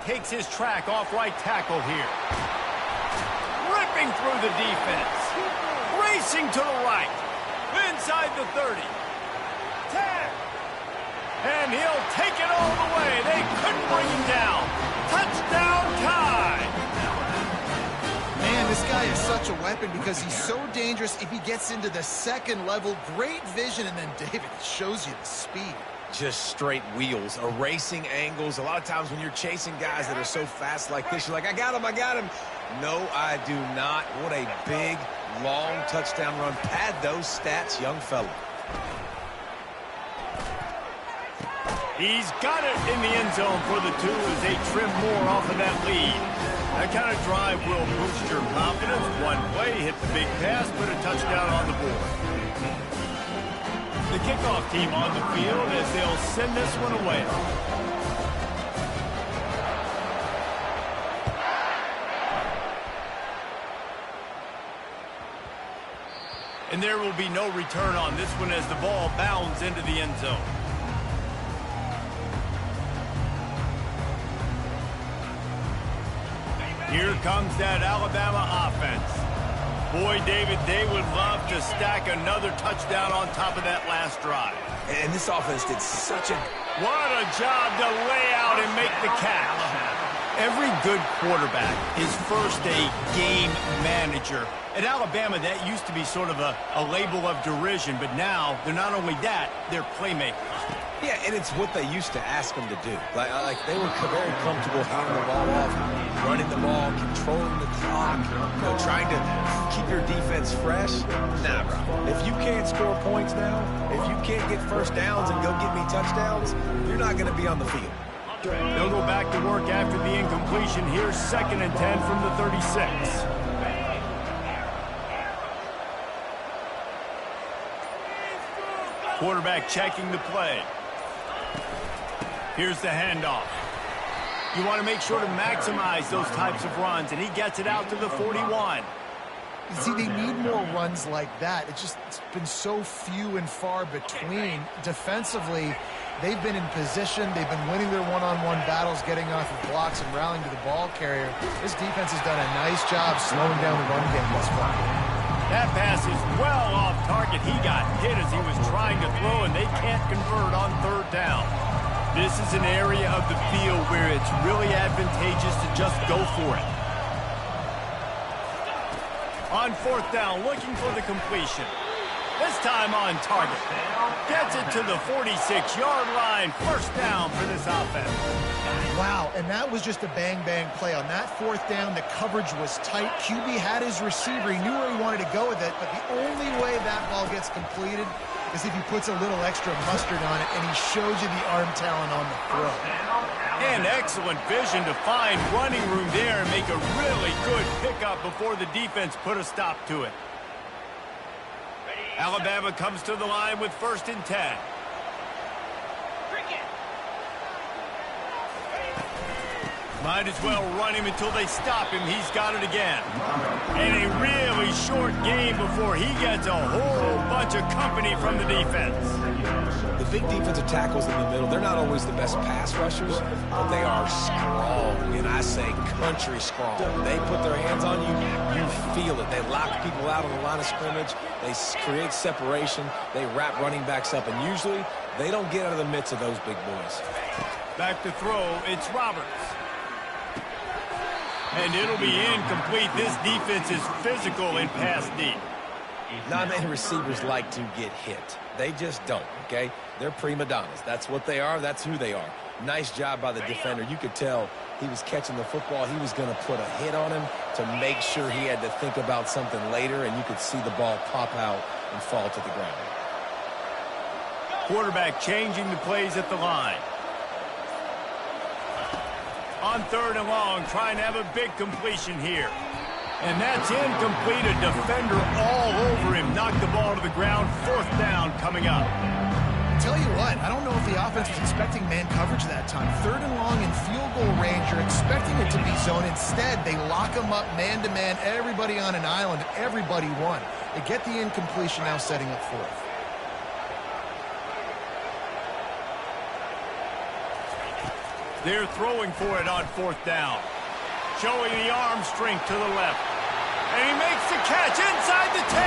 takes his track off right tackle here. Ripping through the defense. Racing to the right. Inside the 30. 10. And he'll take it all the way. They couldn't bring him down. Touchdown time. Man, this guy is such a weapon because he's so dangerous if he gets into the second level. Great vision, and then David shows you the speed. Just straight wheels, erasing angles. A lot of times when you're chasing guys that are so fast like this, you're like, I got him, I got him. No, I do not. What a big, long touchdown run. Pad those stats, young fella. He's got it in the end zone for the 2 as they trim more off of that lead. That kind of drive will boost your confidence. One play, hit the big pass, put a touchdown on the board. The kickoff team on the field as they'll send this one away. And there will be no return on this one as the ball bounds into the end zone. Here comes that Alabama offense. Boy, David, they would love to stack another touchdown on top of that last drive. And this offense did such a... What a job to lay out and make the catch. Every good quarterback is first a game manager. At Alabama, that used to be sort of a label of derision, but now they're not only that, they're playmakers. Yeah, and it's what they used to ask them to do. Like they were very comfortable handing the ball off, running the ball, controlling the clock, trying to keep your defense fresh. Nah, bro. If you can't score points now, if you can't get first downs and go get me touchdowns, you're not going to be on the field. They'll go back to work after the incompletion. Here's 2nd and 10 from the 36. Quarterback checking the play. Here's the handoff. You want to make sure to maximize those types of runs, and he gets it out to the 41. You see, they need more runs like that. It's been so few and far between. Defensively, they've been in position. They've been winning their one-on-one battles, getting off of blocks and rallying to the ball carrier. This defense has done a nice job slowing down the run game thus far. That pass is well off target. He got hit as he was trying to throw, and they can't convert on 3rd down. This is an area of the field where it's really advantageous to just go for it. On 4th down, looking for the completion. This time on target. Gets it to the 46-yard line. 1st down for this offense. Wow, and that was just a bang-bang play. On that 4th down, the coverage was tight. QB had his receiver. He knew where he wanted to go with it, but the only way that ball gets completed is if he puts a little extra mustard on it, and he shows you the arm talent on the throw. And excellent vision to find running room there and make a really good pickup before the defense put a stop to it. Alabama comes to the line with 1st and 10. Might as well run him until they stop him. He's got it again. And a really short game before he gets a whole bunch of company from the defense. The big defensive tackles in the middle, they're not always the best pass rushers, but they are strong, and I say country strong. They put their hands on you, you feel it. They lock people out on the line of scrimmage. They create separation. They wrap running backs up, and usually they don't get out of the midst of those big boys. Back to throw, it's Roberts. And it'll be incomplete. This defense is physical in pass deep. Not many receivers like to get hit. They just don't, okay? They're prima donnas. That's what they are. That's who they are. Nice job by the defender. You could tell he was catching the football. He was going to put a hit on him to make sure he had to think about something later, and you could see the ball pop out and fall to the ground. Quarterback changing the plays at the line. On 3rd and long, trying to have a big completion here. And that's incomplete. A defender all over him. Knocked the ball to the ground. 4th down coming up. Tell you what, I don't know if the offense was expecting man coverage that time. 3rd and long in field goal range. You're expecting it to be zone. Instead, they lock them up man-to-man. Everybody on an island. Everybody won. They get the incompletion, now setting up 4th. They're throwing for it on 4th down. Showing the arm strength to the left. And he makes the catch inside the 10.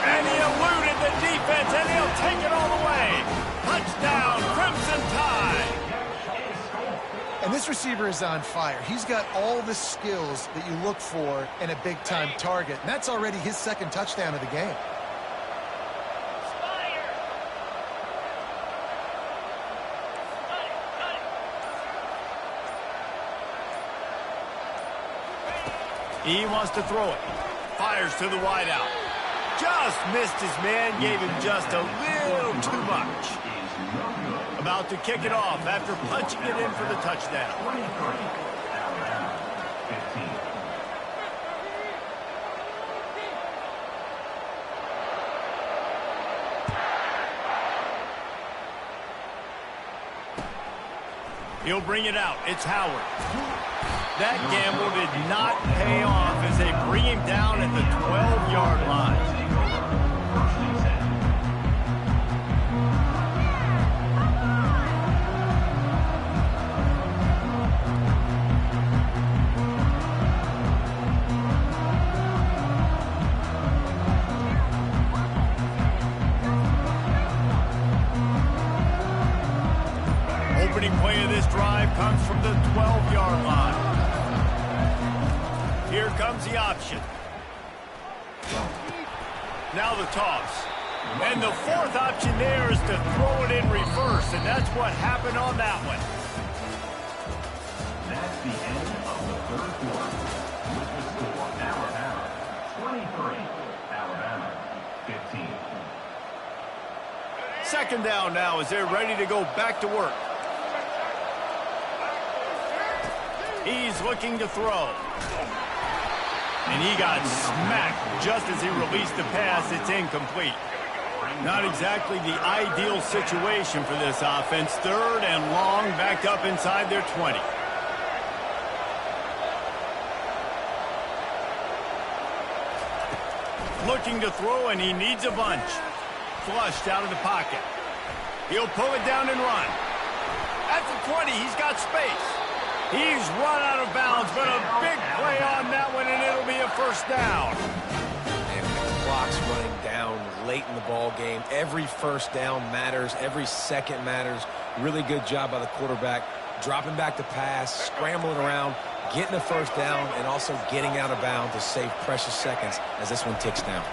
And he eluded the defense, and he'll take it all the way. Touchdown, Crimson Tide. And this receiver is on fire. He's got all the skills that you look for in a big-time target. And that's already his 2nd touchdown of the game. He wants to throw it. Fires to the wideout. Just missed his man, gave him just a little too much. About to kick it off after punching it in for the touchdown. He'll bring it out. It's Howard. That gamble did not pay off as they bring him down at the 12-yard line. Opening play of this drive comes from the 12-yard line. Here comes the option. Now the toss. And the 4th option there is to throw it in reverse, and that's what happened on that one. That's the end of the 3rd quarter. With the score, Alabama 23, Alabama 15. 2nd down now as they're ready to go back to work. He's looking to throw. And he got smacked just as he released the pass. It's incomplete. Not exactly the ideal situation for this offense. 3rd and long, back up inside their 20. Looking to throw, and he needs a bunch. Flushed out of the pocket. He'll pull it down and run. At the 20, he's got space. He's run out of bounds, but a big play on that one, and it'll be a 1st down. And the clock's running down late in the ball game. Every 1st down matters. Every second matters. Really good job by the quarterback. Dropping back to pass, scrambling around, getting a 1st down, and also getting out of bounds to save precious seconds as this one ticks down.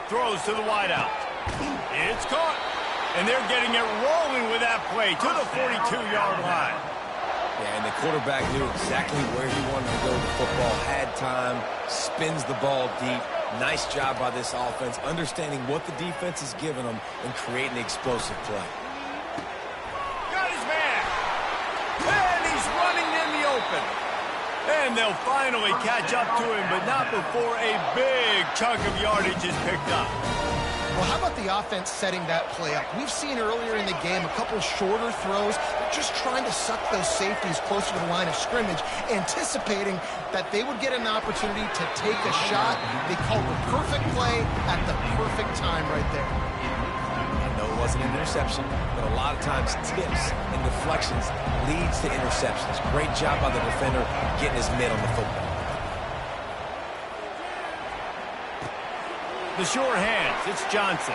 Throws to the wideout. It's caught. And they're getting it rolling with that play to the 42-yard line. Yeah, and the quarterback knew exactly where he wanted to go with the football, had time, spins the ball deep. Nice job by this offense, understanding what the defense is giving them and creating the explosive play. Got his man. And he's running in the open. And they'll finally catch up to him, but not before a big chunk of yardage is picked up. Well, how about the offense setting that play up? We've seen earlier in the game a couple shorter throws, just trying to suck those safeties closer to the line of scrimmage, anticipating that they would get an opportunity to take a shot. They called the perfect play at the perfect time right there. I know it wasn't an interception, but a lot of times tips and deflections leads to interceptions. Great job by the defender getting his mitt on the football. The sure hands, it's Johnson.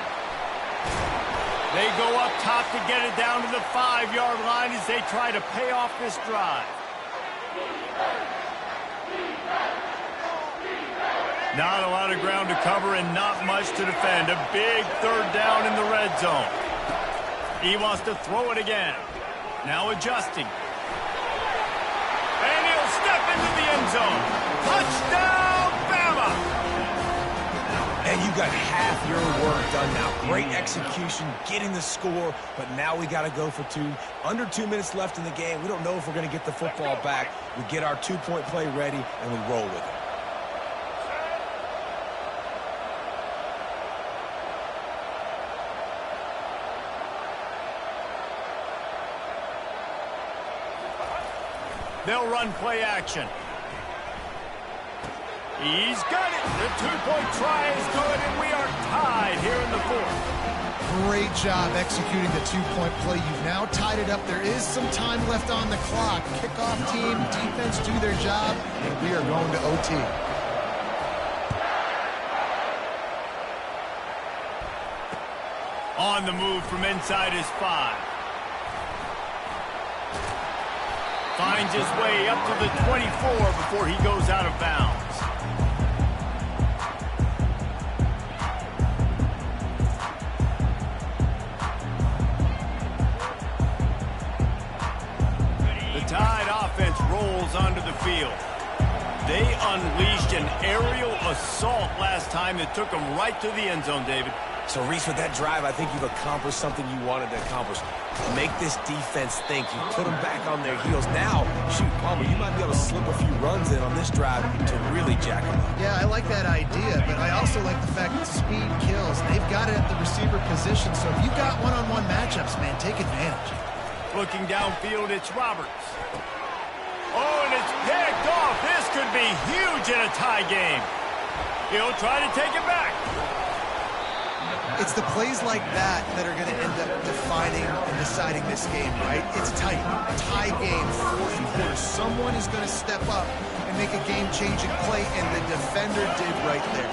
They go up top to get it down to the 5-yard line as they try to pay off this drive. Not a lot of ground to cover and not much to defend. A big 3rd down in the red zone. He wants to throw it again. Now adjusting. And he'll step into the end zone. Touchdown, Bama! And you got half your work done now. Great execution, getting the score, but now we got to go for 2. Under 2 minutes left in the game. We don't know if we're going to get the football back. We get our 2-point play ready, and we roll with it. They'll run play action. He's got it. The 2-point try is good, and we are tied here in the 4th. Great job executing the two-point play. You've now tied it up. There is some time left on the clock. Kickoff team, defense do their job, and we are going to OT. On the move from inside his 5. Finds his way up to the 24 before he goes out of bounds. Tide offense rolls onto the field. They unleashed an aerial assault last time that took them right to the end zone, David. So, Reese, with that drive, I think you've accomplished something you wanted to accomplish. Make this defense think. You put them back on their heels. Now, shoot, Palmer, you might be able to slip a few runs in on this drive to really jack them up. Yeah, I like that idea, but I also like the fact that speed kills. They've got it at the receiver position, so if you've got one-on-one matchups, man, take advantage. Looking downfield, it's Roberts. Oh, and it's picked off. This could be huge in a tie game. He'll try to take it back. It's the plays like that that are going to end up defining and deciding this game, right? It's tight. Tie game, fourth quarter. Someone is going to step up and make a game-changing play, and the defender did right there.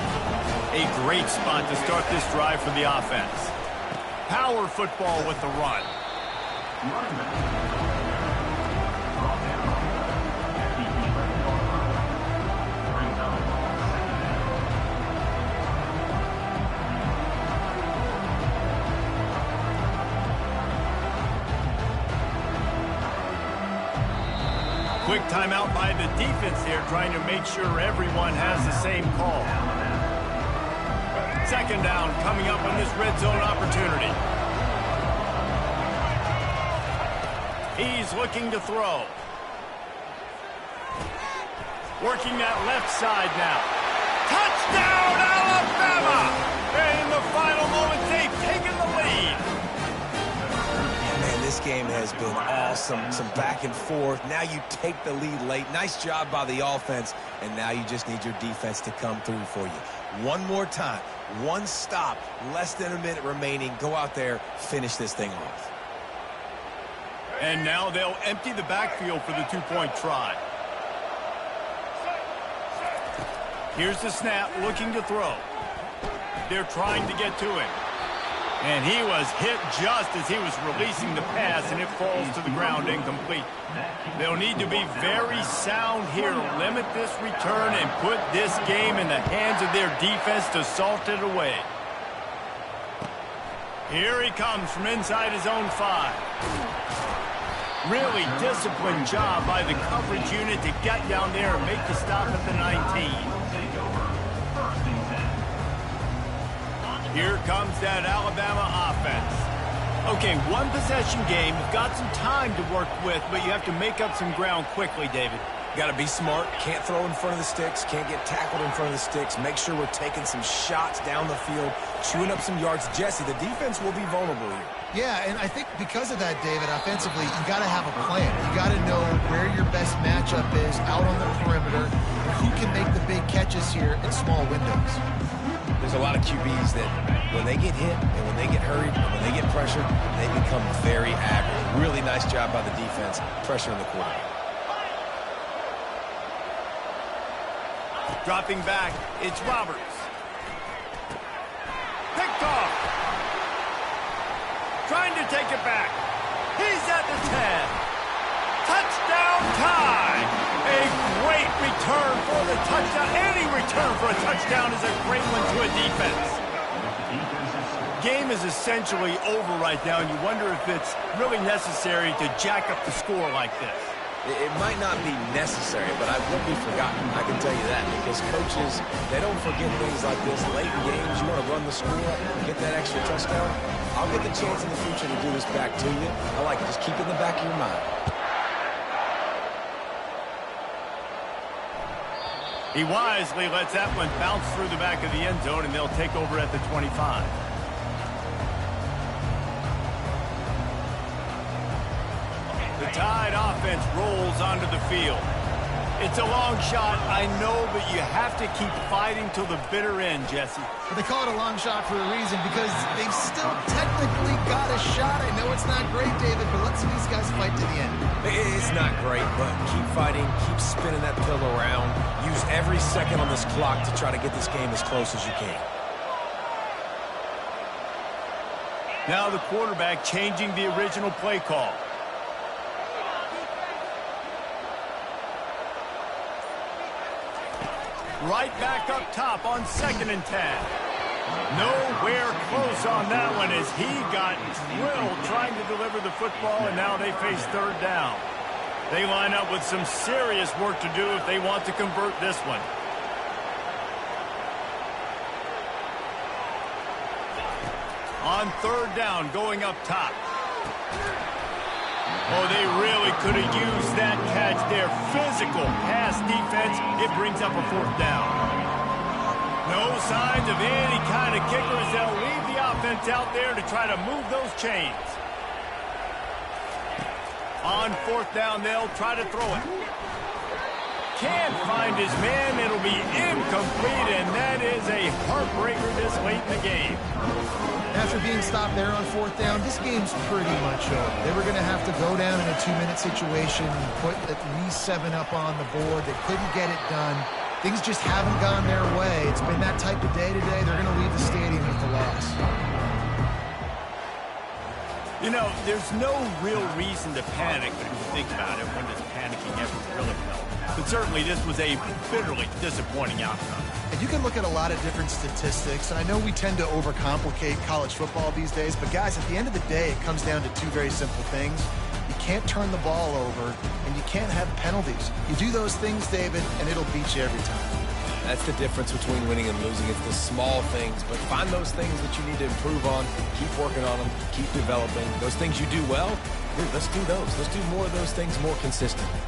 A great spot to start this drive for the offense. Power football with the run. Quick timeout by the defense here, trying to make sure everyone has the same call. Second down coming up on this red zone opportunity. He's looking to throw. Working that left side now. Touchdown, Alabama! And in the final moments, they've taken the lead. Man, this game has been awesome. Some back and forth. Now you take the lead late. Nice job by the offense. And now you just need your defense to come through for you. One more time. One stop. Less than a minute remaining. Go out there. Finish this thing off. And now they'll empty the backfield for the two-point try. Here's the snap, looking to throw. They're trying to get to him. And he was hit just as he was releasing the pass, and it falls to the ground incomplete. They'll need to be very sound here, limit this return, and put this game in the hands of their defense to salt it away. Here he comes from inside his own 5. Really disciplined job by the coverage unit to get down there and make the stop at the 19. Here comes that Alabama offense. Okay, one possession game. You've got some time to work with, but you have to make up some ground quickly, David. Got to be smart. Can't throw in front of the sticks. Can't get tackled in front of the sticks. Make sure we're taking some shots down the field, chewing up some yards. Jesse, the defense will be vulnerable here. Yeah, and I think because of that, David, offensively, you got to have a plan. You got to know where your best matchup is out on the perimeter, and who can make the big catches here in small windows. There's a lot of QBs that when they get hit and when they get hurried and when they get pressured, they become very agile. Really nice job by the defense, pressuring the quarterback. Dropping back, it's Roberts. Picked off. Trying to take it back. He's at the 10. Touchdown time. A great return for the touchdown. Any return for a touchdown is a great one to a defense. Game is essentially over right now, and you wonder if it's really necessary to jack up the score like this. It might not be necessary, but I won't be forgotten. I can tell you that, because coaches, they don't forget things like this. Late in games, you want to run the score up, get that extra touchdown. I'll get the chance in the future to do this back to you. I like it. Just keep it in the back of your mind. He wisely lets that one bounce through the back of the end zone, and they'll take over at the 25. The Tide offense rolls onto the field. It's a long shot, I know, but you have to keep fighting till the bitter end, Jesse. But they call it a long shot for a reason because they've still technically got a shot. I know it's not great, David, but let's see these guys fight to the end. It's not great, but keep fighting, keep spinning that pillow around. Use every second on this clock to try to get this game as close as you can. Now the quarterback changing the original play call. Right back up top on 2nd and 10. Nowhere close on that one as he got drilled trying to deliver the football, and now they face 3rd down. They line up with some serious work to do if they want to convert this one. On 3rd down, going up top. Oh, they really could have used that catch there. Physical pass defense. It brings up a 4th down. No signs of any kind of kickers. They'll leave the offense out there to try to move those chains. On 4th down, they'll try to throw it. Can't find his man. It'll be incomplete, and that is a heartbreaker this late in the game. After being stopped there on 4th down, this game's pretty much over. They were going to have to go down in a 2-minute situation and put at least 7 up on the board. They couldn't get it done. Things just haven't gone their way. It's been that type of day today. They're going to leave the stadium with the loss. You know, there's no real reason to panic, but if you think about it, when does panicking ever really help? But certainly this was a bitterly disappointing outcome. And you can look at a lot of different statistics, and I know we tend to overcomplicate college football these days, but guys, at the end of the day, it comes down to 2 very simple things. You can't turn the ball over, and you can't have penalties. You do those things, David, and it'll beat you every time. That's the difference between winning and losing. It's the small things, but find those things that you need to improve on. Keep working on them. Keep developing. Those things you do well, let's do those. Let's do more of those things more consistently.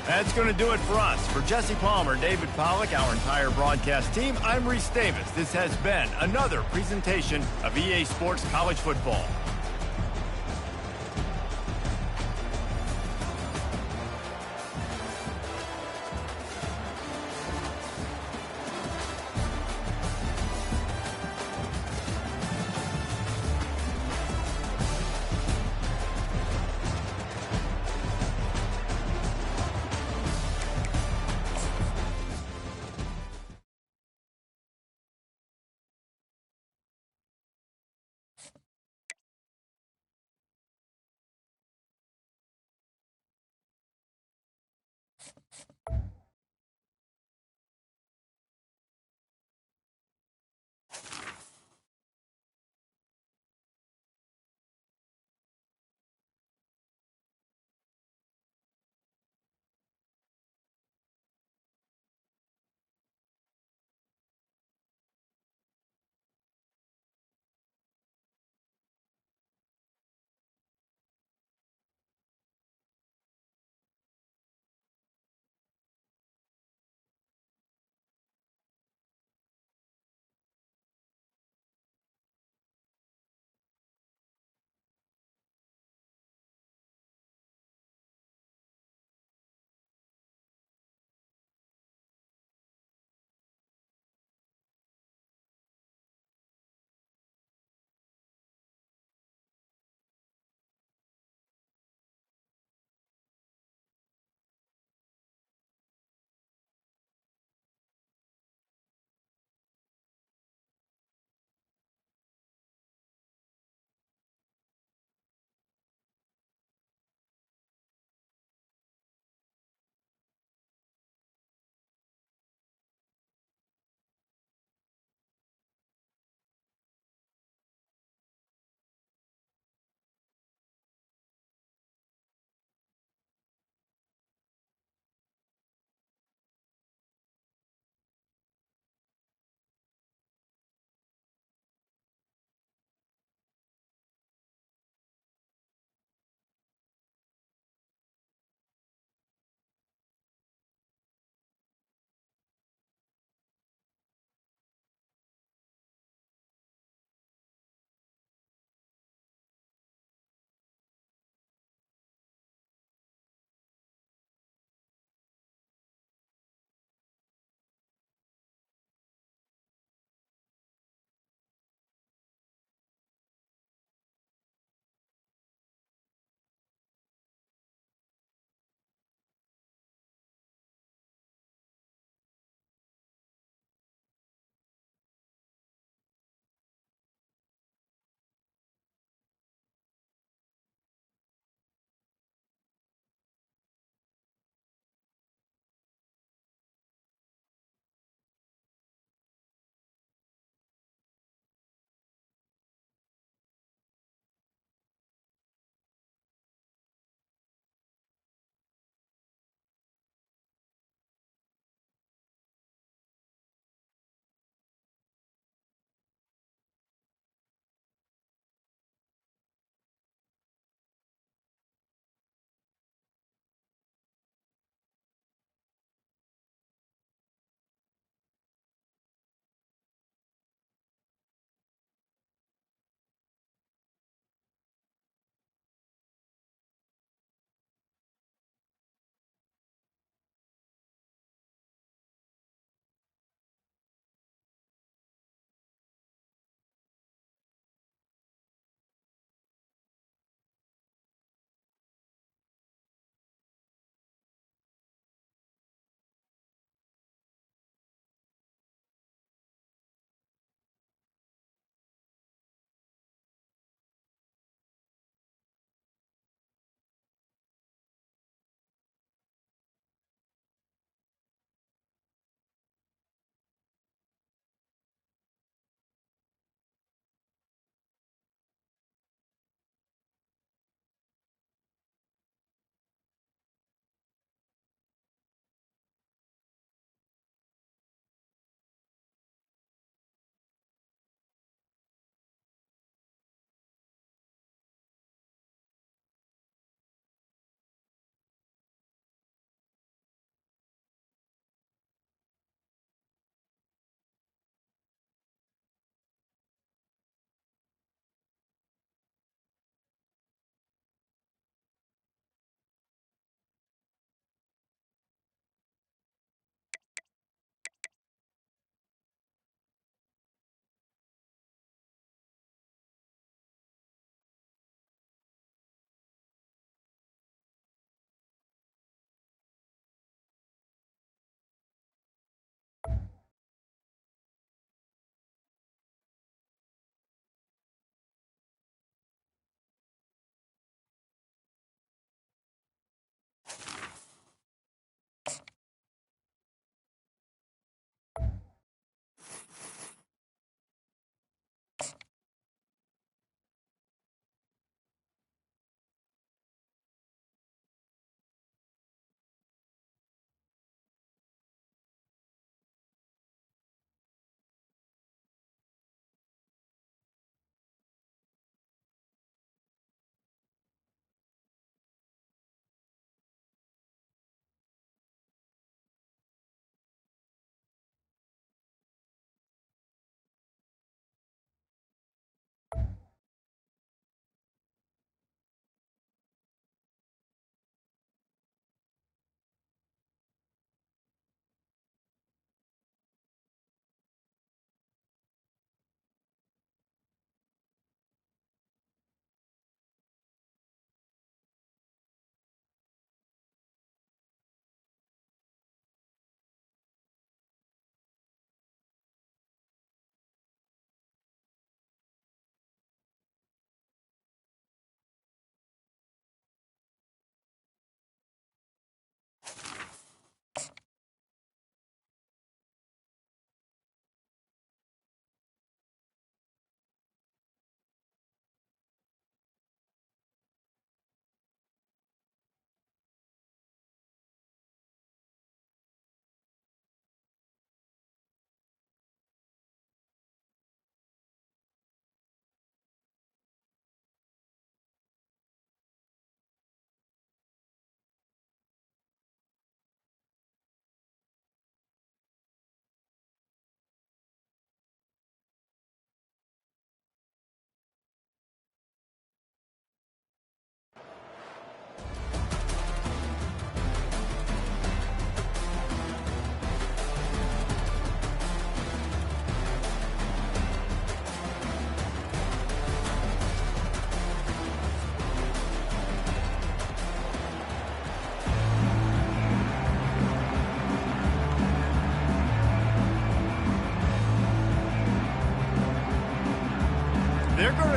That's going to do it for us. For Jesse Palmer, David Pollack, our entire broadcast team, I'm Reese Davis. This has been another presentation of EA Sports College Football.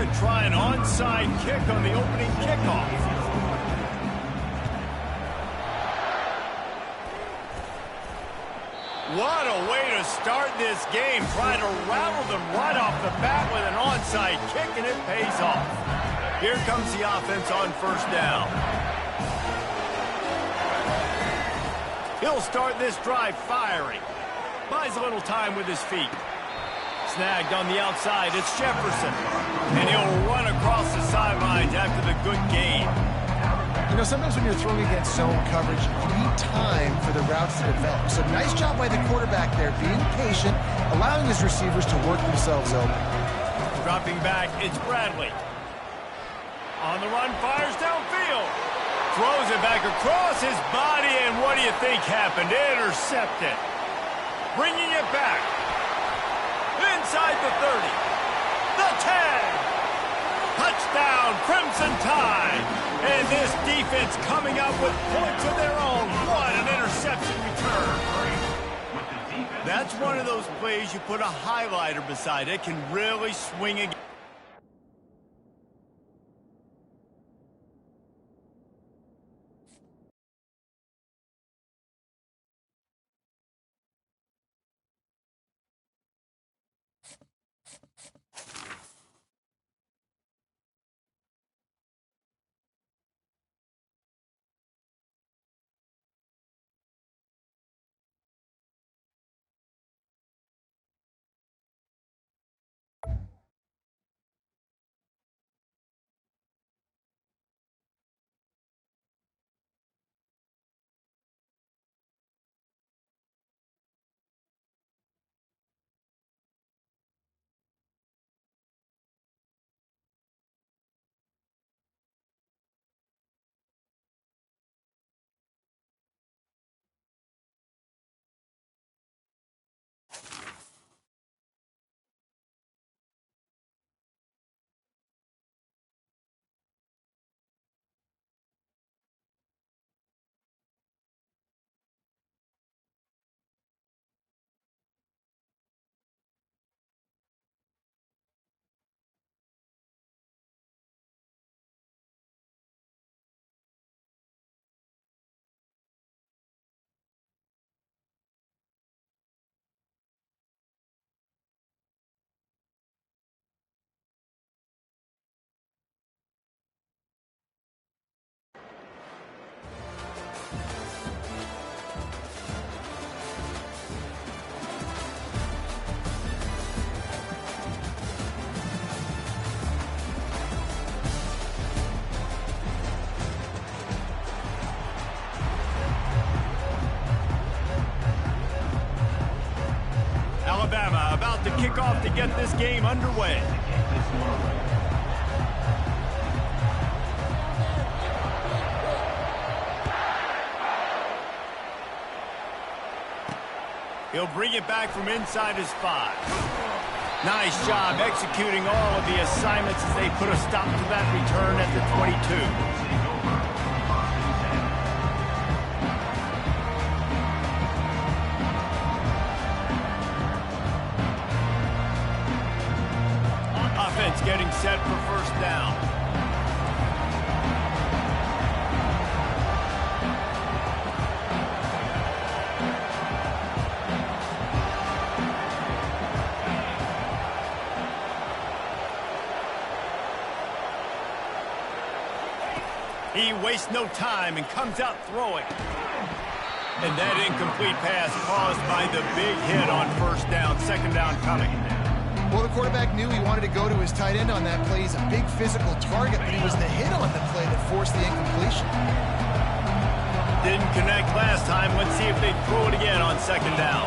to try an onside kick on the opening kickoff. What a way to start this game. Try to rattle them right off the bat with an onside kick, and it pays off. Here comes the offense on first down. He'll start this drive firing. Buys a little time with his feet. Snagged on the outside, it's Jefferson. And he'll run across the sidelines after the good gain. You know, sometimes when you're throwing against zone coverage, you need time for the routes to develop. So nice job by the quarterback there, being patient, allowing his receivers to work themselves open. Dropping back, it's Bradley. On the run, fires downfield. Throws it back across his body, and what do you think happened? Intercepted. Bringing it back. Inside the 30. The 10. Touchdown, Crimson Tide. And this defense coming up with points of their own. What an interception return. That's one of those plays you put a highlighter beside it. Can really swing again. Alabama about to kick off to get this game underway. He'll bring it back from inside his 5. Nice job executing all of the assignments as they put a stop to that return at the 22. Getting set for first down. He wastes no time and comes out throwing. And that incomplete pass caused by the big hit on first down, second down coming. Well, the quarterback knew he wanted to go to his tight end on that play. He's a big physical target, but it was the hit on the play that forced the incompletion. Didn't connect last time. Let's see if they throw it again on second down.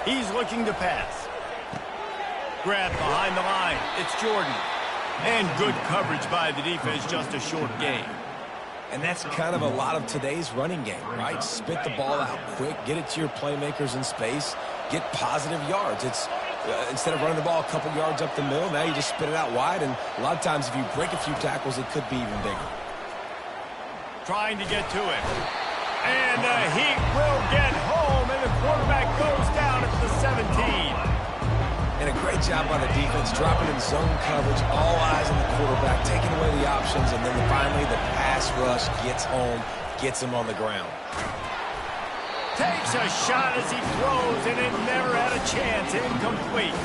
He's looking to pass. Grab behind the line. It's Jordan. And good coverage by the defense, just a short gain. And that's kind of a lot of today's running game, right? Spit the ball out quick, get it to your playmakers in space, get positive yards. It's instead of running the ball a couple yards up the middle, now you just spit it out wide, and a lot of times if you break a few tackles, it could be even bigger. Trying to get to it. And the Heat will get home, and the quarterback goes down at the 17. And a great job by the defense, dropping in zone coverage, all eyes on the quarterback, taking away the options, and then finally the pass rush gets home, gets him on the ground. Takes a shot as he throws, and it never had a chance. Incomplete.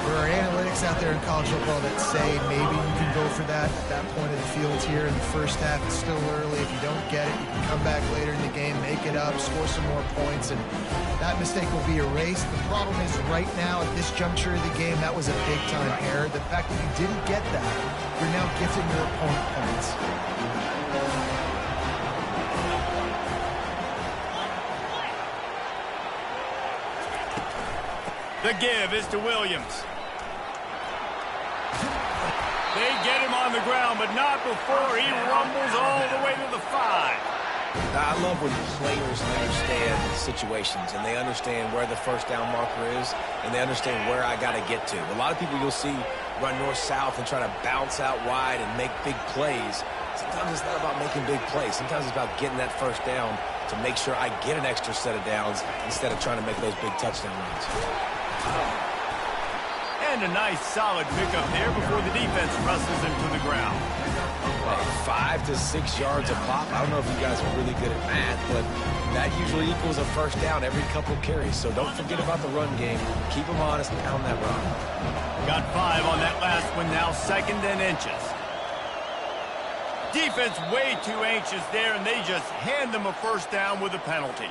There are analytics out there in college football that say maybe you can go for that at that point of the field here in the first half. It's still early. If you don't get it, you can come back later in the game, make it up, score some more points, and that mistake will be erased. The problem is right now at this juncture of the game, that was a big-time error. The fact that you didn't get that, you're now gifting your opponent points. The give is to Williams. They get him on the ground, but not before he rumbles all the way to the 5. I love when players understand situations and they understand where the first down marker is and they understand where I got to get to. A lot of people you'll see run north-south and try to bounce out wide and make big plays. Sometimes it's not about making big plays. Sometimes it's about getting that first down to make sure I get an extra set of downs instead of trying to make those big touchdown runs. And a nice solid pickup there before the defense wrestles him to the ground. Hey, 5 to 6 yards a pop. I don't know if you guys are really good at math, but that usually equals a first down every couple carries. So don't forget about the run game. Keep them honest and pound that rock. Got 5 on that last one, now 2nd and inches. Defense way too anxious there, and they just hand them a first down with a penalty.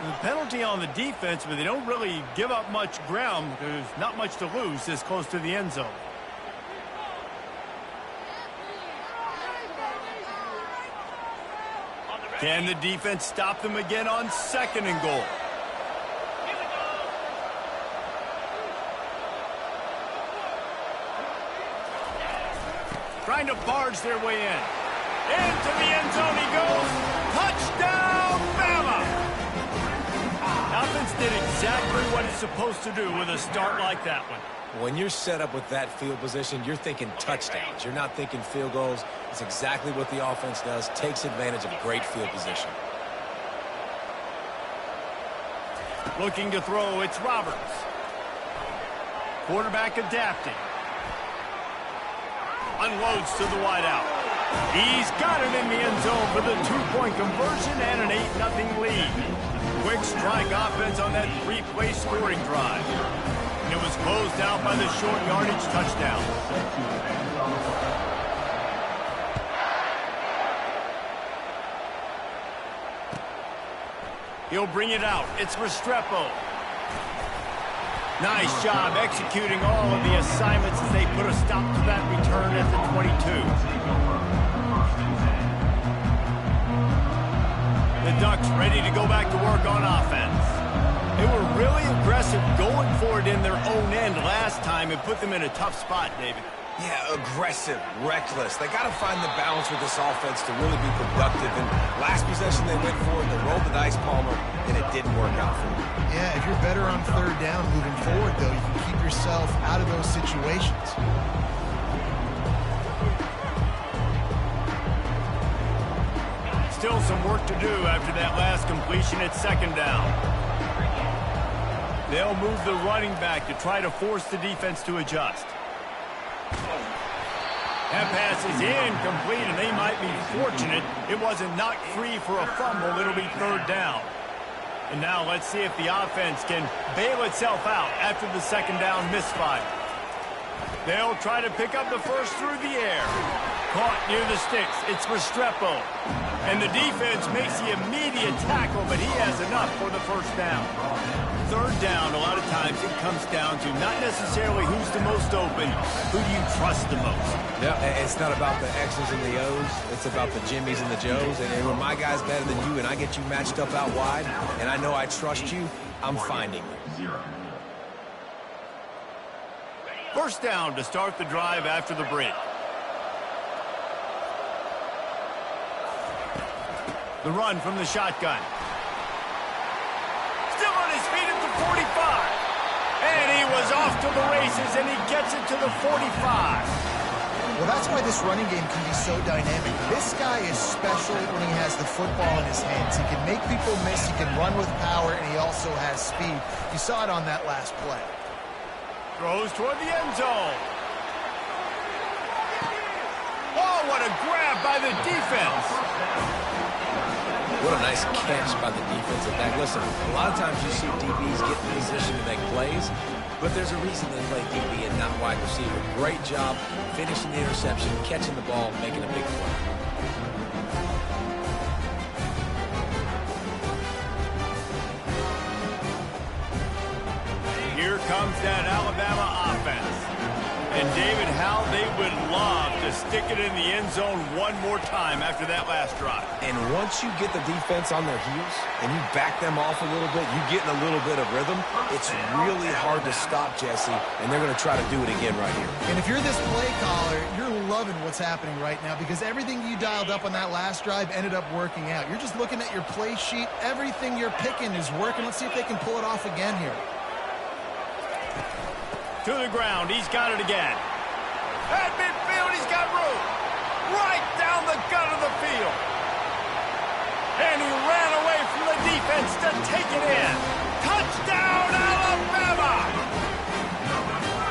The penalty on the defense, but they don't really give up much ground. There's not much to lose this close to the end zone. Can the defense stop them again on 2nd and goal? Trying to barge their way in. Into the end zone he goes. Touchdown, Bama! Offense did exactly what it's supposed to do with a start like that one. When you're set up with that field position, you're thinking touchdowns. You're not thinking field goals. It's exactly what the offense does. Takes advantage of great field position. Looking to throw, it's Roberts. Quarterback adapting. Unloads to the wideout. He's got it in the end zone for the 2-point conversion and an 8-0 lead. Quick strike offense on that 3-play scoring drive. And it was closed out by the short yardage touchdown. He'll bring it out. It's Restrepo. Nice job executing all of the assignments as they put a stop to that return at the 22. The Ducks ready to go back to work on offense. They were really aggressive going for it in their own end last time and put them in a tough spot, David. Yeah, aggressive, reckless. They got to find the balance with this offense to really be productive. And last possession they went for it, they rolled the dice, Palmer, and it didn't work out for them. Yeah, if you're better on 3rd down moving forward, though, you can keep yourself out of those situations. Still some work to do after that last completion at 2nd down. They'll move the running back to try to force the defense to adjust. That pass is incomplete, and they might be fortunate it wasn't knocked free for a fumble. It'll be 3rd down. And now let's see if the offense can bail itself out after the 2nd down misfire. They'll try to pick up the first through the air. Caught near the sticks. It's Restrepo. And the defense makes the immediate tackle, but he has enough for the first down. 3rd down, a lot of times it comes down to not necessarily who's the most open, who do you trust the most. Yeah, it's not about the X's and the O's. It's about the Jimmys and the Joes. And when my guy's better than you and I get you matched up out wide, and I know I trust you, I'm finding you. 1st down to start the drive after the break. The run from the shotgun. Still on his feet at the 45. And he was off to the races, and he gets it to the 45. Well, that's why this running game can be so dynamic. This guy is special when he has the football in his hands. He can make people miss, he can run with power, and he also has speed. You saw it on that last play. Throws toward the end zone. Oh, what a grab by the defense. What a nice catch by the defensive back. Listen, a lot of times you see DBs get in position to make plays, but there's a reason they play DB and not wide receiver. Great job finishing the interception, catching the ball, making a big play. Here comes that Alabama offense. And David, how they would love to stick it in the end zone one more time after that last drive. And once you get the defense on their heels and you back them off a little bit, you get in a little bit of rhythm, it's really hard to stop, Jesse, and they're going to try to do it again right here. And if you're this play caller, you're loving what's happening right now because everything you dialed up on that last drive ended up working out. You're just looking at your play sheet. Everything you're picking is working. Let's see if they can pull it off again here. To the ground, he's got it again. At midfield, he's got room. Right down the gut of the field. And he ran away from the defense to take it in. Touchdown, Alabama!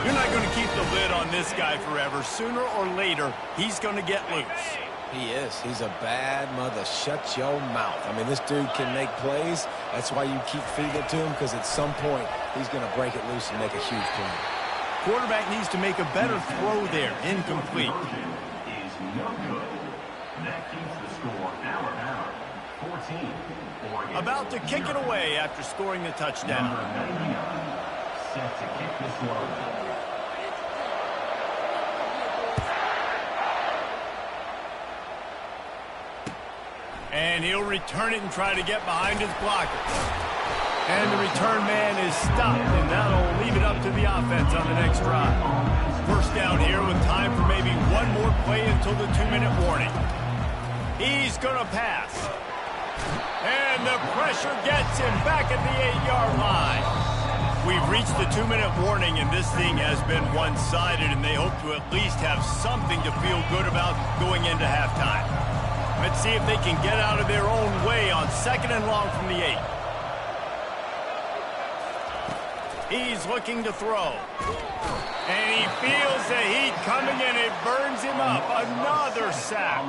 You're not going to keep the lid on this guy forever. Sooner or later, he's going to get loose. He is. He's a bad mother. Shut your mouth. I mean, this dude can make plays. That's why you keep feeding it to him, because at some point, he's going to break it loose and make a huge play. Quarterback needs to make a better throw there. Incomplete. Is no good. That keeps the score Alabama 14. Oregon About to kick it away after scoring the touchdown. number 99 set to kick this one. And he'll return it and try to get behind his blocker. And the return man is stopped, and that'll leave it up to the offense on the next drive. First down here with time for maybe one more play until the 2-minute warning. He's going to pass. And the pressure gets him back at the 8-yard line. We've reached the 2-minute warning, and this thing has been one-sided, and they hope to at least have something to feel good about going into halftime. Let's see if they can get out of their own way on 2nd and long from the 8. He's looking to throw. And he feels the heat coming and it burns him up. Another sack.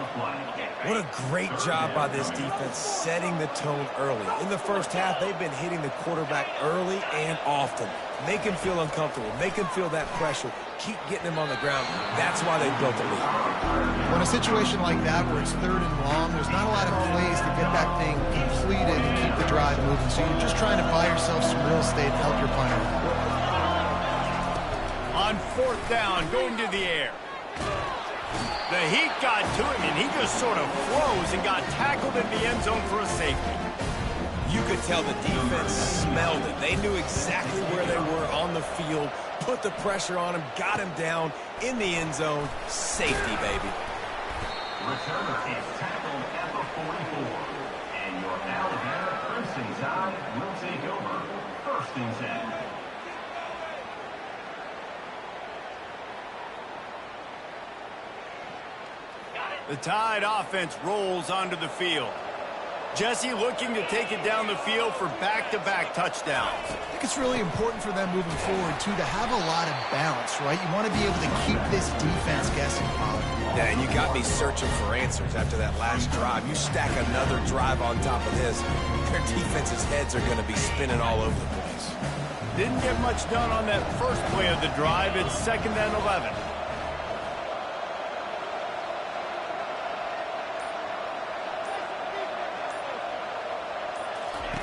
What a great job by this defense setting the tone early. In the first half, they've been hitting the quarterback early and often. Make him feel uncomfortable. Make him feel that pressure. Keep getting him on the ground. That's why they built the lead. When a situation like that where it's 3rd and long, there's not a lot of plays to get that thing completed and keep the drive moving. So you're just trying to buy yourself some real estate and help your punter. On 4th down, going to the air. The heat got to him, and he just sort of froze and got tackled in the end zone for a safety. You could tell the defense smelled it. They knew exactly where they were on the field, put the pressure on him, got him down in the end zone. Safety, baby. Returner is tackled at the 44. And your Alabama Crimson Tide will take over 1st and 10. The Tide offense rolls onto the field. Jesse looking to take it down the field for back-to-back touchdowns. I think it's really important for them moving forward, too, to have a lot of balance, right? You want to be able to keep this defense guessing, Pollard. Yeah, and you got me searching for answers after that last drive. You stack another drive on top of this, their defense's heads are going to be spinning all over the place. Didn't get much done on that first play of the drive. It's 2nd and 11.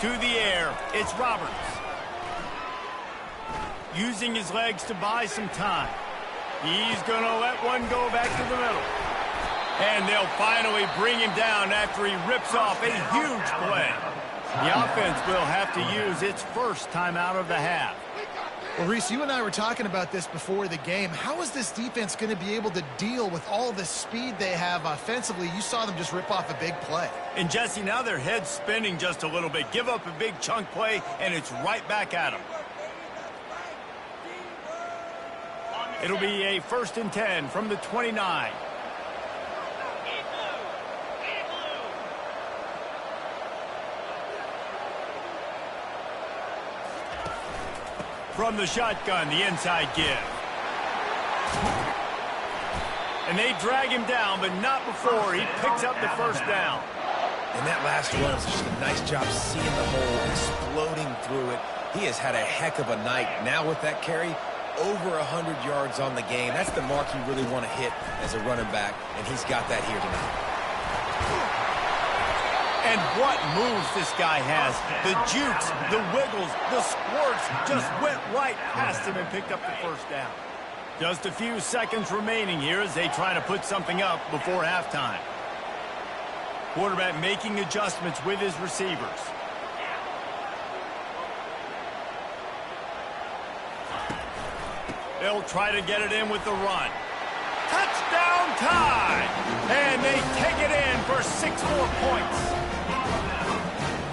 To the air, it's Roberts. Using his legs to buy some time. He's going to let one go back to the middle. And they'll finally bring him down after he rips off a huge play. The offense will have to use its first timeout of the half. Well, Reese, you and I were talking about this before the game. How is this defense going to be able to deal with all the speed they have offensively? You saw them just rip off a big play. And, Jesse, now their head's spinning just a little bit. Give up a big chunk play, and it's right back at them. It'll be a 1st and 10 from the 29. From the shotgun, the inside give. And they drag him down, but not before he picks up the first down. And that last run is just a nice job seeing the hole, exploding through it. He has had a heck of a night. Now with that carry, over 100 yards on the game. That's the mark you really want to hit as a running back, and he's got that here tonight. And what moves this guy has. The jukes, the wiggles, the squirts just went right past him and picked up the first down. Just a few seconds remaining here as they try to put something up before halftime. Quarterback making adjustments with his receivers. They'll try to get it in with the run. Touchdown time! And they take it in for 6 more points.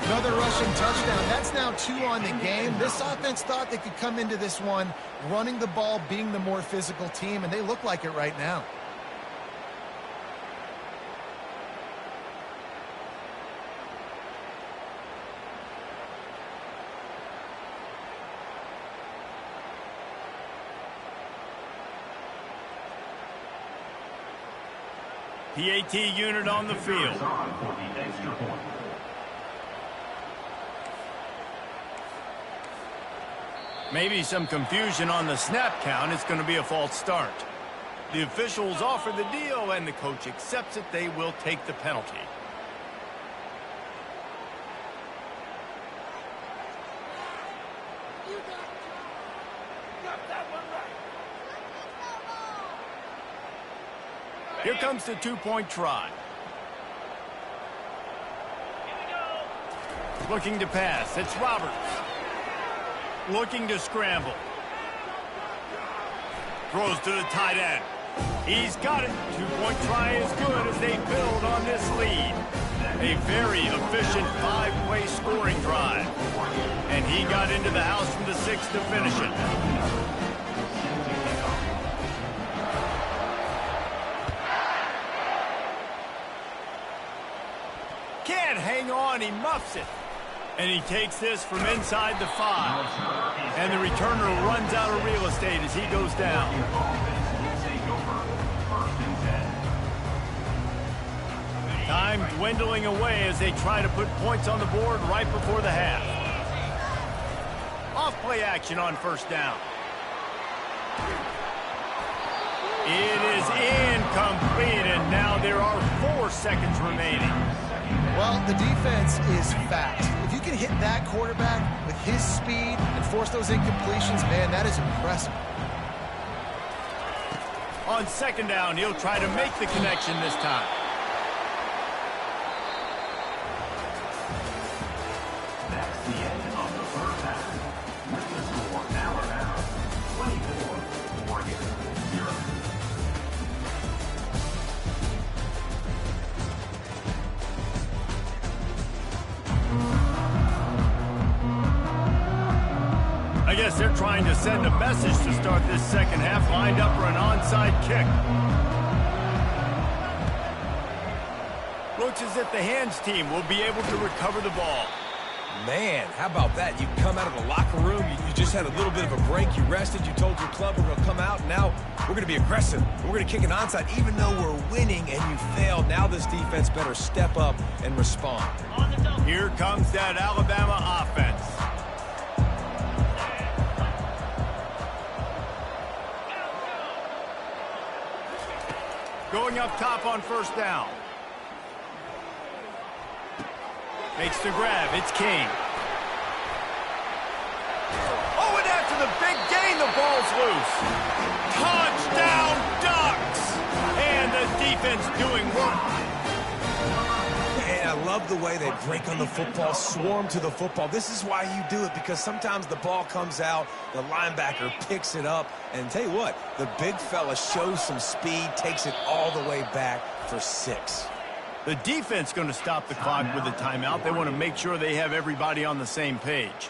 Another rushing touchdown. That's now 2 on the game. This offense thought they could come into this one running the ball, being the more physical team, and they look like it right now. PAT unit on the field. Maybe some confusion on the snap count. It's going to be a false start. The officials offer the deal, and the coach accepts it. They will take the penalty. Here comes the 2-point try. Looking to pass. It's Roberts. Looking to scramble. Throws to the tight end. He's got it. 2-point try is good as they build on this lead. A very efficient 5-play scoring drive. And he got into the house from the 6 to finish it. Can't hang on, he muffs it. And he takes this from inside the 5. And the returner runs out of real estate as he goes down. Time dwindling away as they try to put points on the board right before the half. Off-play action on first down. It is incomplete, and now there are 4 seconds remaining. Well, the defense is fast. If you can hit that quarterback with his speed and force those incompletions, man, that is impressive. On second down, he'll try to make the connection this time. That's the end of the first half. With the score, Alabama 24, Oregon 0. I guess they're trying to send a message to start this second half, lined up for an onside kick. Looks as if the hands team will be able to recover the ball. Man, how about that? You come out of the locker room, you just had a little bit of a break, you rested, you told your club we're going to come out, and now we're going to be aggressive. We're going to kick an onside, even though we're winning and you failed. Now this defense better step up and respond. Here comes that Alabama offense. Going up top on first down. Makes the grab. It's King. Oh, and after the big gain, the ball's loose. Touchdown, Ducks! And the defense doing work. And I love the way they break on the football, swarm to the football. This is why you do it, because sometimes the ball comes out, the linebacker picks it up, and tell you what, the big fella shows some speed, takes it all the way back for 6. The defense going to stop the clock with a timeout. They want to make sure they have everybody on the same page.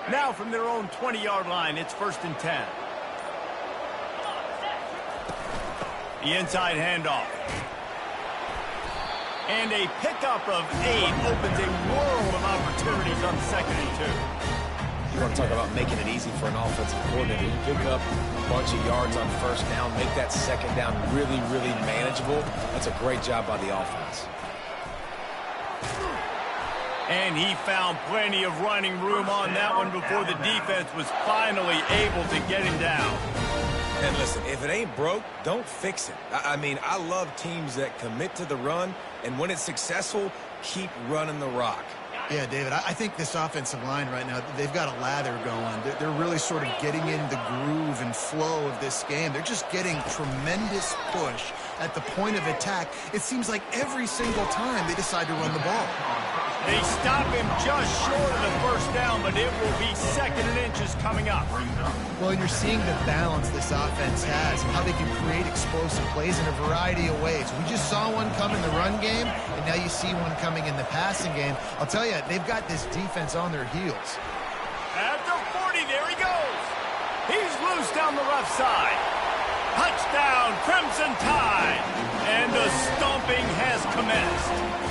Now from their own 20-yard line, it's 1st and 10. The inside handoff. And a pickup of 8 opens a world of opportunities on 2nd and 2. You want to talk about making it easy for an offensive coordinator. You pick up a bunch of yards on 1st down, make that 2nd down really, really manageable. That's a great job by the offense. And he found plenty of running room on that one before the defense was finally able to get him down. And listen, if it ain't broke, don't fix it. I mean, I love teams that commit to the run, and when it's successful, keep running the rock. Yeah, David, I think this offensive line right now, they've got a lather going. They're really sort of getting in the groove and flow of this game. They're just getting tremendous push at the point of attack. It seems like every single time they decide to run the ball. They stop him just short of the 1st down, but it will be 2nd and inches coming up. Well, and you're seeing the balance this offense has and how they can create explosive plays in a variety of ways. We just saw one come in the run game, and now you see one coming in the passing game. I'll tell you, they've got this defense on their heels. At the 40, there he goes. He's loose down the left side. Touchdown, Crimson Tide. And the stomping has commenced.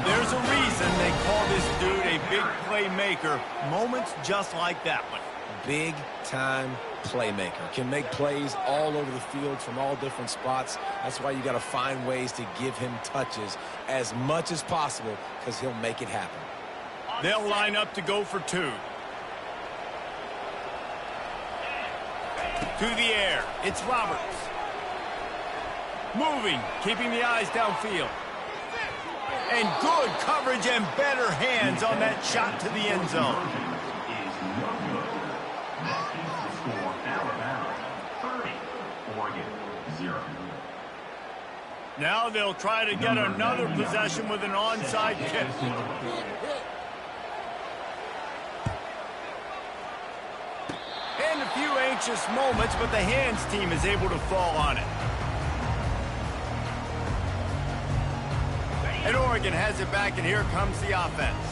There's a reason they call this dude a big playmaker. Moments just like that one. Big-time playmaker. Can make plays all over the field from all different spots. That's why you got to find ways to give him touches as much as possible because he'll make it happen. They'll line up to go for 2. To the air. It's Roberts. Moving, keeping the eyes downfield. And good coverage and better hands on that shot to the end zone. Is no good. That keeps the score Alabama 30, Oregon 0. Now they'll try to get another possession with an onside kick. And a few anxious moments, but the hands team is able to fall on it. And Oregon has it back, and here comes the offense.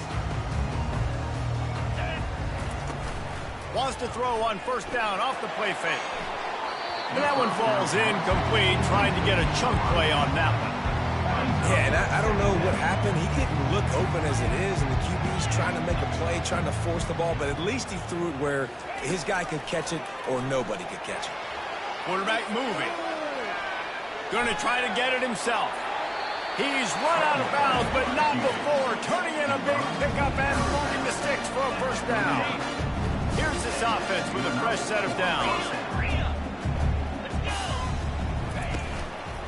Wants to throw on 1st down off the play fake. And that one falls incomplete, trying to get a chunk play on that one. Yeah, and I don't know what happened. He didn't look open as it is, and the QB's trying to make a play, trying to force the ball, but at least he threw it where his guy could catch it or nobody could catch it. Quarterback moving. Going to try to get it himself. He's run out of bounds, but not before turning in a big pickup and moving the sticks for a 1st down. Here's this offense with a fresh set of downs.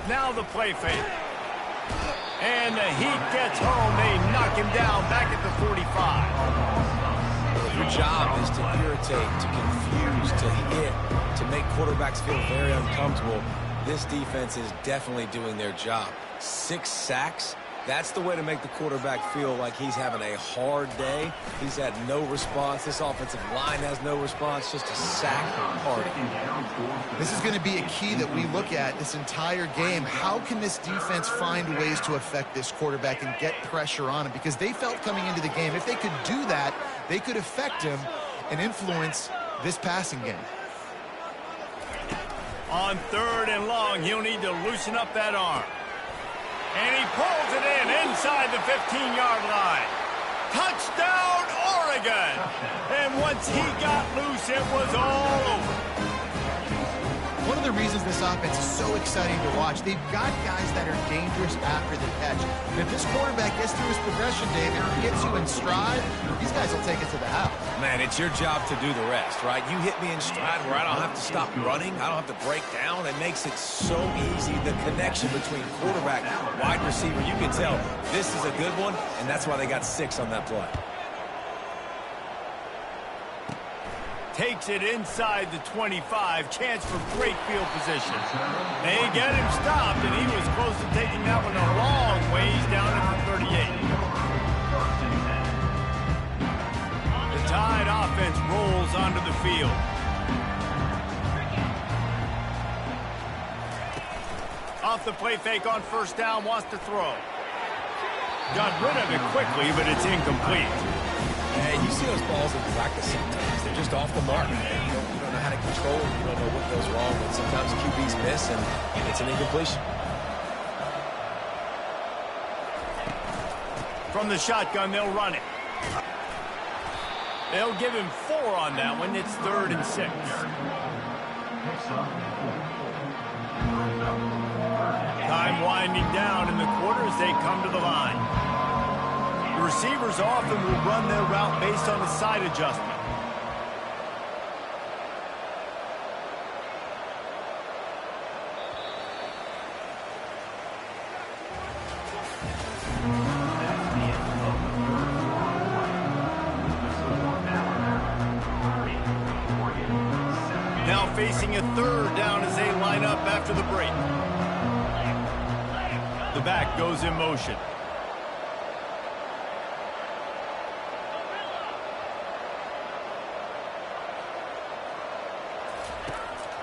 Now the play fake. And the heat gets home. They knock him down back at the 45. Your job is to irritate, to confuse, to hit, to make quarterbacks feel very uncomfortable. This defense is definitely doing their job. 6 sacks, that's the way to make the quarterback feel like he's having a hard day. He's had no response. This offensive line has no response, just a sack party. This is going to be a key that we look at this entire game. How can this defense find ways to affect this quarterback and get pressure on him? Because they felt coming into the game, if they could do that, they could affect him and influence this passing game. On 3rd and long, he'll need to loosen up that arm. And he pulls it in inside the 15-yard line. Touchdown, Oregon! And once he got loose, it was all over. One of the reasons this offense is so exciting to watch, they've got guys that are dangerous after the catch. And if this quarterback gets through his progression, David, or gets you in stride, these guys will take it to the house. Man, it's your job to do the rest, right? You hit me in stride where I don't have to stop running. I don't have to break down. It makes it so easy. The connection between quarterback and wide receiver, you can tell this is a good one, and that's why they got 6 on that play. Takes it inside the 25. Chance for great field position. They get him stopped, and he was close to taking that one a long ways down at the 38. The Tide offense rolls onto the field. Off the play fake on 1st down, wants to throw. Got rid of it quickly, but it's incomplete. Hey, you see those balls in practice sometimes. They're just off the mark. You don't know how to control. You don't know what goes wrong, but sometimes QBs miss, and it's an incompletion. From the shotgun, they'll run it. They'll give him 4 on that one. It's 3rd and 6. Time winding down in the quarter as they come to the line. The receivers often will run their route based on a side adjustment. Now facing a 3rd down as they line up after the break. The back goes in motion.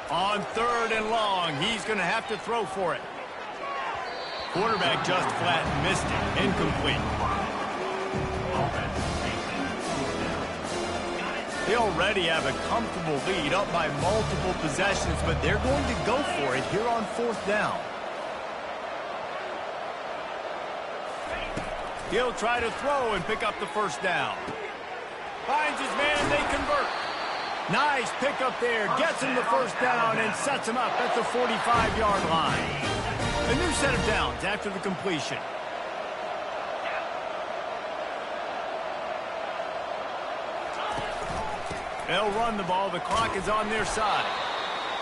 On 3rd and long, he's going to have to throw for it. Quarterback just flat missed it. Incomplete. They already have a comfortable lead, up by multiple possessions, but they're going to go for it here on 4th down. He'll try to throw and pick up the 1st down. Finds his man, they convert. Nice pickup there, gets him the 1st down and sets him up at the 45-yard line. A new set of downs after the completion. They'll run the ball. The clock is on their side.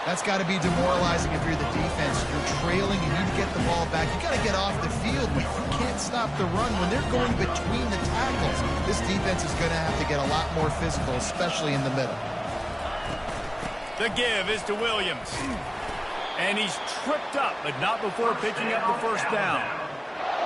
That's got to be demoralizing if you're the defense. You're trailing. You need to get the ball back. You got to get off the field, but you can't stop the run when they're going between the tackles. This defense is going to have to get a lot more physical, especially in the middle. The give is to Williams. And he's tripped up, but not before picking up the 1st down.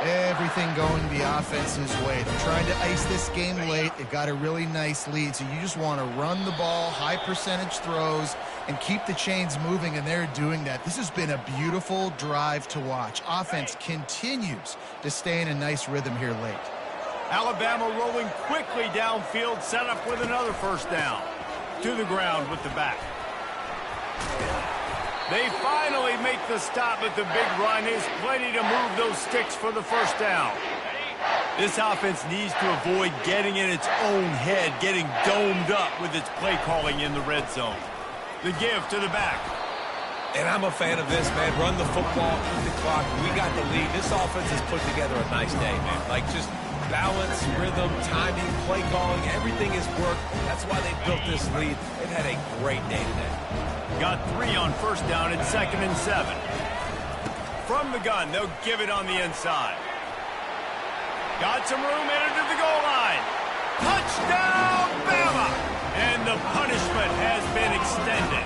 Everything going the offense's way. They're trying to ice this game late. They've got a really nice lead, so you just want to run the ball, high percentage throws, and keep the chains moving, and they're doing that. This has been a beautiful drive to watch. Offense continues to stay in a nice rhythm here late. Alabama rolling quickly downfield, set up with another 1st down. To the ground with the back. They finally make the stop, but the big run is plenty to move those sticks for the 1st down. This offense needs to avoid getting in its own head, getting domed up with its play calling in the red zone. The give to the back. And I'm a fan of this, man. Run the football, eat the clock. We got the lead. This offense has put together a nice day, man. Like, just balance, rhythm, timing, play calling, everything has worked. That's why they built this lead. They've had a great day today. Got 3 on 1st down and 2nd and 7. From the gun, they'll give it on the inside. Got some room, entered to the goal line. Touchdown, Bama! And the punishment has been extended.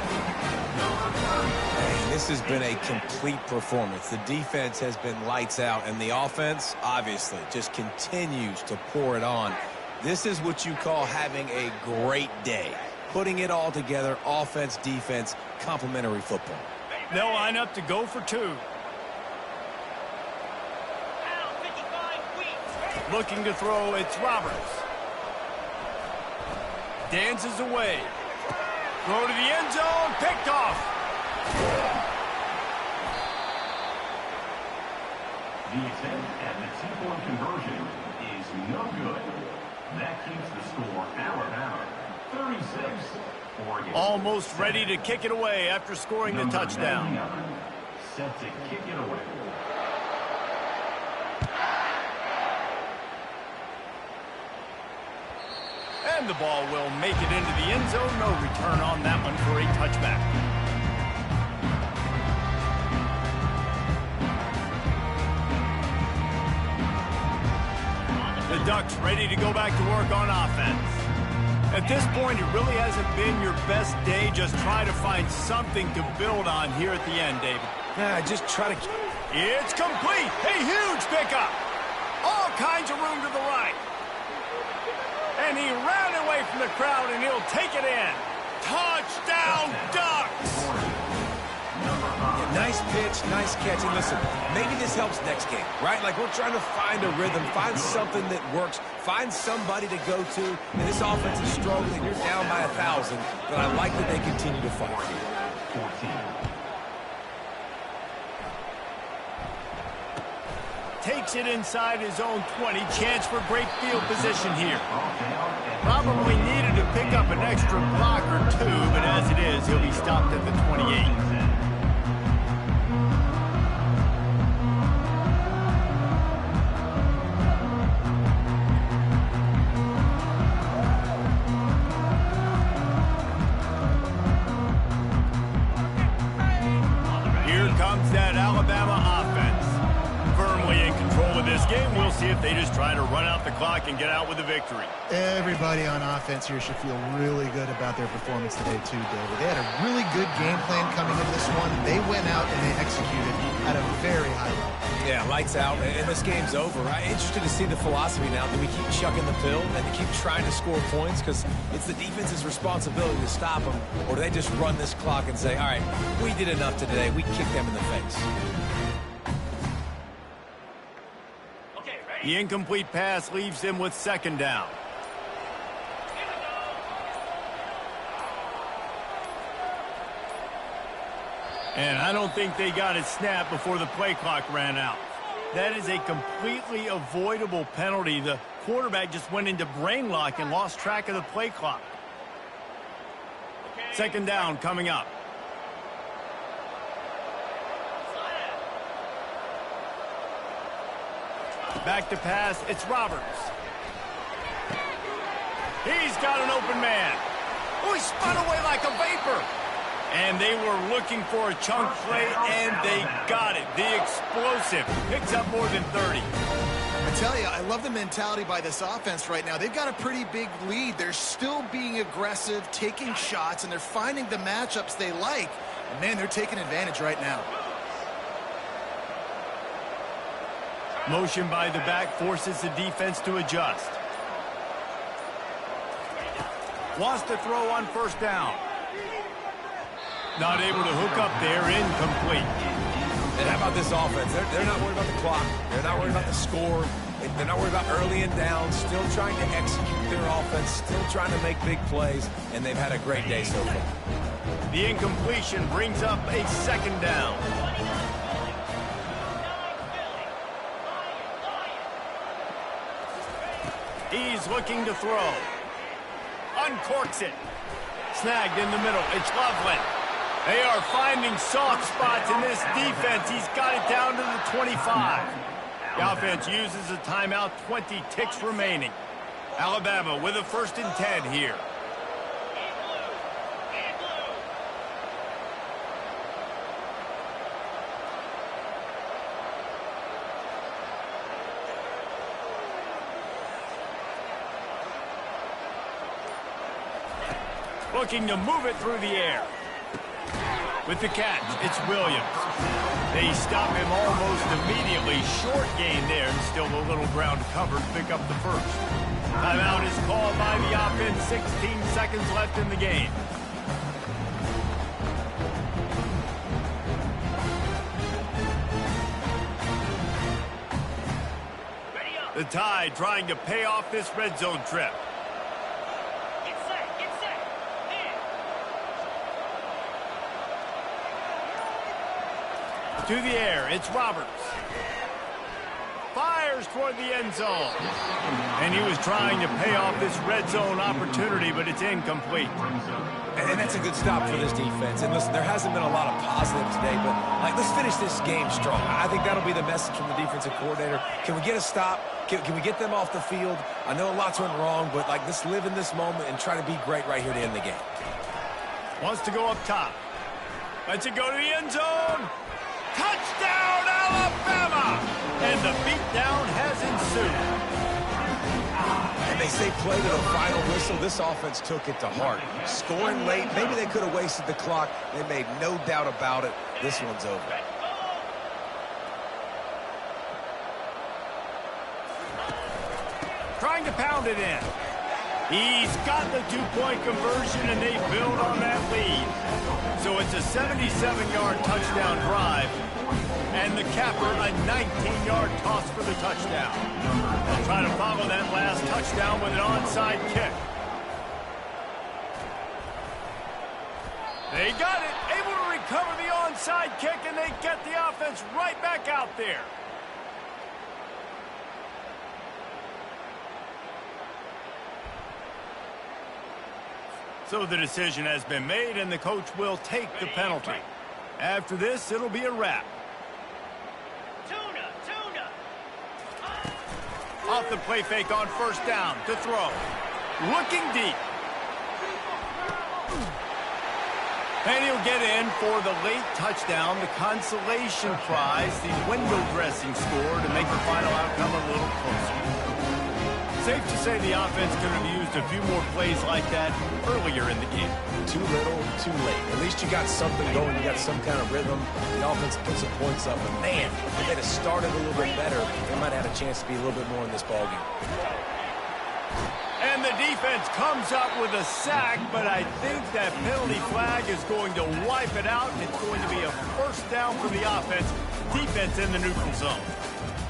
This has been a complete performance. The defense has been lights out, and the offense, obviously, just continues to pour it on. This is what you call having a great day. Putting it all together, offense, defense, complementary football. They'll line up to go for 2. Looking to throw, it's Roberts. Dances away. Throw to the end zone, picked off. The attempt at the 2-point conversion is no good. That keeps the score Alabama 36. Oregon Almost ready to kick it away after scoring the touchdown. Set to kick it away. And the ball will make it into the end zone. No return on that one for a touchback. The Ducks ready to go back to work on offense. At this point, it really hasn't been your best day. Just try to find something to build on here at the end, David. Just try to... It's complete. A huge pickup. All kinds of room to the right. And he ran away from the crowd, and he'll take it in. Touchdown, Ducks! Yeah, nice pitch, nice catch. And listen, maybe this helps next game, right? Like we're trying to find a rhythm, find something that works, find somebody to go to. And this offense is struggling. You're down by 1,000, but I like that they continue to fight. 14. Takes it inside his own 20. Chance for great field position here. Probably needed to pick up an extra block or two, but as it is, he'll be stopped at the 28. This game, we'll see if they just try to run out the clock and get out with a victory. Everybody on offense here should feel really good about their performance today too, David. They had a really good game plan coming into this one. They went out and they executed at a very high level. Yeah, lights out, and this game's over. I'm interested to see the philosophy now. Do we keep chucking the pill and to keep trying to score points because it's the defense's responsibility to stop them, or do they just run this clock and say, all right, we did enough today, we kicked them in the face? The incomplete pass leaves him with second down. And I don't think they got it snapped before the play clock ran out. That is a completely avoidable penalty. The quarterback just went into brain lock and lost track of the play clock. Second down coming up. Back to pass, it's Roberts. He's got an open man. Oh, he spun away like a vapor. And they were looking for a chunk play, and they got it. The explosive picks up more than 30. I tell you, I love the mentality by this offense right now. They've got a pretty big lead. They're still being aggressive, taking shots, and they're finding the matchups they like. And, man, they're taking advantage right now. Motion by the back forces the defense to adjust. Wants to throw on first down. Not able to hook up there, incomplete. And how about this offense? They're not worried about the clock. They're not worried about the score. They're not worried about early and down. Still trying to execute their offense. Still trying to make big plays. And they've had a great day so far. The incompletion brings up a second down. He's looking to throw. Uncorks it. Snagged in the middle. It's Loveland. They are finding soft spots in this defense. He's got it down to the 25. The offense uses a timeout, 20 ticks remaining. Alabama with a 1st and 10 here. Looking to move it through the air. With the catch, it's Williams. They stop him almost immediately. Short gain there, and still a little ground covered. Pick up the first. Timeout is called by the offense. 16 seconds left in the game. The Tide trying to pay off this red zone trip. To the air, it's Roberts. Fires toward the end zone. And he was trying to pay off this red zone opportunity, but it's incomplete. And that's a good stop for this defense. And listen, there hasn't been a lot of positive today, but let's finish this game strong. I think that'll be the message from the defensive coordinator. Can we get a stop? Can we get them off the field? I know lots went wrong, but let's live in this moment and try to be great right here to end the game. Wants to go up top. Lets it go to the end zone. Touchdown, Alabama! And the beatdown has ensued. And they say play to the final whistle. This offense took it to heart. Scoring late, maybe they could have wasted the clock. They made no doubt about it. This one's over. Trying to pound it in. He's got the two-point conversion, and they build on that lead. So it's a 77-yard touchdown drive, and the capper a 19-yard toss for the touchdown. They'll try to follow that last touchdown with an onside kick. They got it, able to recover the onside kick, and they get the offense right back out there. So the decision has been made, and the coach will take the penalty. After this, it'll be a wrap. Off the play fake on first down to throw. Looking deep. And he'll get in for the late touchdown, the consolation prize, the window dressing score to make the final outcome a little closer. Safe to say the offense could have used a few more plays like that earlier in the game. Too little, too late. At least you got something going. You got some kind of rhythm. The offense put some points up. But, man, if they'd have started a little bit better, they might have had a chance to be a little bit more in this ballgame. And the defense comes up with a sack, but I think that penalty flag is going to wipe it out, and it's going to be a first down for the offense. Defense in the neutral zone.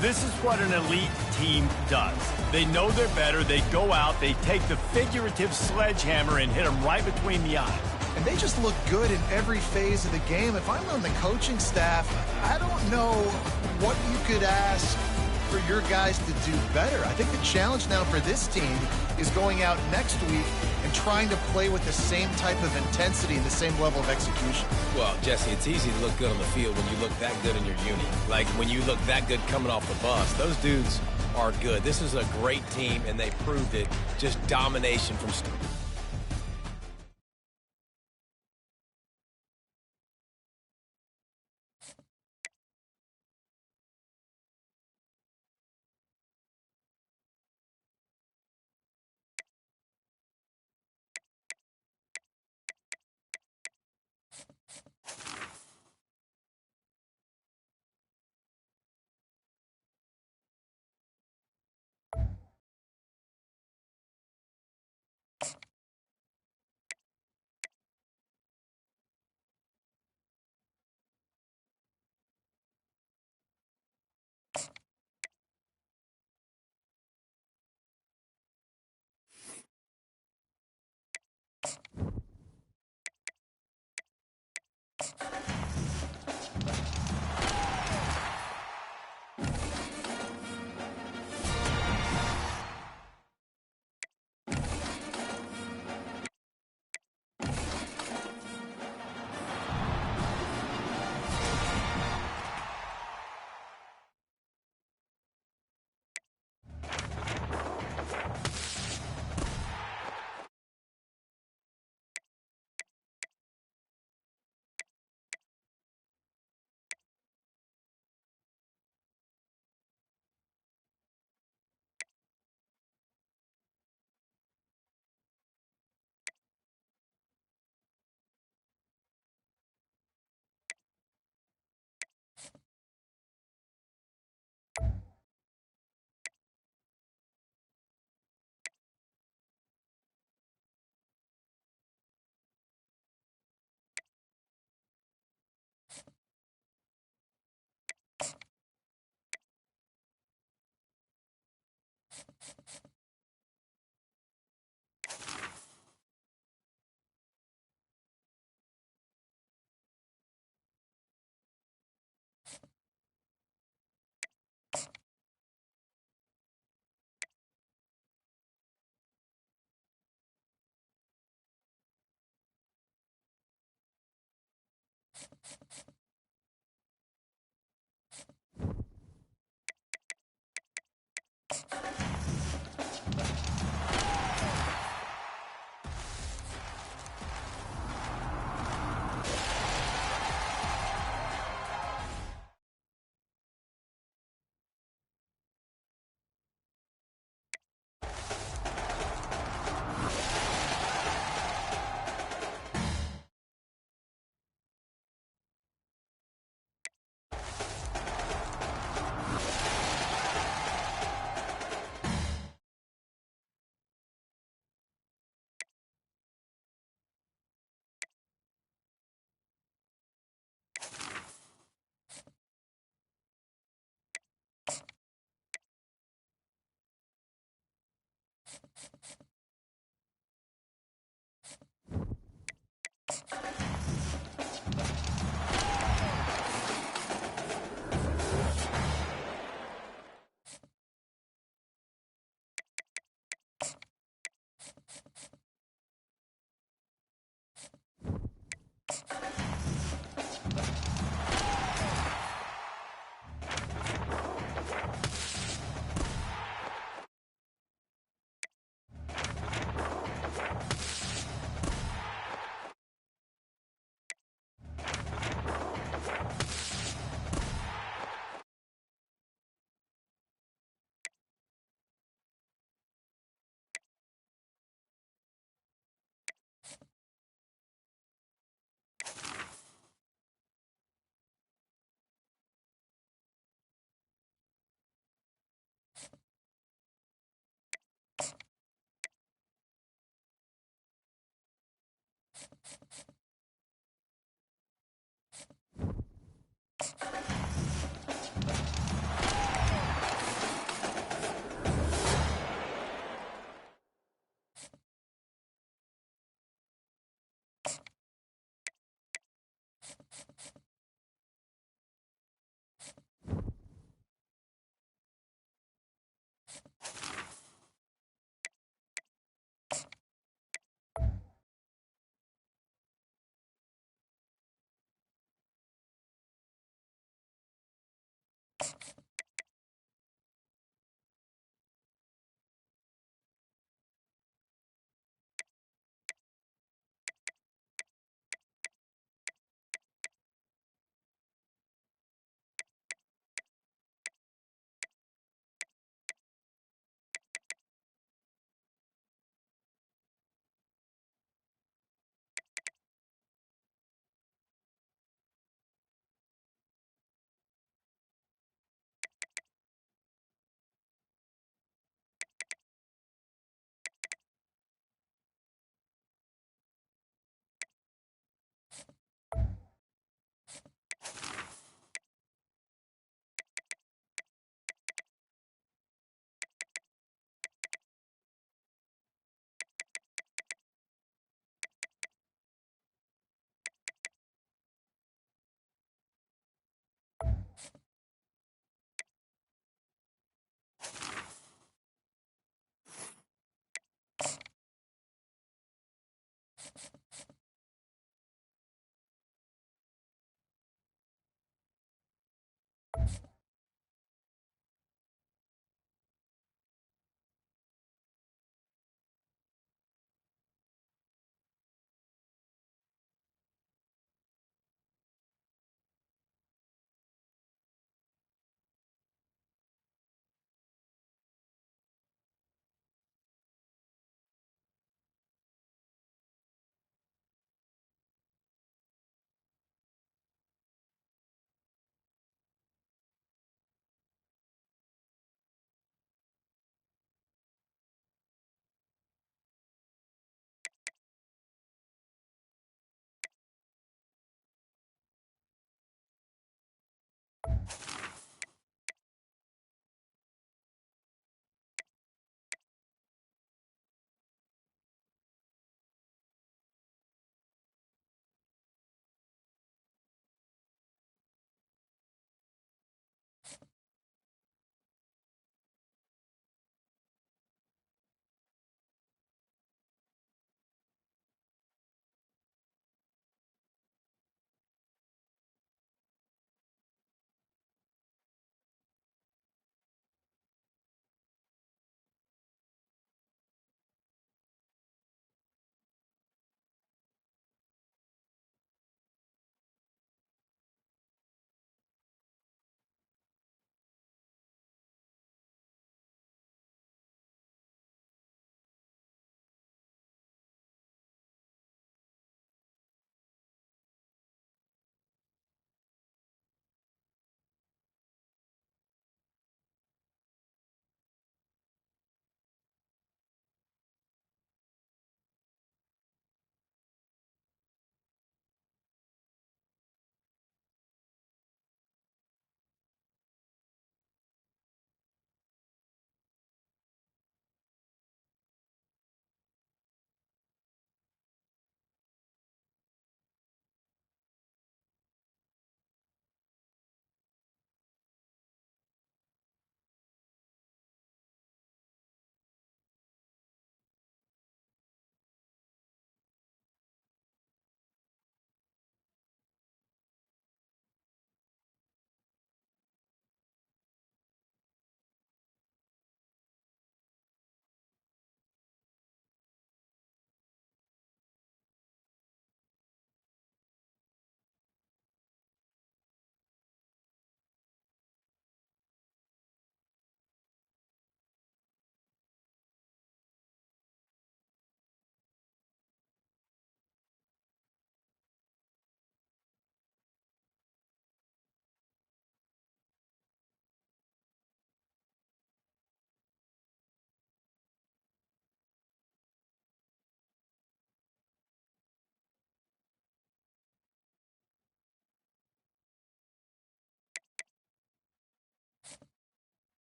This is what an elite team does. They know they're better. They go out. They take the figurative sledgehammer and hit them right between the eyes. And they just look good in every phase of the game. If I'm on the coaching staff, I don't know what you could ask for your guys to do better. I think the challenge now for this team is going out next week and trying to play with the same type of intensity and the same level of execution. Well, Jesse, it's easy to look good on the field when you look that good in your uni. Like when you look that good coming off the bus. Those dudes are good. This is a great team, and they proved it. Just domination from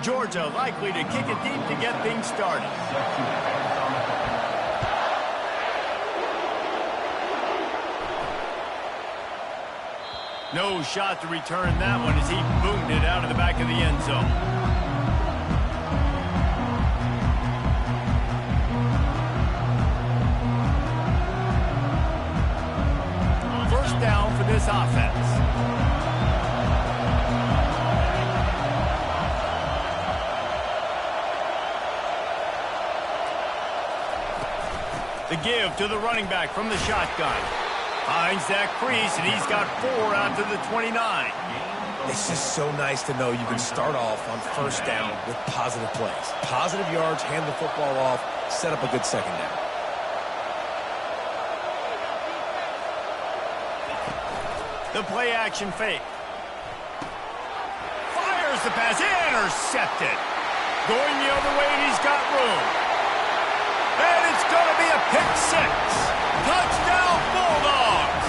Georgia likely to kick it deep to get things started. No shot to return that one as he boomed it out of the back of the end zone. First down for this offense. The give to the running back from the shotgun. Finds that crease, and he's got 4 out to the 29. It's just so nice to know you can start off on first down with positive plays. Positive yards, hand the football off, set up a good second down. The play action fake. Fires the pass, intercepted. Going the other way, and he's got room. And it's going to be a pick 6. Touchdown, Bulldogs!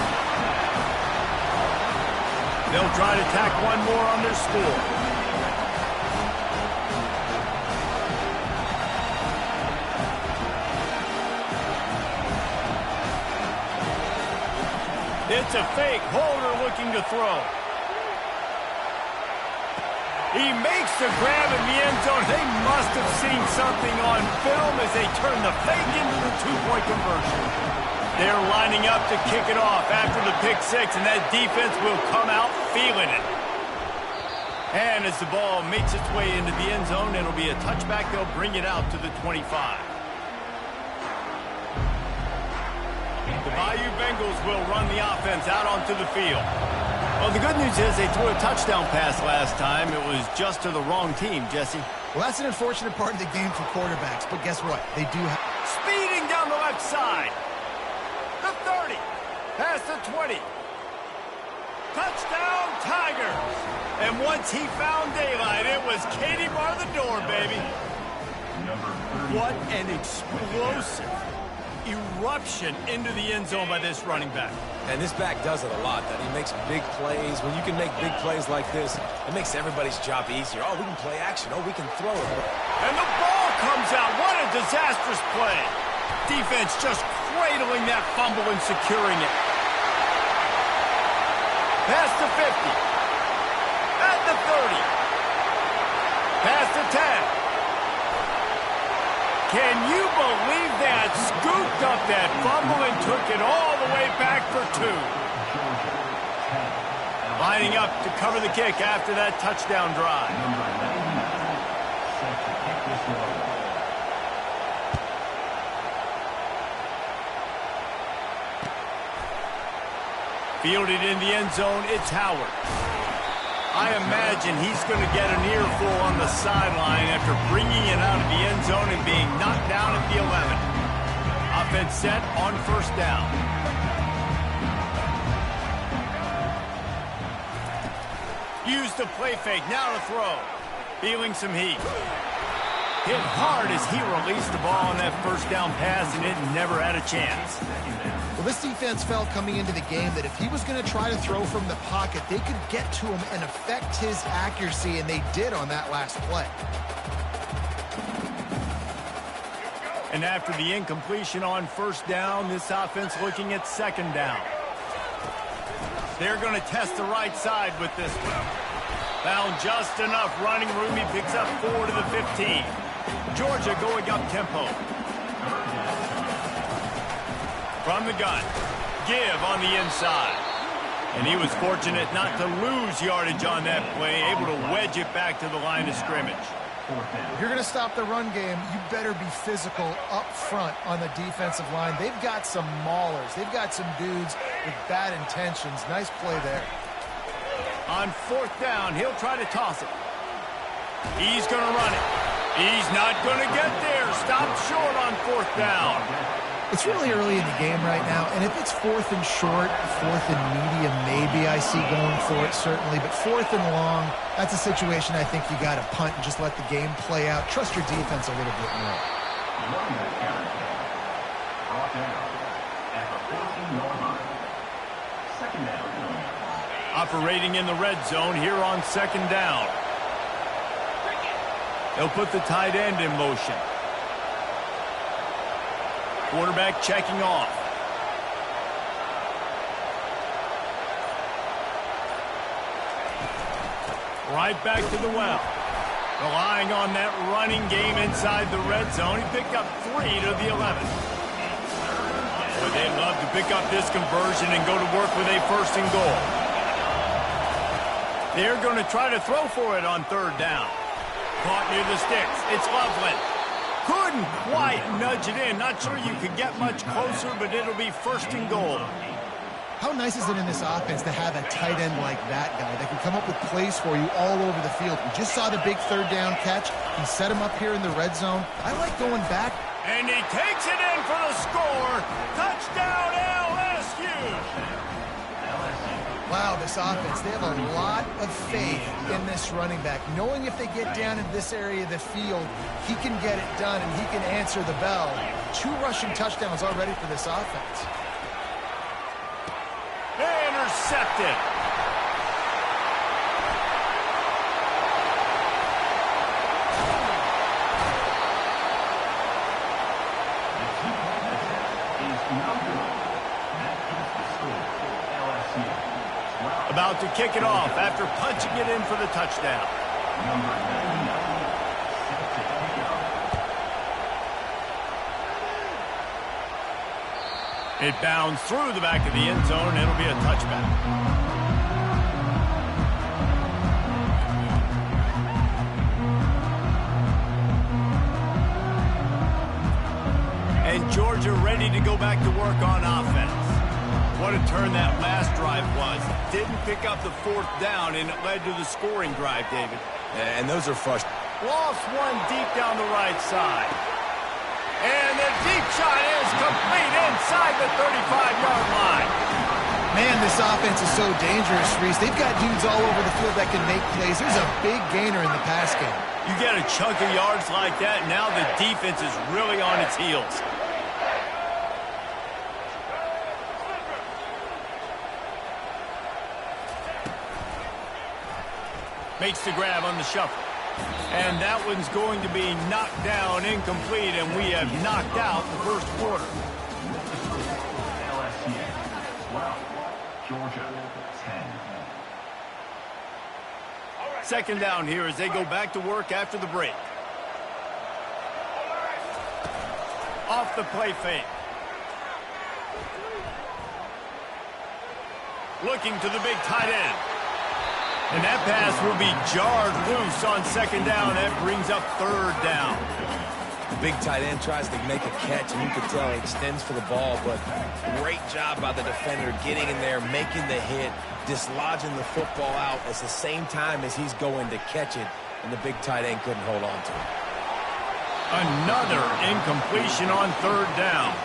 They'll try to tack one more on their score. It's a fake. Holder looking to throw. He makes the grab in the end zone. They must have seen something on film as they turn the fake into the 2-point conversion. They're lining up to kick it off after the pick 6, and that defense will come out feeling it. And as the ball makes its way into the end zone, it'll be a touchback. They'll bring it out to the 25. The Bayou Bengals will run the offense out onto the field. Well, the good news is they threw a touchdown pass last time. It was just to the wrong team, Jesse. Well, that's an unfortunate part of the game for quarterbacks, but guess what? They do have... Speeding down the left side. The 30. Past the 20. Touchdown, Tigers. And once he found daylight, it was Katie bar the door, baby. What an explosive eruption into the end zone by this running back. And this back does it a lot, that he makes big plays. When you can make big plays like this, it makes everybody's job easier. Oh, we can play action. Oh, we can throw it. And the ball comes out. What a disastrous play. Defense just cradling that fumble and securing it. Past the 50. At the 30. Past the 10. Can you believe that? Scooped up that fumble and took it all the way back for 2. Lining up to cover the kick after that touchdown drive. Fielded in the end zone, it's Howard. I imagine he's going to get an earful on the sideline after bringing it out of the end zone and being knocked down at the 11. Offense set on first down. Use the play fake, now to throw. Feeling some heat. Hit hard as he released the ball on that first down pass, and it never had a chance. Well, this defense felt coming into the game that if he was going to try to throw from the pocket, they could get to him and affect his accuracy, and they did on that last play. And after the incompletion on first down, this offense looking at second down. They're going to test the right side with this one. Found just enough running room. He picks up 4 to the 15. Georgia going up tempo. From the gun, give on the inside. And he was fortunate not to lose yardage on that play, able to wedge it back to the line of scrimmage. If you're going to stop the run game, you better be physical up front on the defensive line. They've got some maulers. They've got some dudes with bad intentions. Nice play there. On fourth down, he'll try to toss it. He's going to run it. He's not going to get there. Stopped short on fourth down. It's really early in the game right now, and if it's 4th and short, 4th and medium, maybe I see going for it, certainly. But 4th and long, that's a situation I think you got to punt and just let the game play out. Trust your defense a little bit more. Operating in the red zone here on second down. They'll put the tight end in motion. Quarterback checking off. Right back to the well. Relying on that running game inside the red zone. He picked up 3 to the 11. But they'd love to pick up this conversion and go to work with a 1st and goal. They're going to try to throw for it on 3rd down. Caught near the sticks. It's Loveland. Couldn't quite nudge it in. Not sure you could get much closer, but it'll be 1st and goal. How nice is it in this offense to have a tight end like that guy that can come up with plays for you all over the field? We just saw the big 3rd down catch. He set him up here in the red zone. I like going back. And he takes it in for the score. Touchdown, LSU. Wow, this offense, they have a lot of faith in this running back. Knowing if they get down in this area of the field, he can get it done and he can answer the bell. 2 rushing touchdowns already for this offense. Intercepted. About to kick it off after punching it in for the touchdown. Number 99. It bounds through the back of the end zone. It'll be a touchback. And Georgia ready to go back to work on offense. What a turn that last drive was. Didn't pick up the 4th down, and it led to the scoring drive, David. And those are frustrating. Lost one deep down the right side. And the deep shot is complete inside the 35-yard line. Man, this offense is so dangerous, Reese. They've got dudes all over the field that can make plays. There's a big gainer in the pass game. You get a chunk of yards like that, now the defense is really on its heels. Makes the grab on the shuffle. And that one's going to be knocked down, incomplete, and we have knocked out the 1st quarter. LSU 12, Georgia 10. 2nd down here as they go back to work after the break. Off the play fake. Looking to the big tight end. And that pass will be jarred loose on 2nd down. That brings up 3rd down. The big tight end tries to make a catch, and you can tell he extends for the ball, but great job by the defender getting in there, making the hit, dislodging the football out at the same time as he's going to catch it, and the big tight end couldn't hold on to it. Another incompletion on 3rd down.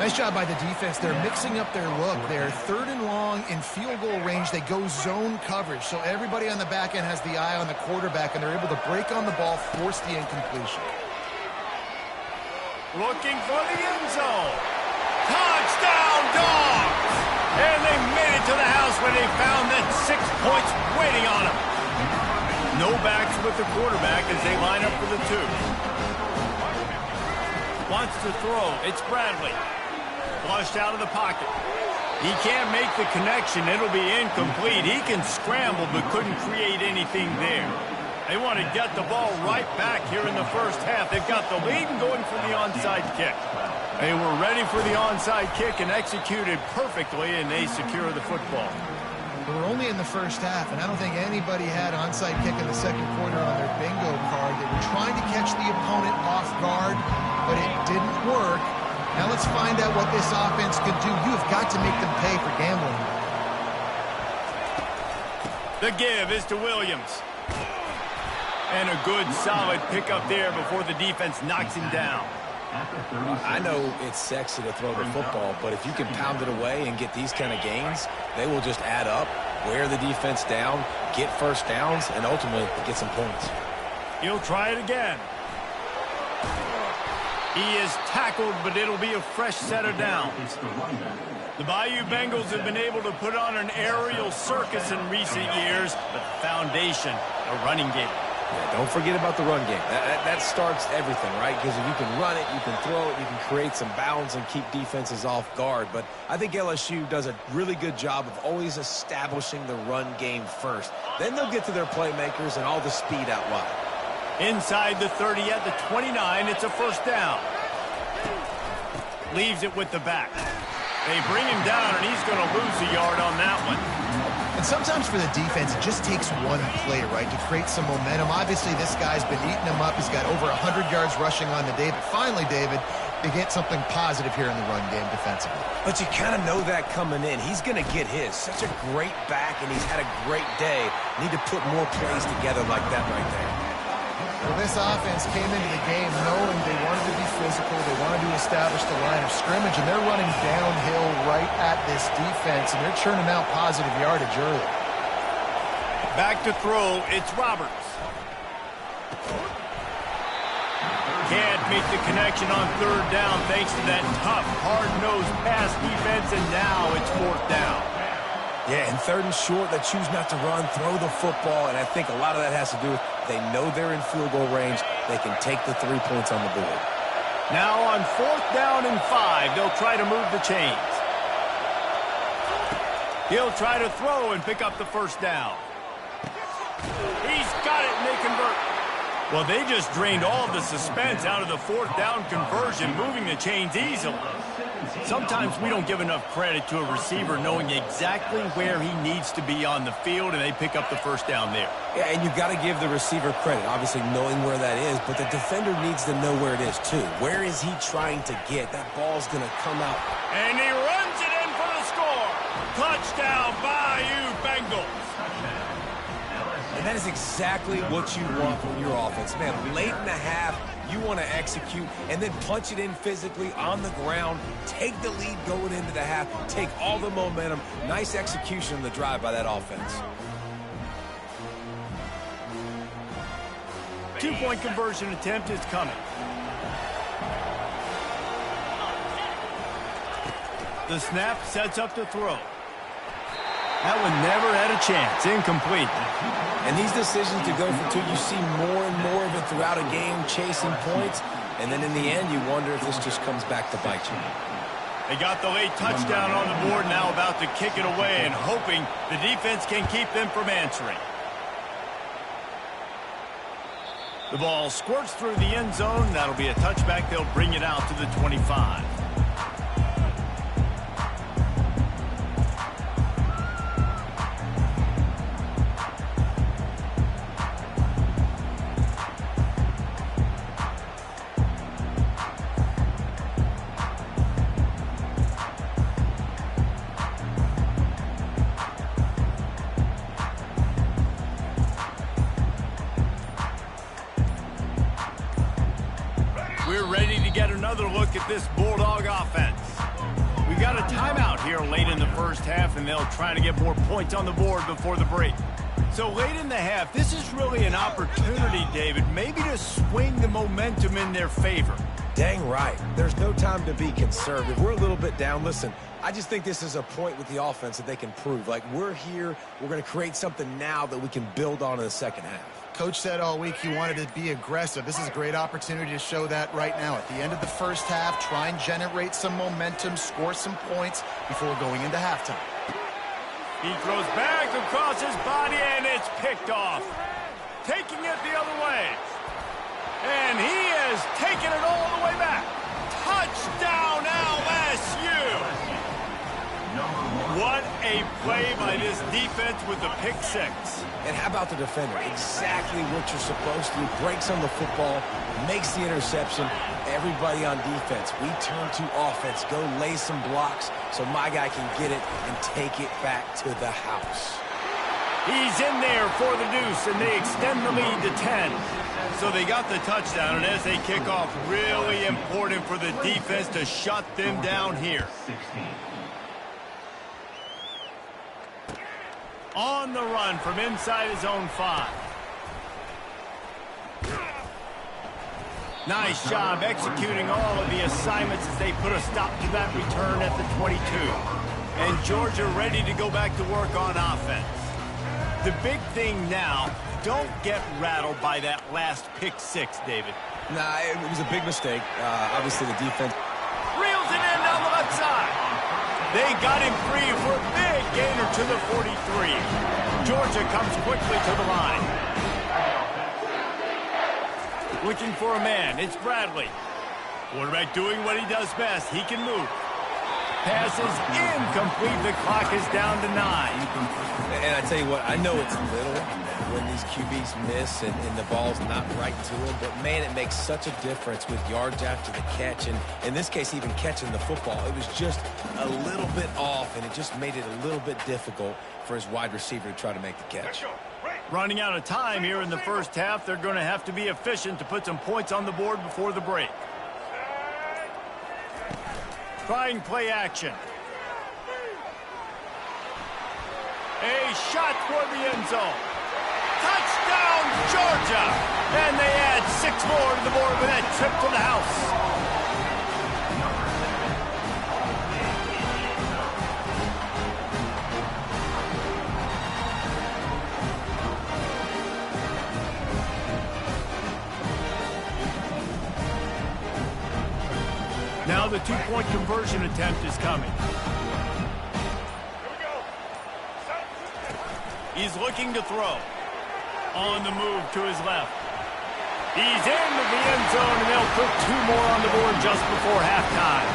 Nice job by the defense. They're mixing up their look. They're 3rd and long in field goal range. They go zone coverage, so everybody on the back end has the eye on the quarterback, and they're able to break on the ball, force the incompletion. Looking for the end zone. Touchdown, Dogs! And they made it to the house when they found that 6 points waiting on them. No backs with the quarterback as they line up for the 2. Wants to throw. It's Bradley. Flushed out of the pocket. He can't make the connection. It'll be incomplete. He can scramble but couldn't create anything there. They want to get the ball right back here in the 1st half. They've got the lead and going for the onside kick. They were ready for the onside kick and executed perfectly, and they secure the football. But we're only in the 1st half, and I don't think anybody had onside kick in the 2nd quarter on their bingo card. They were trying to catch the opponent off guard, but it didn't work. Now let's find out what this offense can do. You have got to make them pay for gambling. The give is to Williams. And a good, solid pickup there before the defense knocks him down. I know it's sexy to throw the football, but if you can pound it away and get these kind of gains, they will just add up, wear the defense down, get 1st downs, and ultimately get some points. He'll try it again. He is tackled, but it'll be a fresh set of downs. The Bayou Bengals have been able to put on an aerial circus in recent years, but the foundation, a running game. Yeah, don't forget about the run game. That starts everything, right? Because if you can run it, you can throw it, you can create some balance and keep defenses off guard. But I think LSU does a really good job of always establishing the run game first. Then they'll get to their playmakers and all the speed out wide. Inside the 30 at the 29, it's a first down. Leaves it with the back. They bring him down, and he's going to lose a yard on that one. And sometimes for the defense, it just takes one play, right, to create some momentum. Obviously, this guy's been eating them up. He's got over 100 yards rushing on the day. But finally, David, they get something positive here in the run game defensively. But you kind of know that coming in. He's going to get his. Such a great back, and he's had a great day. Need to put more plays together like that right there. Well, this offense came into the game knowing they wanted to be physical, they wanted to establish the line of scrimmage, and they're running downhill right at this defense, and they're churning out positive yardage early. Back to throw, it's Roberts. Can't make the connection on third down thanks to that tough, hard-nosed pass defense, and now it's fourth down. Yeah, and third and short, they choose not to run, throw the football, and I think a lot of that has to do with they know they're in field goal range. They can take the 3 points on the board. Now on fourth down and 5, they'll try to move the chains. He'll try to throw and pick up the first down. He's got it, and they convert. Well, they just drained all of the suspense out of the fourth down conversion, moving the chains easily. Sometimes we don't give enough credit to a receiver knowing exactly where he needs to be on the field, and they pick up the first down there. Yeah, and you've got to give the receiver credit, obviously knowing where that is, but the defender needs to know where it is too. Where is he trying to get? That ball's going to come out. And he runs it in for the score. Touchdown, Bayou Bengals. And that is exactly what you want from your offense. Man, late in the half, you want to execute and then punch it in physically on the ground, take the lead going into the half, take all the momentum. Nice execution on the drive by that offense. 2-point conversion attempt is coming. The snap sets up the throw. That one never had a chance. Incomplete. And these decisions to go for 2, you see more and more of it throughout a game, chasing points. And then in the end, you wonder if this just comes back to bite you. They got the late touchdown on the board, now about to kick it away and hoping the defense can keep them from answering. The ball squirts through the end zone. That'll be a touchback. They'll bring it out to the 25. We're ready to get another look at this Bulldog offense. We got a timeout here late in the first half, and they'll try to get more points on the board before the break. So late in the half, this is really an opportunity, David, maybe to swing the momentum in their favor. Dang right. There's no time to be conservative. We're a little bit down. Listen, I just think this is a point with the offense that they can prove. Like, we're here, we're going to create something now that we can build on in the second half. Coach said all week he wanted to be aggressive. This is a great opportunity to show that right now. At the end of the first half, try and generate some momentum, score some points before going into halftime. He throws back across his body, and it's picked off. Taking it the other way. And he has taken it all the way back. Touchdown, LSU! What a play by this defense with the pick six. And how about the defender? Exactly what you're supposed to do. Breaks on the football, makes the interception. Everybody on defense, we turn to offense. Go lay some blocks so my guy can get it and take it back to the house. He's in there for the deuce, and they extend the lead to 10. So they got the touchdown, and as they kick off, really important for the defense to shut them down here. On the run from inside his own 5. Nice job executing all of the assignments as they put a stop to that return at the 22. And Georgia ready to go back to work on offense. The big thing now, don't get rattled by that last pick six, David. Nah, it was a big mistake. Obviously, the defense Reels it in down the left side. They got him free for a big gainer to the 43. Georgia comes quickly to the line. Looking for a man. It's Bradley. Quarterback doing what he does best. He can move. Pass is incomplete. The clock is down to 9. And I tell you what, I know it's little when these QBs miss and the ball's not right to them, but man, it makes such a difference with yards after the catch, and in this case, even catching the football. It was just a little bit off, and it just made it a little bit difficult for his wide receiver to try to make the catch. Running out of time here in the first half, they're going to have to be efficient to put some points on the board before the break. Trying play action. A shot toward the end zone. Touchdown, Georgia! And they add 6 more to the board with that trip to the house. Now the 2-point conversion attempt is coming. He's looking to throw. On the move to his left. He's into the end zone, and they'll put 2 more on the board just before halftime.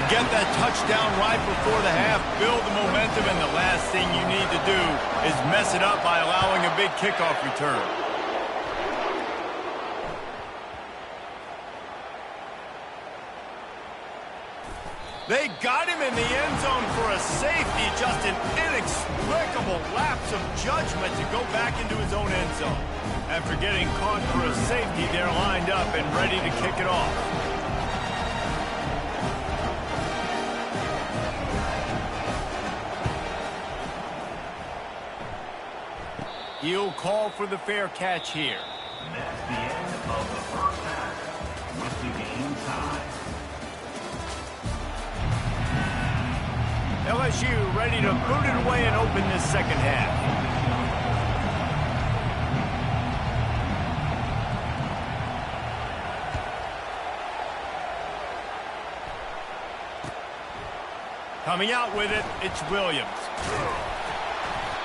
Get that touchdown right before the half, build the momentum, and the last thing you need to do is mess it up by allowing a big kickoff return. They got him in the end zone for a safety. Just an inexplicable lapse of judgment to go back into his own end zone. After getting caught for a safety, they're lined up and ready to kick it off. He'll call for the fair catch here. That's the end of the first half. With the game tied. LSU ready to boot it away and open this second half. Coming out with it, it's Williams.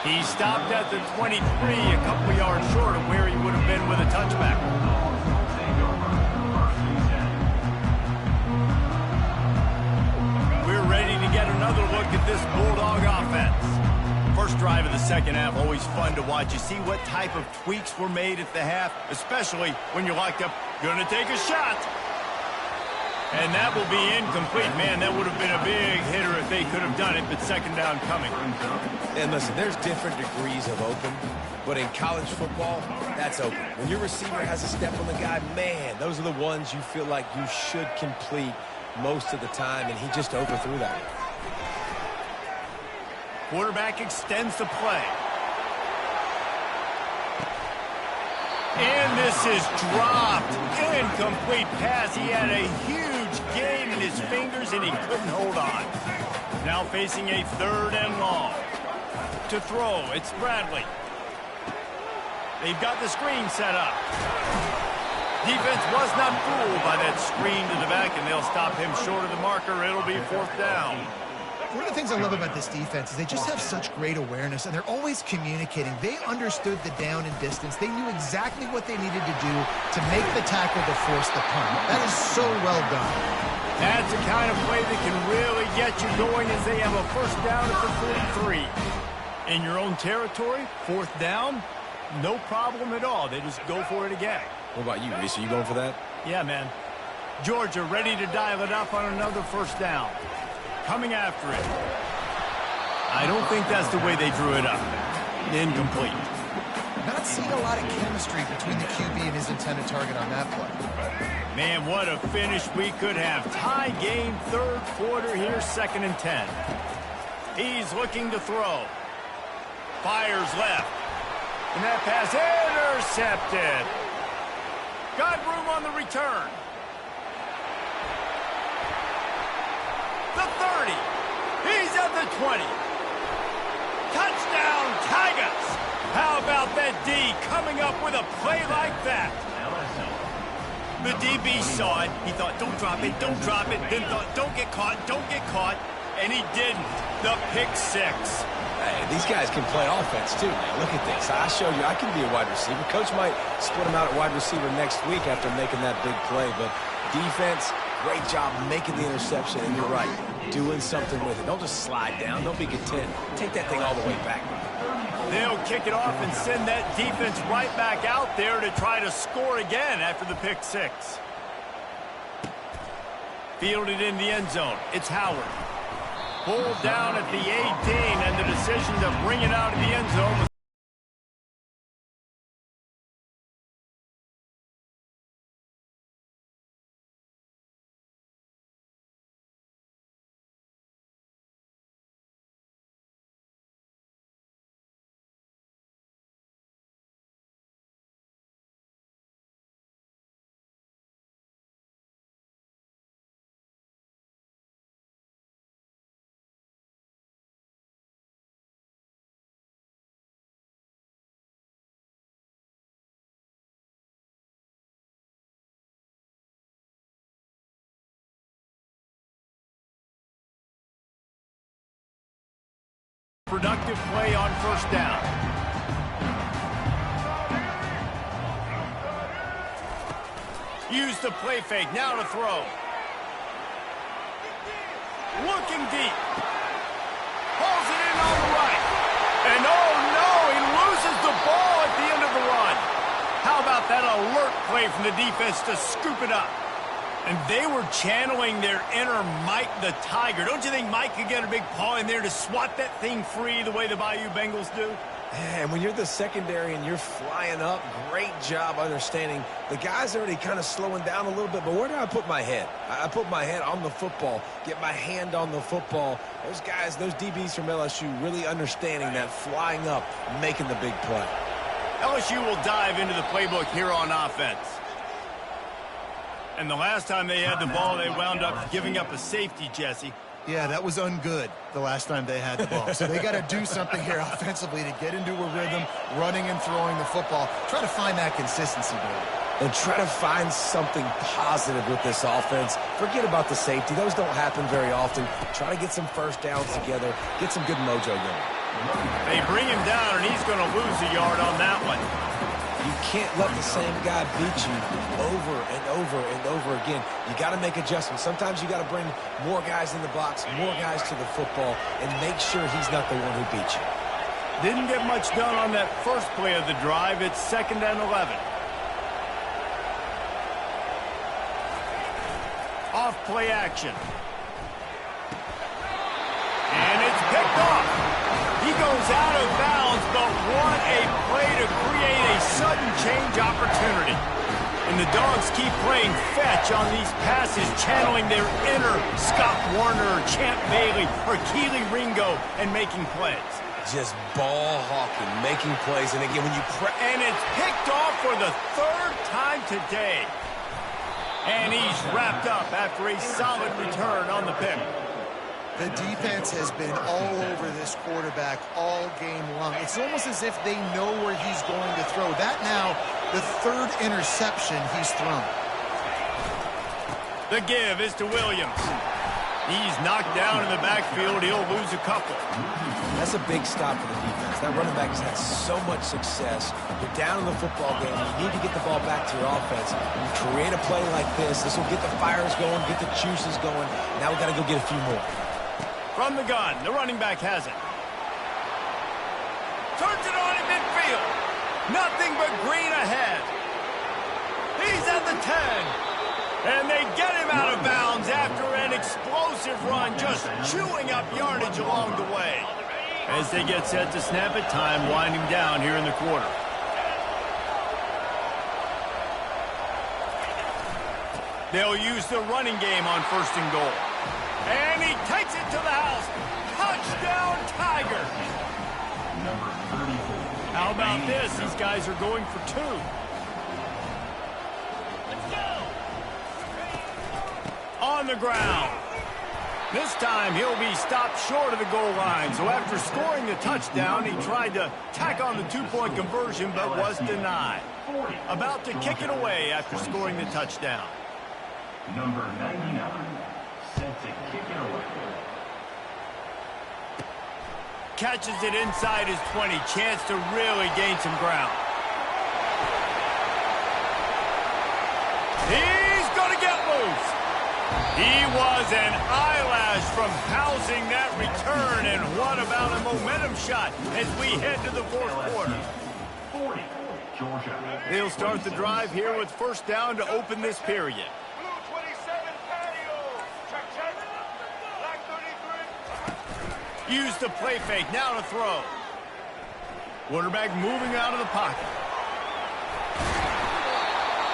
He stopped at the 23, a couple yards short of where he would have been with a touchback. We're ready to get another look at this Bulldog offense. First drive of the second half, always fun to watch. You see what type of tweaks were made at the half, especially when you're locked up. Gonna take a shot. And that will be incomplete. Man, that would have been a big hitter if they could have done it, but second down coming. And listen, there's different degrees of open, but in college football, that's open. When your receiver has a step on the guy, man, those are the ones you feel like you should complete most of the time, and he just overthrew that. Quarterback extends the play. And this is dropped. Incomplete pass. He had a huge gain in his fingers, and he couldn't hold on. Now facing a 3rd and long. To throw, it's Bradley. They've got the screen set up. Defense was not fooled by that screen to the back, and they'll stop him short of the marker. It'll be 4th down. One of the things I love about this defense is they just have such great awareness, and they're always communicating. They understood the down and distance. They knew exactly what they needed to do to make the tackle to force the punt. That is so well done. That's the kind of play that can really get you going as they have a first down at the 43. In your own territory, 4th down, no problem at all. They just go for it again. What about you, Reese? Are you going for that? Yeah, man. Georgia ready to dial it up on another first down. Coming after it. I don't think that's the way they drew it up. Incomplete. Not seeing a lot of chemistry between the QB and his intended target on that play. Man, what a finish we could have. Tie game, 3rd quarter here, 2nd and 10. He's looking to throw. Fires left. And that pass intercepted. Got room on the return. The 30. He's at the 20. Touchdown, Tigers. D coming up with a play like that. The DB saw it. He thought, don't drop it, don't drop it. Then thought, don't get caught, don't get caught. And he didn't. The pick six. Hey, these guys can play offense too, man. Look at this. I showed you I can be a wide receiver. Coach might split him out at wide receiver next week after making that big play. But defense, great job making the interception. And you're right, doing something with it. Don't just slide down. Don't be content. Take that thing all the way back. They'll kick it off and send that defense right back out there to try to score again after the pick six. Fielded in the end zone. It's Howard. Pulled down at the 18, and the decision to bring it out of the end zone was productive play on first down. Use the play fake. Now to throw. Looking deep. Pulls it in on the right. And oh no, he loses the ball at the end of the run. How about that alert play from the defense to scoop it up? And they were channeling their inner Mike the Tiger. Don't you think Mike could get a big paw in there to swat that thing free the way the Bayou Bengals do? And when you're the secondary and you're flying up, great job understanding. The guy's already kind of slowing down a little bit, but where do I put my head? I put my head on the football, get my hand on the football. Those guys, those DBs from LSU really understanding that flying up, making the big play. LSU will dive into the playbook here on offense. And the last time they had the ball, they wound up giving up a safety, Jesse. Yeah, that was ungood the last time they had the ball. So they got to do something here offensively to get into a rhythm, running and throwing the football. Try to find that consistency, Billy. And try to find something positive with this offense. Forget about the safety. Those don't happen very often. Try to get some first downs together. Get some good mojo going. They bring him down, and he's going to lose a yard on that one. You can't let the same guy beat you over and over and over again. You got to make adjustments. Sometimes you got to bring more guys in the box, more guys to the football, and make sure he's not the one who beat you. Didn't get much done on that first play of the drive. It's 2nd and 11. Off play action. And it's picked off. He goes out of bounds, but what a play to create a sudden change opportunity. And the Dogs keep playing fetch on these passes, channeling their inner Scott Warner, Champ Bailey, or Keely Ringo, and making plays. Just ball hawking, making plays, and again, when you and it's picked off for the 3rd time today. And he's wrapped up after a solid return on the pick. The defense has been all over this quarterback all game long. It's almost as if they know where he's going to throw. That now, the 3rd interception he's thrown. The give is to Williams. He's knocked down in the backfield. He'll lose a couple. That's a big stop for the defense. That running back has had so much success. You're down in the football game. You need to get the ball back to your offense. You create a play like this. This will get the fires going, get the juices going. Now we've got to go get a few more. From the gun, the running back has it. Turns it on in midfield. Nothing but green ahead. He's at the 10. And they get him out of bounds after an explosive run, just chewing up yardage along the way. As they get set to snap it, time winding down here in the quarter. They'll use the running game on 1st and goal. And he takes it to the house. Touchdown, Tiger. Number 34. How about this? These guys are going for 2. On the ground. This time he'll be stopped short of the goal line. So after scoring the touchdown, he tried to tack on the two-point conversion but was denied. About to kick it away after scoring the touchdown. Number 99, set to kick it away. Catches it inside his 20. Chance to really gain some ground. He's going to get loose. He was an eyelash from housing that return, and what about a momentum shot as we head to the fourth quarter. 40, Georgia. They'll start the drive here with first down to open this period. Blue 27 patio. Check. Black 33. Use the play fake, now to throw. Quarterback moving out of the pocket.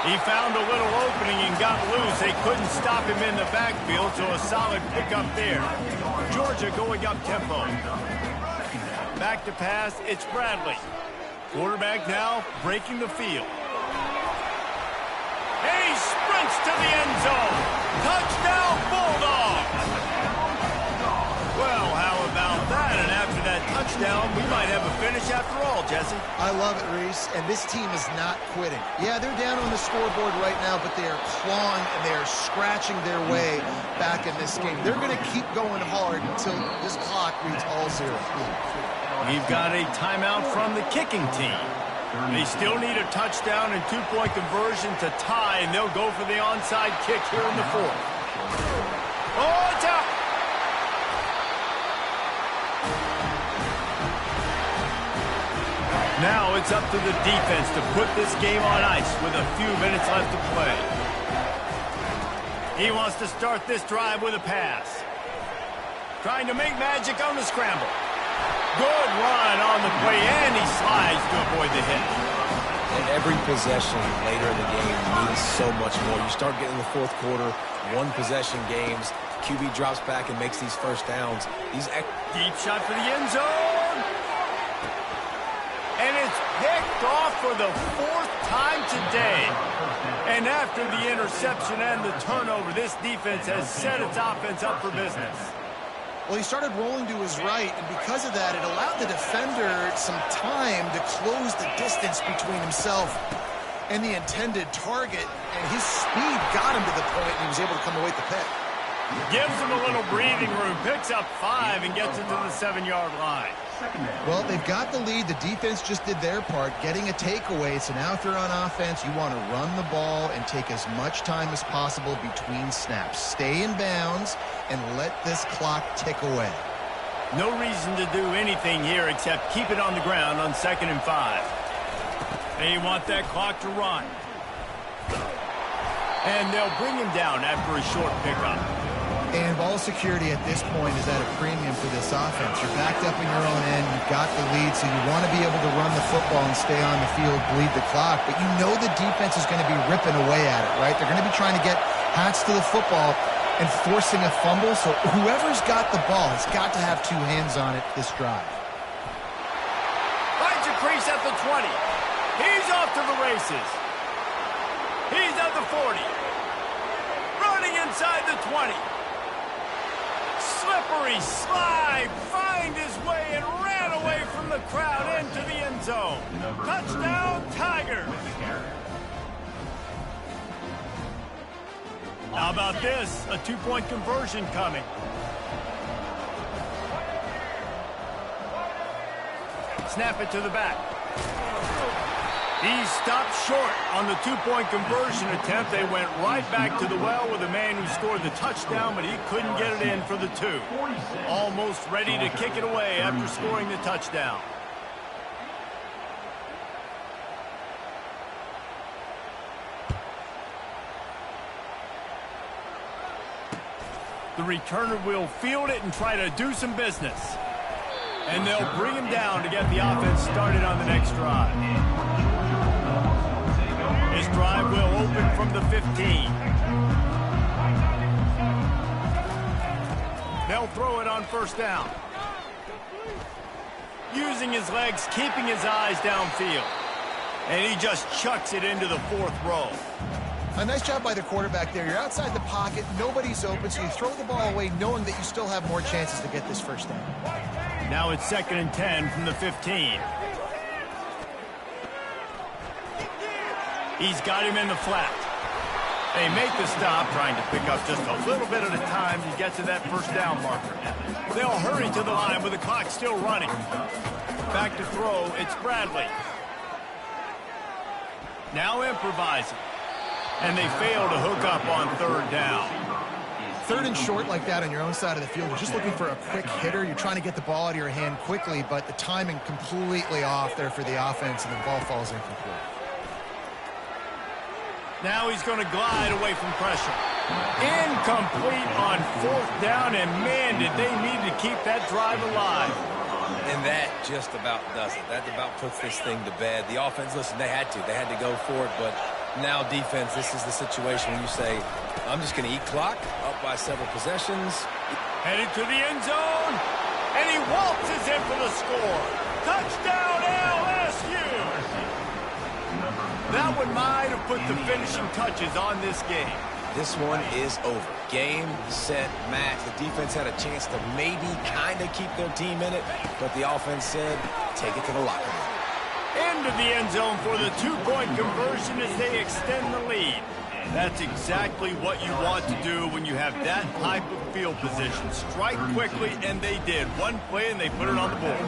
He found a little opening and got loose. They couldn't stop him in the backfield, so a solid pickup there. Georgia going up tempo. Back to pass, it's Bradley. Quarterback now breaking the field. And he sprints to the end zone. Touchdown, Bulldogs! Well, how about that? And after that touchdown, we might have a finish after all, Jesse. I love it, Reese, and this team is not quitting. Yeah, they're down on the scoreboard right now, but they are clawing and they are scratching their way back in this game. They're going to keep going hard until this clock reads all zero. We've got a timeout from the kicking team. They still need a touchdown and two-point conversion to tie, and they'll go for the onside kick here in the fourth. Oh, it's out! Now it's up to the defense to put this game on ice with a few minutes left to play. He wants to start this drive with a pass. Trying to make magic on the scramble. Good run on the play, and he slides to avoid the hit. And every possession later in the game means so much more. You start getting the fourth quarter, one-possession games, QB drops back and makes these first downs. Deep shot for the end zone. And it's picked off for the fourth time today. And after the interception and the turnover, this defense has set its offense up for business. Well, he started rolling to his right, and because of that, it allowed the defender some time to close the distance between himself and the intended target, and his speed got him to the point, and he was able to come away with the pick. Gives him a little breathing room, picks up 5, and gets it to the 7-yard line. Well, they've got the lead. The defense just did their part, getting a takeaway. So now if they're on offense, you want to run the ball and take as much time as possible between snaps. Stay in bounds and let this clock tick away. No reason to do anything here except keep it on the ground on 2nd and 5. They want that clock to run. And they'll bring him down after a short pickup. And ball security at this point is at a premium for this offense. You're backed up in your own end. You've got the lead, so you want to be able to run the football and stay on the field, bleed the clock. But you know the defense is going to be ripping away at it, right? They're going to be trying to get Hats to the football and forcing a fumble. So whoever's got the ball has got to have 2 hands on it this drive. Finds a crease at the 20. He's off to the races. He's at the 40. Running inside the 20. Slippery slide, find his way and ran away from the crowd into the end zone. Touchdown, Tigers. How about this? A 2-point conversion coming. Snap it to the back. He stopped short on the 2-point conversion attempt. They went right back to the well with the man who scored the touchdown, but he couldn't get it in for the 2. Almost ready to kick it away after scoring the touchdown. The returner will field it and try to do some business. And they'll bring him down to get the offense started on the next drive. This drive will open from the 15. They'll throw it on first down. Using his legs, keeping his eyes downfield. And he just chucks it into the 4th row. A nice job by the quarterback there. You're outside the pocket, nobody's open, so you throw the ball away knowing that you still have more chances to get this first down. Now it's 2nd and 10 from the 15. He's got him in the flat. They make the stop, trying to pick up just a little bit at a time to get to that first down marker. They'll hurry to the line with the clock still running. Back to throw, it's Bradley. Now improvising. And they fail to hook up on 3rd down. 3rd and short like that on your own side of the field, you're just looking for a quick hitter. You're trying to get the ball out of your hand quickly, but the timing completely off there for the offense, and the ball falls incomplete. Now he's going to glide away from pressure. Incomplete on 4th down, and man, did they need to keep that drive alive. And that just about does it. That about puts this thing to bed. The offense, listen, they had to. They had to go for it, but now defense, this is the situation when you say, I'm just going to eat clock, up by several possessions. Headed to the end zone, and he waltzes in for the score. Touchdown, LSU! That one might have put the finishing touches on this game. This one is over. Game, set, match. The defense had a chance to maybe kind of keep their team in it, but the offense said, take it to the locker room. Into the end zone for the 2-point conversion as they extend the lead. That's exactly what you want to do when you have that type of field position. Strike quickly, and they did. One play, and they put it on the board.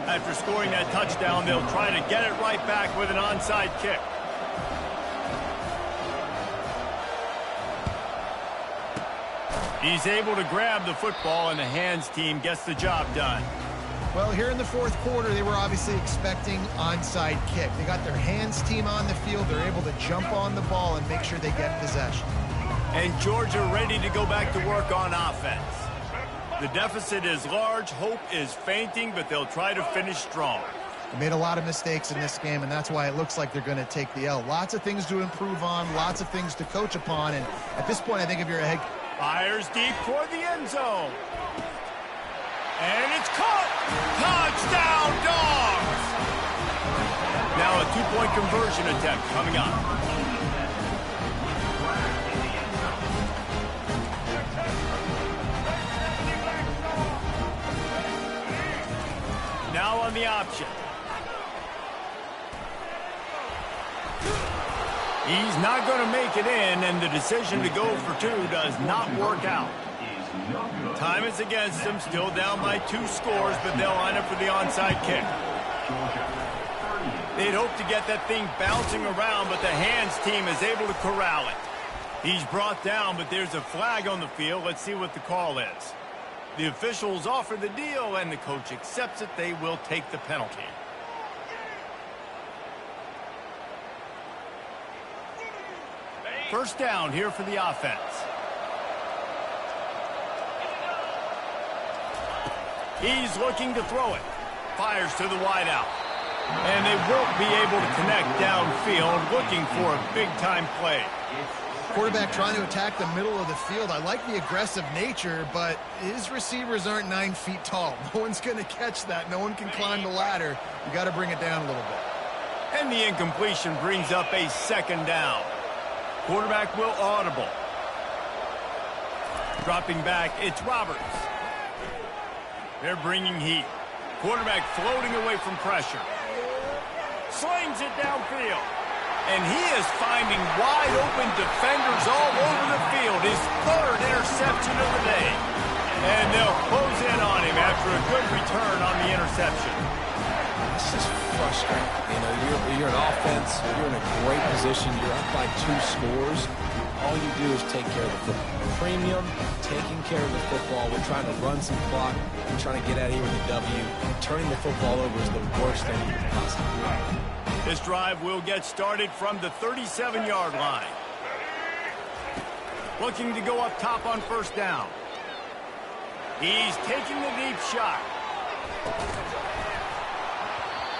After scoring that touchdown, they'll try to get it right back with an onside kick. He's able to grab the football, and the hands team gets the job done. Well, here in the 4th quarter, they were obviously expecting onside kick. They got their hands team on the field. They're able to jump on the ball and make sure they get possession. And Georgia ready to go back to work on offense. The deficit is large. Hope is fainting, but they'll try to finish strong. They made a lot of mistakes in this game, and that's why it looks like they're going to take the L. Lots of things to improve on, lots of things to coach upon, and at this point, I think if you're a head... Fires deep toward the end zone. And it's caught! Touchdown, Dogs! Now a 2-point conversion attempt coming up. Now on the option. He's not going to make it in, and the decision to go for 2 does not work out. Time is against them, still down by 2 scores, but they'll line up for the onside kick. They'd hope to get that thing bouncing around, but the hands team is able to corral it. He's brought down, but there's a flag on the field. Let's see what the call is. The officials offer the deal, and the coach accepts it. They will take the penalty. First down here for the offense. He's looking to throw it. Fires to the wideout. And they won't be able to connect downfield, looking for a big-time play. Quarterback trying to attack the middle of the field. I like the aggressive nature, but his receivers aren't 9 feet tall. No one's going to catch that. No one can climb the ladder. You got to bring it down a little bit. And the incompletion brings up a 2nd down. Quarterback will audible. Dropping back, it's Roberts. They're bringing heat. Quarterback floating away from pressure. Slings it downfield. And he is finding wide open defenders all over the field. His 3rd interception of the day. And they'll close in on him after a good return on the interception. This is frustrating. You know, you're an offense, you're in a great position, you're up by 2 scores. All you do is take care of the football. Premium, taking care of the football. We're trying to run some clock. We're trying to get out of here with a W. Turning the football over is the worst thing you can possibly do. This drive will get started from the 37-yard line. Looking to go up top on first down. He's taking the deep shot.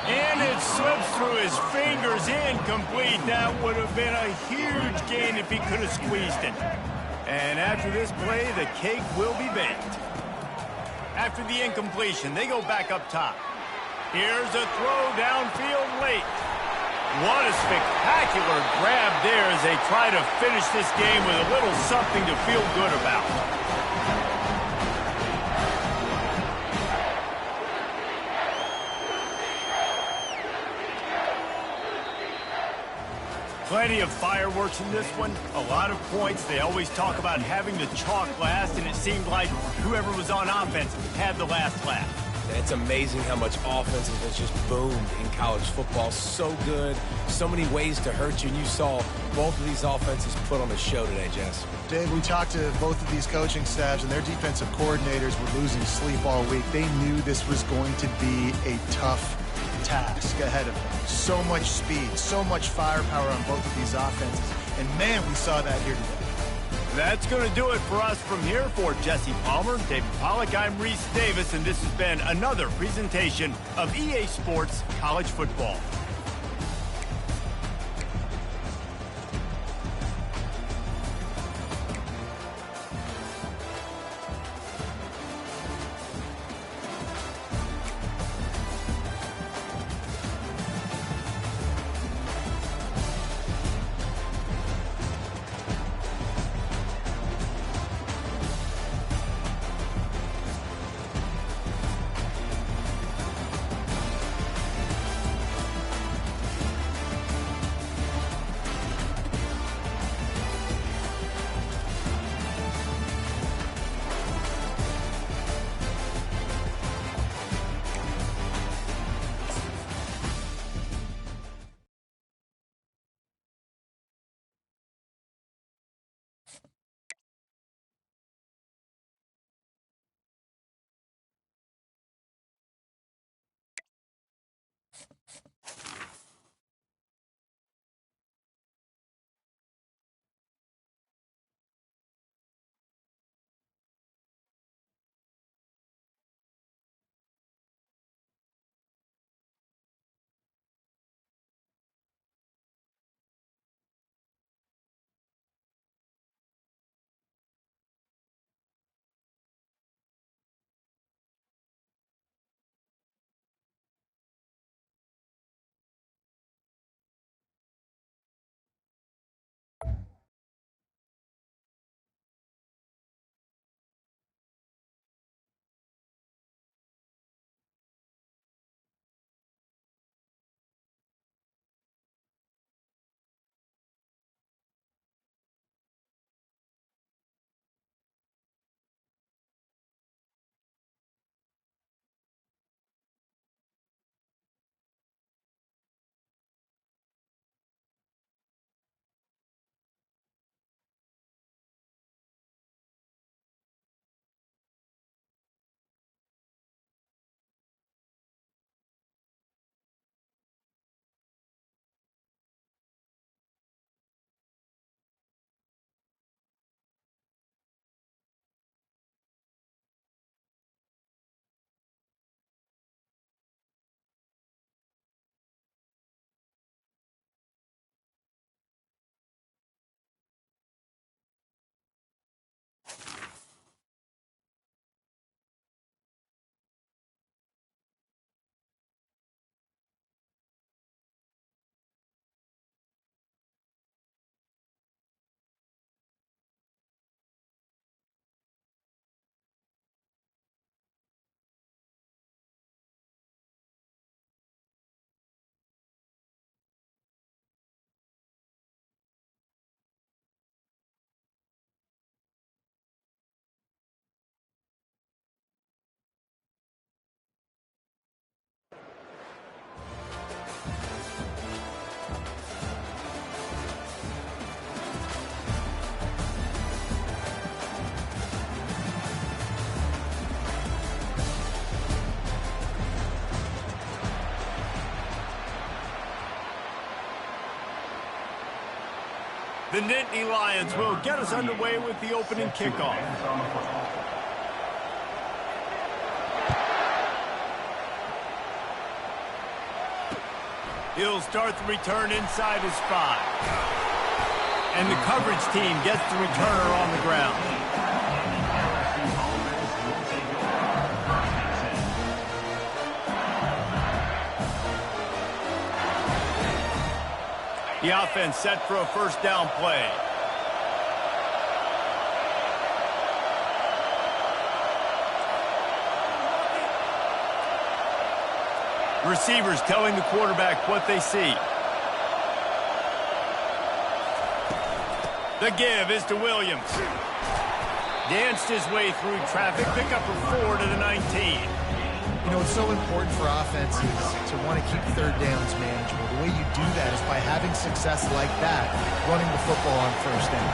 And it slips through his fingers, incomplete. That would have been a huge gain if he could have squeezed it. And after this play, the cake will be baked. After the incompletion, they go back up top. Here's a throw downfield late. What a spectacular grab there as they try to finish this game with a little something to feel good about. Plenty of fireworks in this one, a lot of points. They always talk about having the chalk last, and it seemed like whoever was on offense had the last laugh. It's amazing how much offense has just boomed in college football. So good, so many ways to hurt you, and you saw both of these offenses put on a show today, Jess. Dave, we talked to both of these coaching staffs, and their defensive coordinators were losing sleep all week. They knew this was going to be a tough task ahead of them. So much speed, so much firepower on both of these offenses. And man, we saw that here today. That's going to do it for us from here. For Jesse Palmer, David Pollack, I'm Reese Davis, and this has been another presentation of EA Sports College Football. The Nittany Lions will get us underway with the opening kickoff. He'll start the return inside his 5. And the coverage team gets the returner on the ground. The offense set for a first down play. Receivers telling the quarterback what they see. The give is to Williams. Danced his way through traffic. Pick up a 4 to the 19. You know, it's so important for offenses to want to keep third downs manageable. The way you do that is by having success like that, running the football on first down.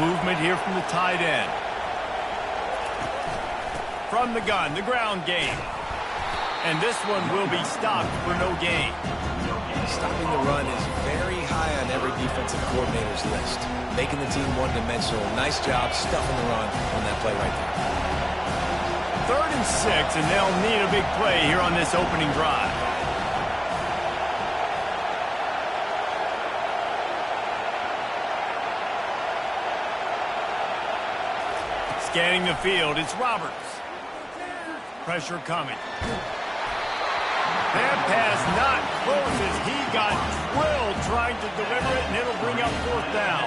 Movement here from the tight end. From the gun, the ground game. And this one will be stopped for no gain. Stopping the run is very high on every defensive coordinator's list. Making the team one-dimensional. Nice job stuffing the run on that play right there. 3rd and 6, and they'll need a big play here on this opening drive. Scanning the field, it's Roberts. Pressure coming. That pass not close as he got drilled trying to deliver it, and it'll bring up 4th down.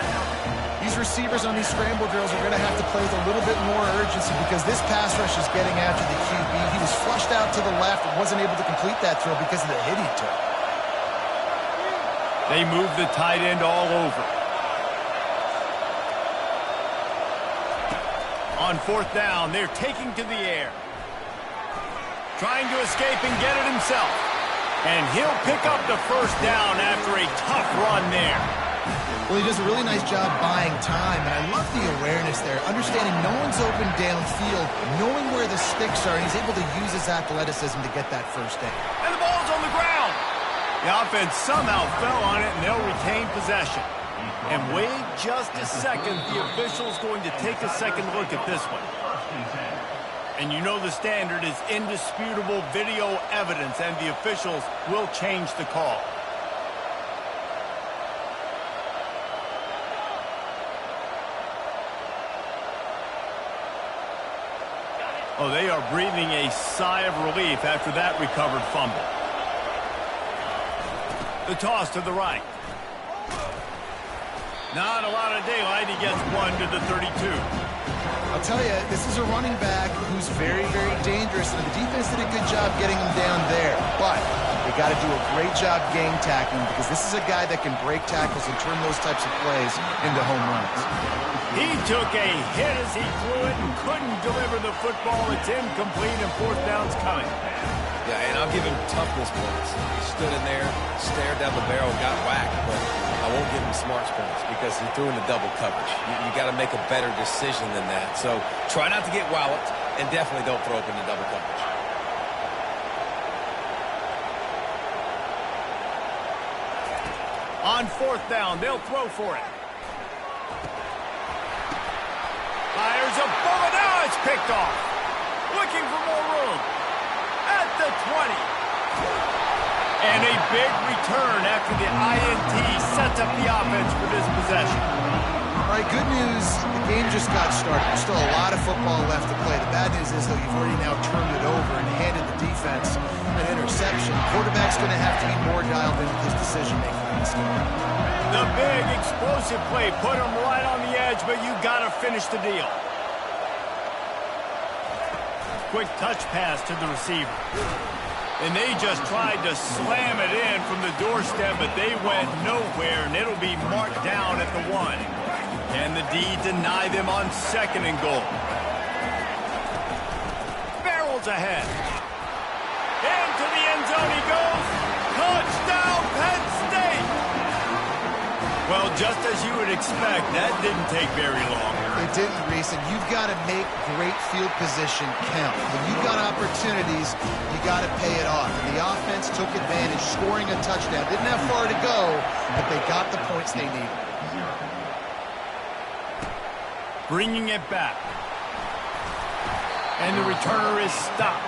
These receivers on these scramble drills are going to have to play with a little bit more urgency because this pass rush is getting after the QB. He was flushed out to the left and wasn't able to complete that throw because of the hit he took. They move the tight end all over. On 4th down, they're taking to the air. Trying to escape and get it himself. And he'll pick up the first down after a tough run there. Well, he does a really nice job buying time, and I love the awareness there. Understanding no one's open downfield, knowing where the sticks are, and he's able to use his athleticism to get that first down. And the ball's on the ground. The offense somehow fell on it, and they'll retain possession. And wait just a second. The official's going to take a second look at this one. And you know the standard is indisputable video evidence, and the officials will change the call. Oh, they are breathing a sigh of relief after that recovered fumble. The toss to the right. Not a lot of daylight. He gets 1 to the 32. I'll tell you, this is a running back who's very, very dangerous, and the defense did a good job getting him down there. But they got to do a great job game tackling because this is a guy that can break tackles and turn those types of plays into home runs. He took a hit as he threw it and couldn't deliver the football. It's incomplete, and 4th down's coming. Yeah, and I'll give him toughness points. He stood in there, stared down the barrel, got whacked, but I won't give him smarts points because he threw into double coverage. You got to make a better decision than that. So try not to get walloped, and definitely don't throw up into double coverage. On 4th down, they'll throw for it. Fires a bullet. Now it's picked off. Looking for more room. At the 20. And a big return after the INT sets up the offense for this possession. All right, good news. The game just got started. There's still a lot of football left to play. The bad news is, though, you've already now turned it over and handed the defense an interception. Quarterback's going to have to be more dialed into his decision-making in this game. The big explosive play put him right on the edge, but you got to finish the deal. Quick touch pass to the receiver. And they just tried to slam it in from the doorstep, but they went nowhere, and it'll be marked down at the 1. And the D deny them on 2nd and goal. Barrels ahead. Into the end zone he goes. Touchdown, Penn State! Well, just as you would expect, that didn't take very long. It didn't, Reese, and you've got to make great field position count. When you've got opportunities, you got to pay it off. And the offense took advantage, scoring a touchdown. Didn't have far to go, but they got the points they needed. Bringing it back. And the returner is stopped.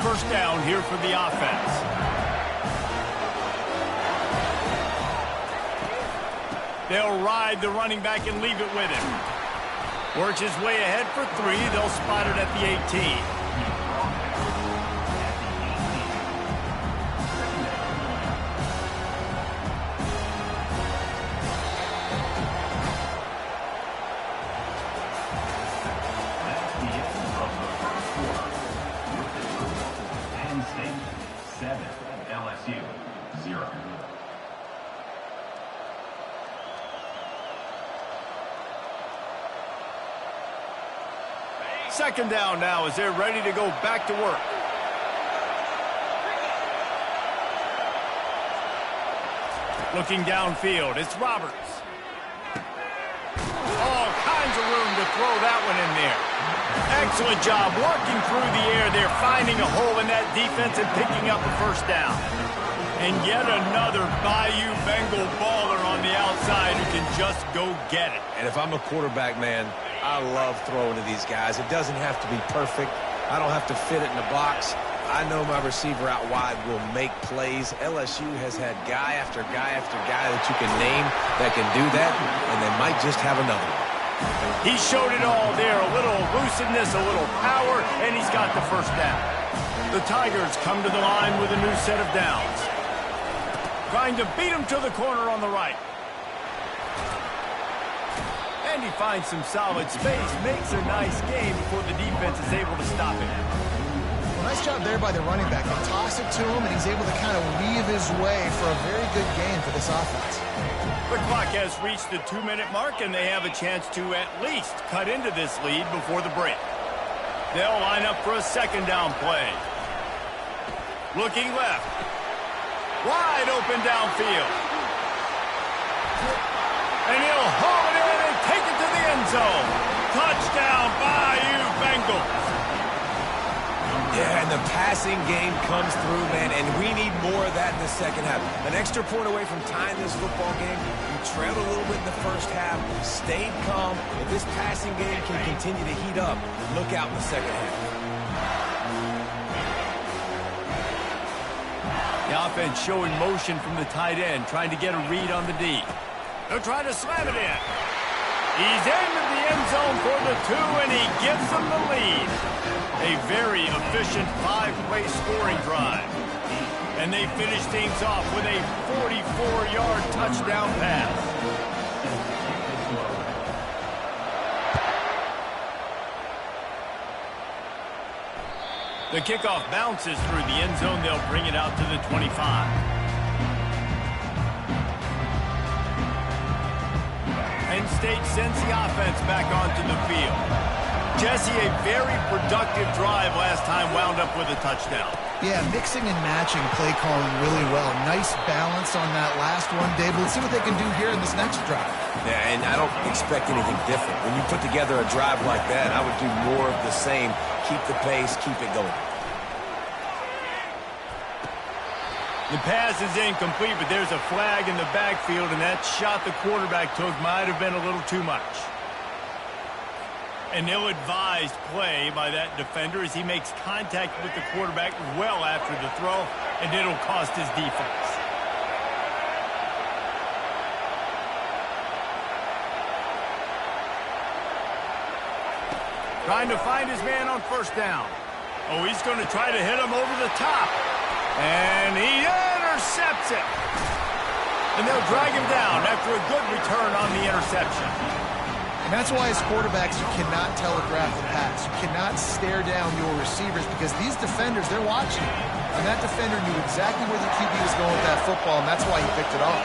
First down here for the offense. They'll ride the running back and leave it with him. Works his way ahead for 3. They'll spot it at the 18. That's the end of the first quarter. With the score, Penn State 7, LSU 0. Second down now as they're ready to go back to work. Looking downfield, it's Roberts. All kinds of room to throw that one in there. Excellent job working through the air. They're finding a hole in that defense and picking up a first down. And yet another Bayou Bengal baller on the outside who can just go get it. And if I'm a quarterback, man, I love throwing to these guys. It doesn't have to be perfect. I don't have to fit it in the box. I know my receiver out wide will make plays. LSU has had guy after guy after guy that you can name that can do that, and they might just have another one. He showed it all there. A little elusiveness, a little power, and he's got the first down. The Tigers come to the line with a new set of downs. Trying to beat him to the corner on the right. And he finds some solid space, makes a nice game before the defense is able to stop him. Well, nice job there by the running back. They toss it to him, and he's able to kind of weave his way for a very good gain for this offense. The clock has reached the 2-minute mark, and they have a chance to at least cut into this lead before the break. They'll line up for a second down play. Looking left. Wide open downfield. And he'll haul it in and take it to the end zone. Touchdown, Bayou Bengals. Yeah, and the passing game comes through, man, and we need more of that in the second half. An extra point away from tying this football game. You trailed a little bit in the first half, stayed calm. If this passing game can continue to heat up, look out in the second half. The offense showing motion from the tight end, trying to get a read on the D. They'll try to slam it in. He's into the end zone for the 2, and he gives them the lead. A very efficient 5-play scoring drive. And they finish things off with a 44-yard touchdown pass. The kickoff bounces through the end zone. They'll bring it out to the 25. Penn State sends the offense back onto the field. Jesse, a very productive drive last time, wound up with a touchdown. Yeah, mixing and matching play calling really well. Nice balance on that last one, Dave. Let's see what they can do here in this next drive. Yeah, and I don't expect anything different. When you put together a drive like that, I would do more of the same. Keep the pace, keep it going. The pass is incomplete, but there's a flag in the backfield, and that shot the quarterback took might have been a little too much. An ill-advised play by that defender as he makes contact with the quarterback well after the throw, and it'll cost his defense. Trying to find his man on first down. Oh, he's going to try to hit him over the top. And he intercepts it. And they'll drag him down after a good return on the interception. And that's why as quarterbacks, you cannot telegraph the pass. You cannot stare down your receivers because these defenders, they're watching you. And that defender knew exactly where the QB was going with that football, and that's why he picked it off.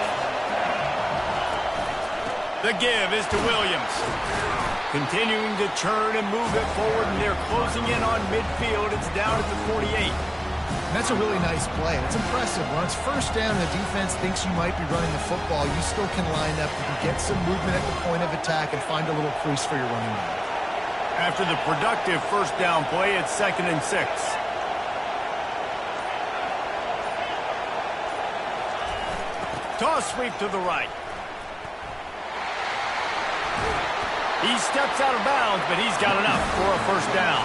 The give is to Williams. Continuing to churn and move it forward, and they're closing in on midfield. It's down at the 48. And that's a really nice play. It's impressive. When it's first down and the defense thinks you might be running the football, you still can line up. You can get some movement at the point of attack and find a little crease for your running back. After the productive first down play, it's 2nd and 6. Toss sweep to the right. He steps out of bounds, but he's got enough for a first down.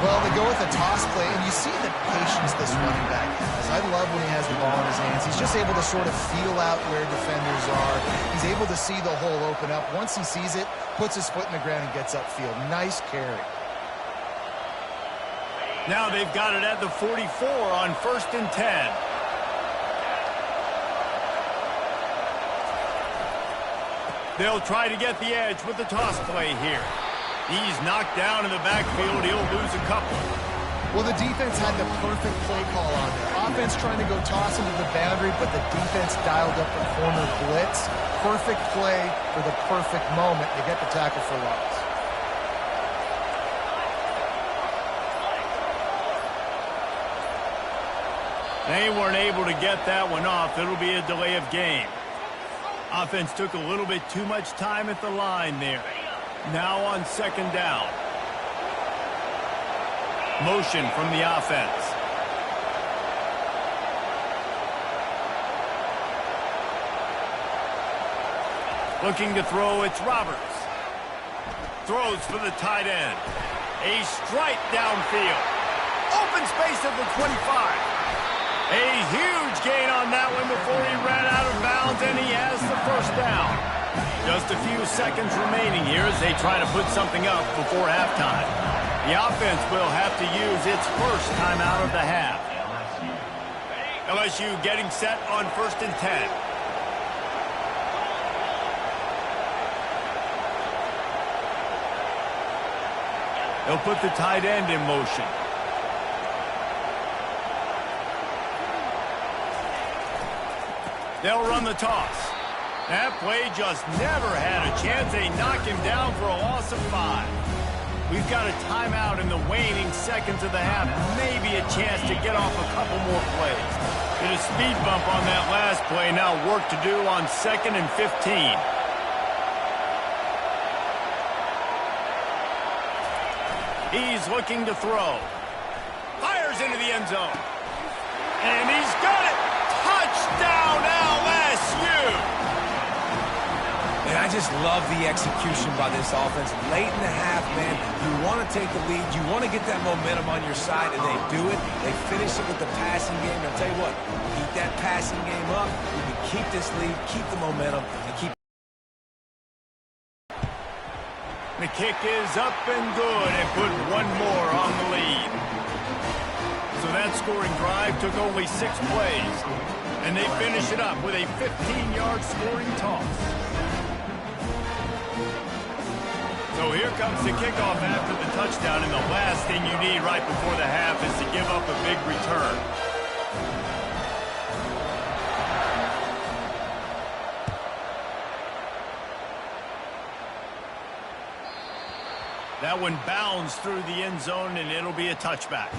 Well, they go with a toss play, and you see the patience this running back has. I love when he has the ball in his hands. He's just able to sort of feel out where defenders are. He's able to see the hole open up. Once he sees it, puts his foot in the ground and gets upfield. Nice carry. Now they've got it at the 44 on 1st and 10. They'll try to get the edge with the toss play here. He's knocked down in the backfield. He'll lose a couple. Well, the defense had the perfect play call on there. Offense trying to go toss into the boundary, but the defense dialed up the corner blitz. Perfect play for the perfect moment to get the tackle for loss. They weren't able to get that one off. It'll be a delay of game. Offense took a little bit too much time at the line there. Now on 2nd down. Motion from the offense. Looking to throw, it's Roberts. Throws for the tight end. A strike downfield. Open space at the 25. A huge gain on that one before he ran out of bounds, and he has the 1st down. Just a few seconds remaining here as they try to put something up before halftime. The offense will have to use its first timeout of the half. LSU getting set on 1st and 10. They'll put the tight end in motion. They'll run the toss. That play just never had a chance. They knock him down for a loss of 5. We've got a timeout in the waning seconds of the half. Maybe a chance to get off a couple more plays. Get a speed bump on that last play. Now work to do on 2nd and 15. He's looking to throw. Fires into the end zone. And he's got it. Touchdown LSU! And I just love the execution by this offense. Late in the half, man, you want to take the lead. You want to get that momentum on your side, and they do it. They finish it with the passing game. And I'll tell you what, keep that passing game up. You can keep this lead, keep the momentum, and keep... The kick is up and good and put one more on the lead. So that scoring drive took only 6 plays. And they finish it up with a 15-yard scoring toss. So here comes the kickoff after the touchdown, and the last thing you need right before the half is to give up a big return. That one bounds through the end zone, and it'll be a touchback.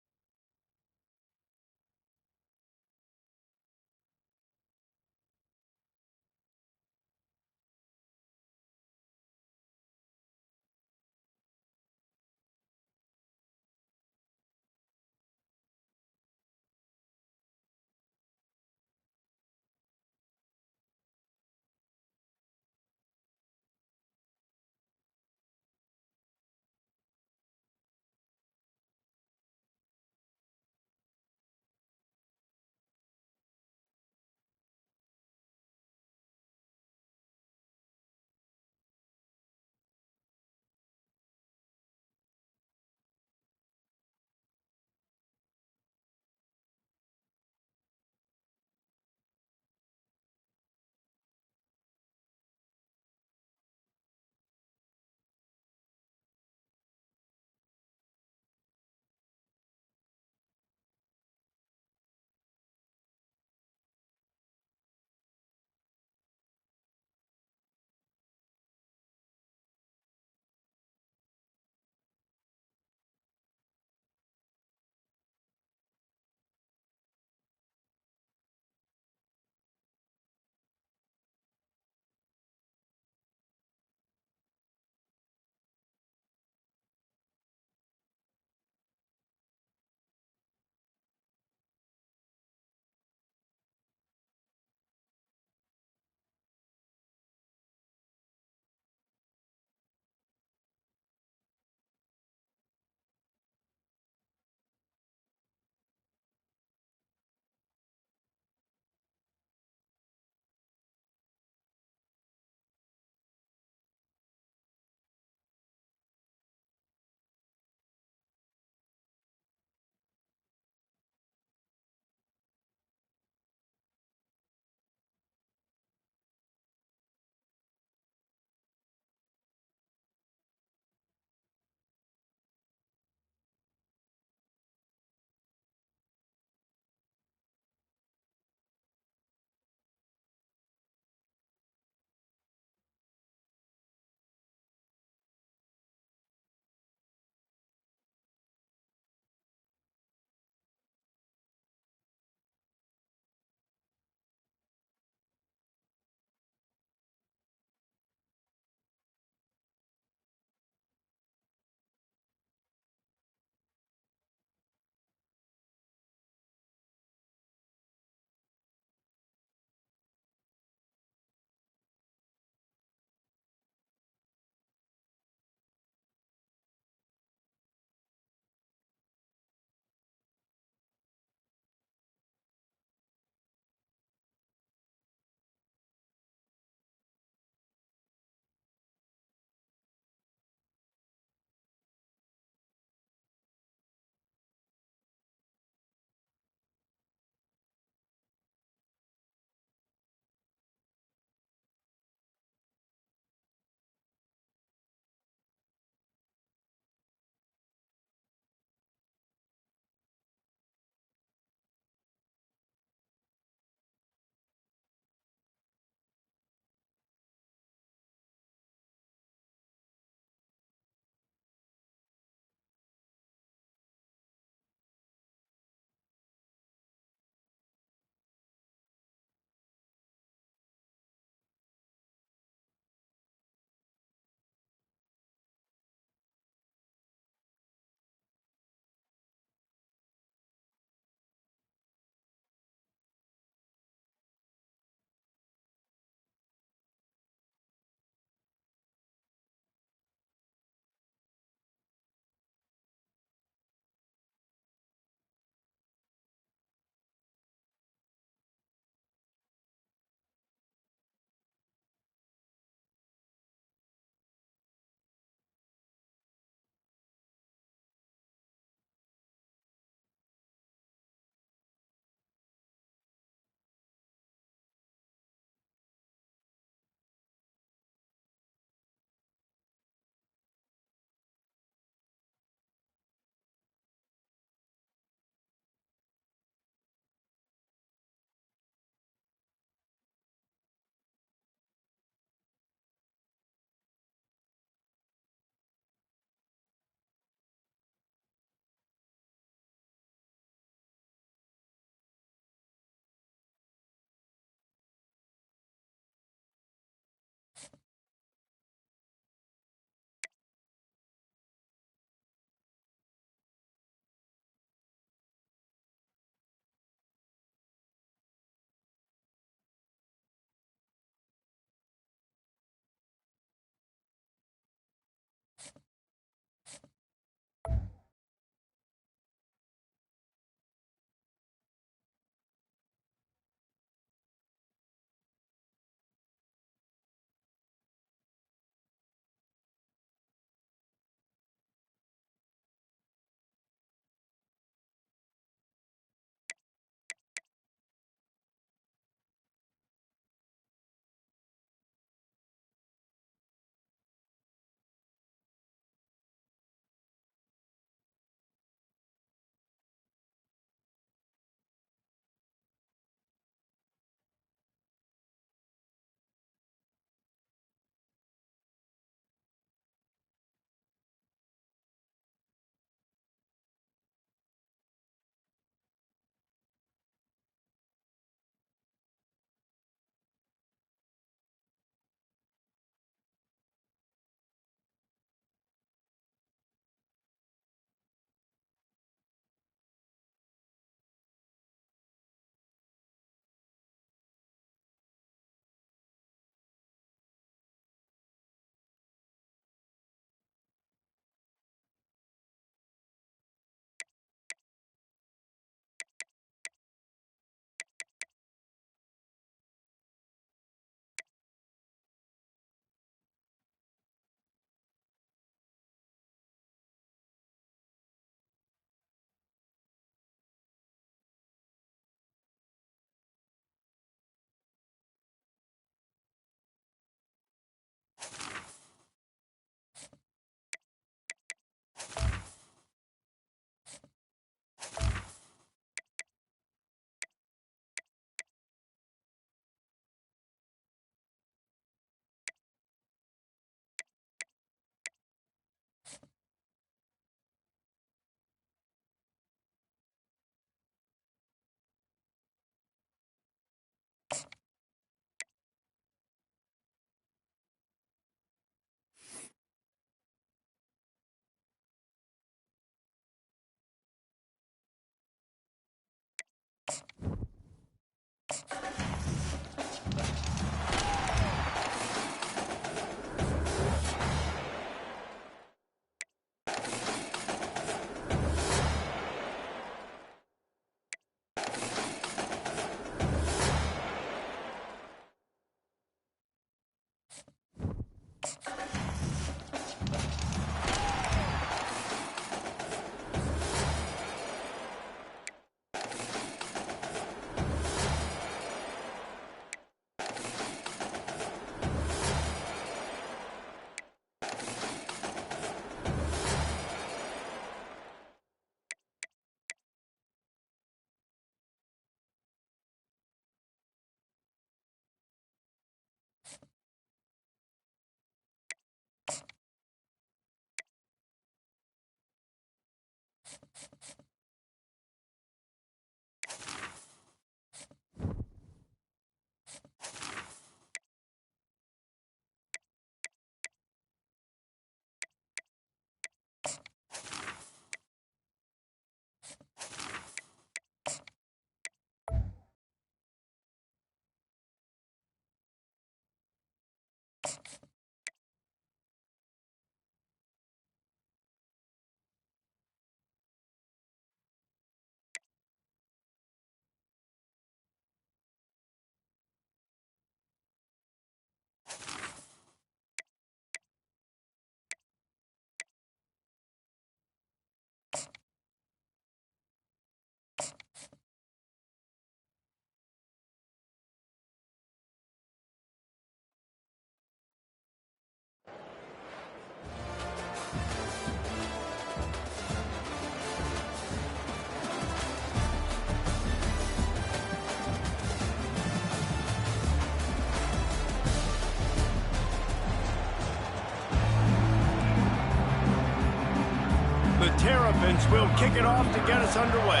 The Terrapins will kick it off to get us underway.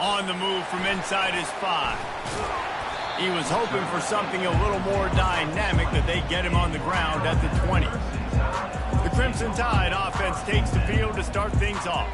On the move from inside his 5. He was hoping for something a little more dynamic, that they get him on the ground at the 20. The Crimson Tide offense takes the field to start things off.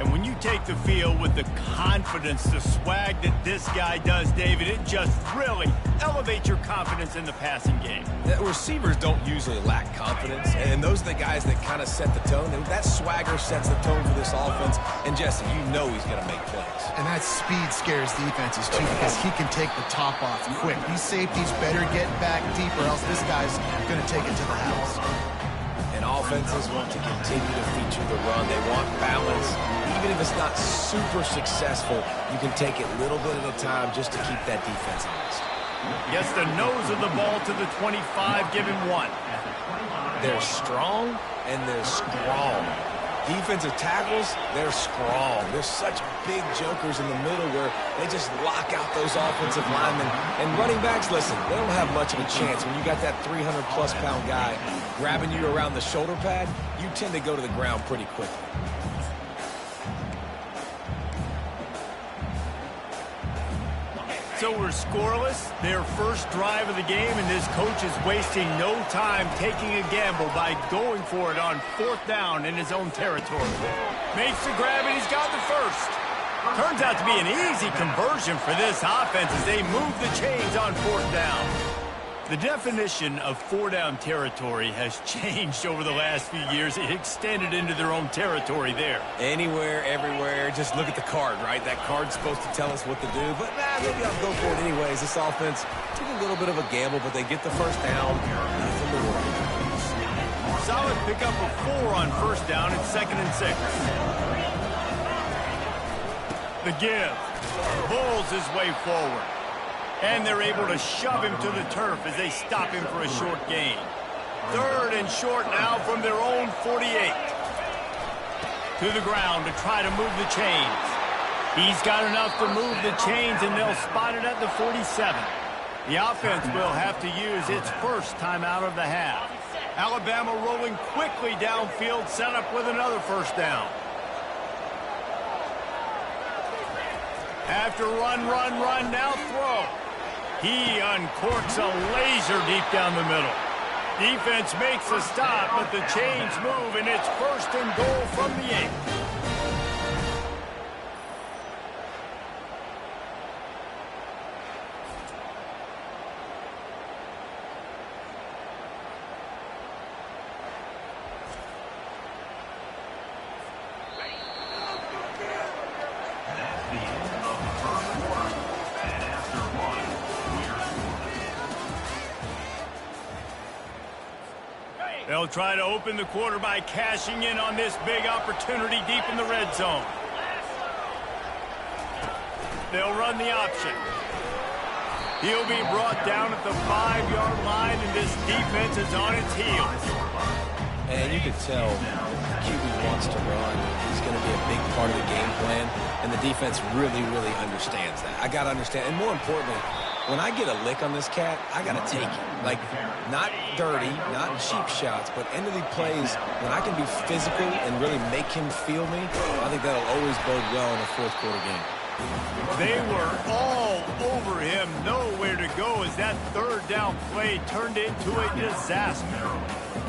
And when you take the field with the confidence, the swag that this guy does, David, it just really elevates your confidence in the passing game. The receivers don't usually lack confidence, and those are the guys that kind of set the tone. And that swagger sets the tone for this offense. And, Jesse, you know he's going to make plays. And that speed scares defenses, too, because he can take the top off quick. These safeties better get back deep, or else this guy's going to take it to the house. And offenses want to continue to feature the run. They want balance. Even if it's not super successful, you can take it little bit at a time just to keep that defense honest. Gets the nose of the ball to the 25, give him 1. They're strong and they're strong. Defensive tackles, they're strong. They're such big jokers in the middle where they just lock out those offensive linemen. And running backs, listen, they don't have much of a chance. When you got that 300-plus pound guy grabbing you around the shoulder pad, you tend to go to the ground pretty quickly. So we're scoreless, their first drive of the game, and this coach is wasting no time taking a gamble by going for it on 4th down in his own territory. Makes the grab, and he's got the first. Turns out to be an easy conversion for this offense as they move the chains on 4th down. The definition of 4-down territory has changed over the last few years. It extended into their own territory there. Anywhere, everywhere, just look at the card, right? That card's supposed to tell us what to do, but maybe I'll go for it anyways. This offense took a little bit of a gamble, but they get the first down. Nothing to worry about. Solid pickup of 4 on 1st down and 2nd and 6. The give. Pulls his way forward. And they're able to shove him to the turf as they stop him for a short gain. 3rd and short now from their own 48. To the ground to try to move the chains. He's got enough to move the chains, and they'll spot it at the 47. The offense will have to use its first timeout of the half. Alabama rolling quickly downfield, set up with another 1st down. After run, now throw. He uncorks a laser deep down the middle. Defense makes a stop, but the chains move, and it's 1st and goal from the 8. They'll try to open the quarter by cashing in on this big opportunity deep in the red zone. They'll run the option. He'll be brought down at the 5-yard line, and this defense is on its heels. And you can tell QB wants to run. He's going to be a big part of the game plan, and the defense really, really understands that. I got to understand, and more importantly, when I get a lick on this cat, I got to take it. Like, not dirty, not cheap shots, but end of the plays, when I can be physical and really make him feel me, I think that'll always bode well in a fourth quarter game. They were all over him, nowhere to go as that third down play turned into a disaster.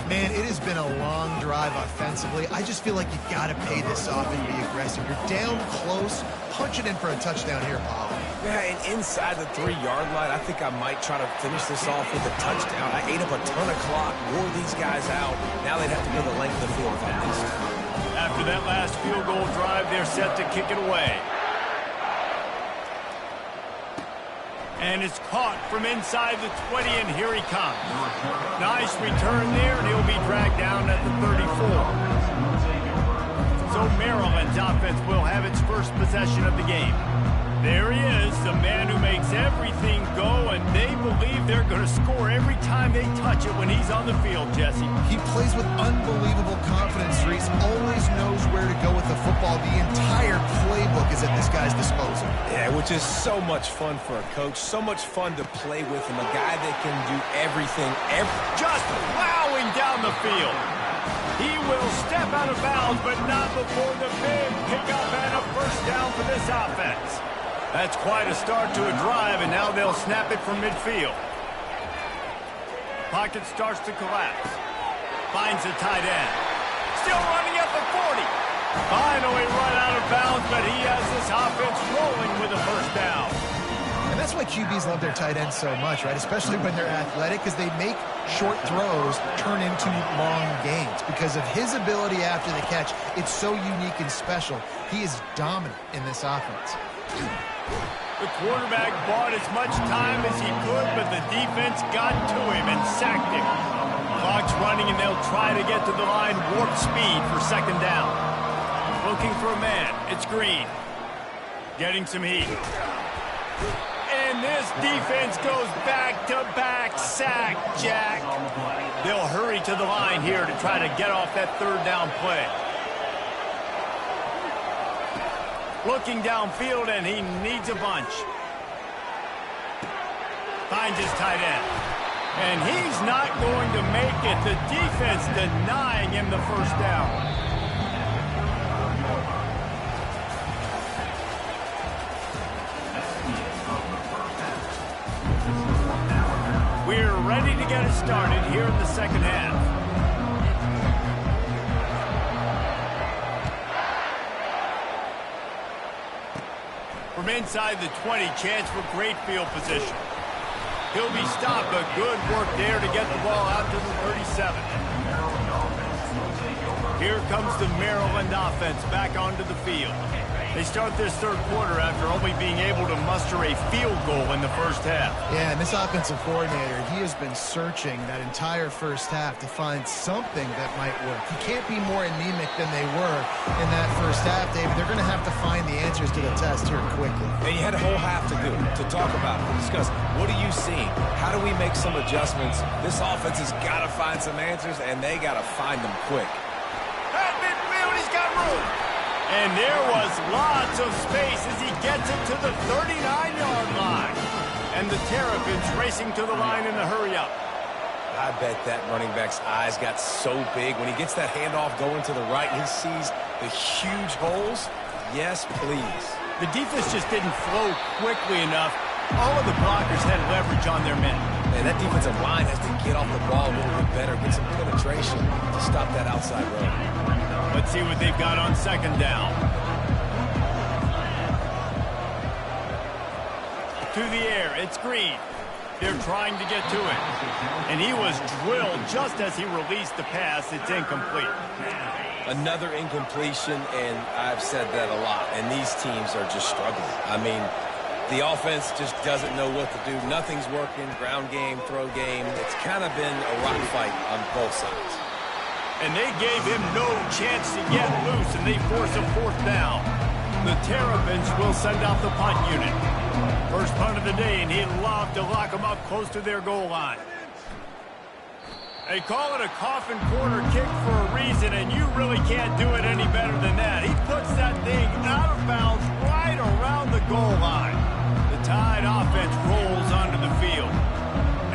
Man, it has been a long drive offensively. I just feel like you got to pay this off and be aggressive. You're down close. Punch it in for a touchdown here, Paul. Yeah, and inside the 3-yard line, I think I might try to finish this off with a touchdown. I ate up a ton of clock, wore these guys out. Now they'd have to go the length of the field if I missed. After that last field goal drive, they're set to kick it away. And it's caught from inside the 20, and here he comes. Nice return there, and he'll be dragged down at the 34. So Maryland's offense will have its first possession of the game. There he is, the man who makes everything go, and they believe they're going to score every time they touch it when he's on the field, Jesse. He plays with unbelievable confidence, Reese. Always knows where to go with the football. The entire playbook is at this guy's disposal. Yeah, which is so much fun for a coach. So much fun to play with him. A guy that can do everything. Just plowing down the field. He will step out of bounds, but not before the big pickup and a first down for this offense. That's quite a start to a drive, and now they'll snap it from midfield. Pocket starts to collapse. Finds a tight end. Still running at the 40. Finally run out of bounds, but he has this offense rolling with a first down. And that's why QBs love their tight ends so much, right? Especially when they're athletic, because they make short throws turn into long gains. Because of his ability after the catch, it's so unique and special. He is dominant in this offense. The quarterback bought as much time as he could, but the defense got to him and sacked him. Clock's running, and they'll try to get to the line warp speed for second down. Looking for a man. It's Green. Getting some heat. And this defense goes back-to-back sack, Jack. They'll hurry to the line here to try to get off that third down play. Looking downfield, and he needs a bunch. Finds his tight end. And he's not going to make it. The defense denying him the first down. We're ready to get it started here in the second half. From inside the 20, chance for great field position. He'll be stopped, but good work there to get the ball out to the 37. Here comes the Maryland offense back onto the field. They start this third quarter after only being able to muster a field goal in the first half. Yeah, and this offensive coordinator, he has been searching that entire first half to find something that might work. He can't be more anemic than they were in that first half, David. They're going to have to find the answers to the test here quickly. And you had a whole half to do, to talk about, to discuss. What are you seeing? How do we make some adjustments? This offense has got to find some answers, and they got to find them quick. At midfield, he's got room. And there was lots of space as he gets it to the 39-yard line. And the Terrapins racing to the line in the hurry-up. I bet that running back's eyes got so big. When he gets that handoff going to the right, he sees the huge holes. Yes, please. The defense just didn't flow quickly enough. All of the blockers had leverage on their men. And that defensive line has to get off the ball a little bit better, get some penetration to stop that outside run. Let's see what they've got on second down. To the air, it's Green. They're trying to get to it. And he was drilled just as he released the pass. It's incomplete. Another incompletion, and I've said that a lot. And these teams are just struggling. I mean, the offense just doesn't know what to do. Nothing's working. Ground game, throw game. It's kind of been a rock fight on both sides. And they gave him no chance to get loose, and they force a fourth down. The Terrapins will send out the punt unit. First punt of the day, and he'd love to lock them up close to their goal line. They call it a coffin corner kick for a reason, and you really can't do it any better than that. He puts that thing out of bounds right around the goal line. The Tide offense rolls on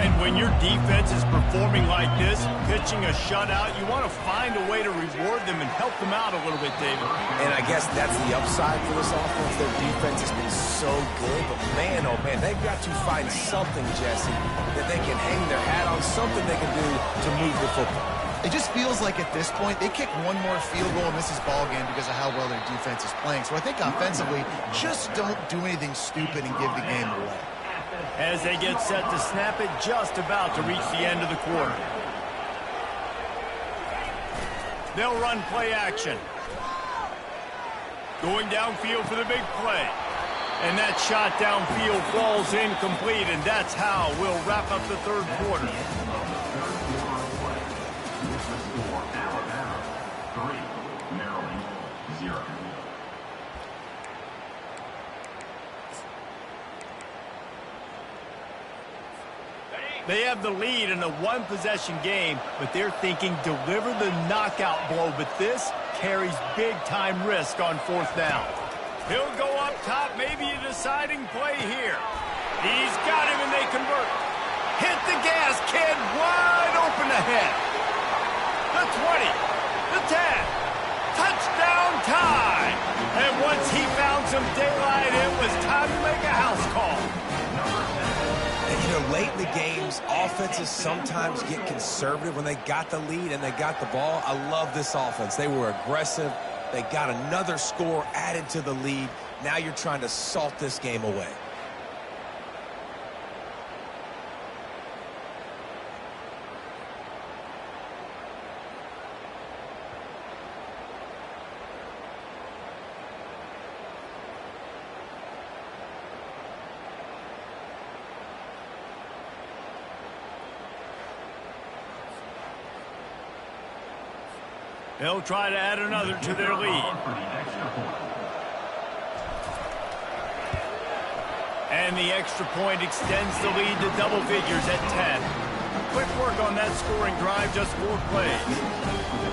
And when your defense is performing like this, pitching a shutout, you want to find a way to reward them and help them out a little bit, David. And I guess that's the upside for this offense. Their defense has been so good, but man, oh man, they've got to find something, Jesse, that they can hang their hat on, something they can do to move the football. It just feels like at this point, they kick one more field goal and this is ball game because of how well their defense is playing. So I think offensively, just don't do anything stupid and give the game away. As they get set to snap it, just about to reach the end of the quarter. They'll run play action. Going downfield for the big play. And that shot downfield falls incomplete, and that's how we'll wrap up the third quarter. Alabama 3, Maryland 0. They have the lead in a one-possession game, but they're thinking deliver the knockout blow. But this carries big-time risk on fourth down. He'll go up top, maybe a deciding play here. He's got him, and they convert. Hit the gas, kid, wide open ahead. The 20, the 10, touchdown time. And once he found some daylight, it was time to make a house call. And, you know, late in the games, offenses sometimes get conservative when they got the lead and they got the ball. I love this offense. They were aggressive. They got another score added to the lead. Now you're trying to salt this game away. They'll try to add another to their lead. And the extra point extends the lead to double figures at 10. Quick work on that scoring drive, just 4 plays.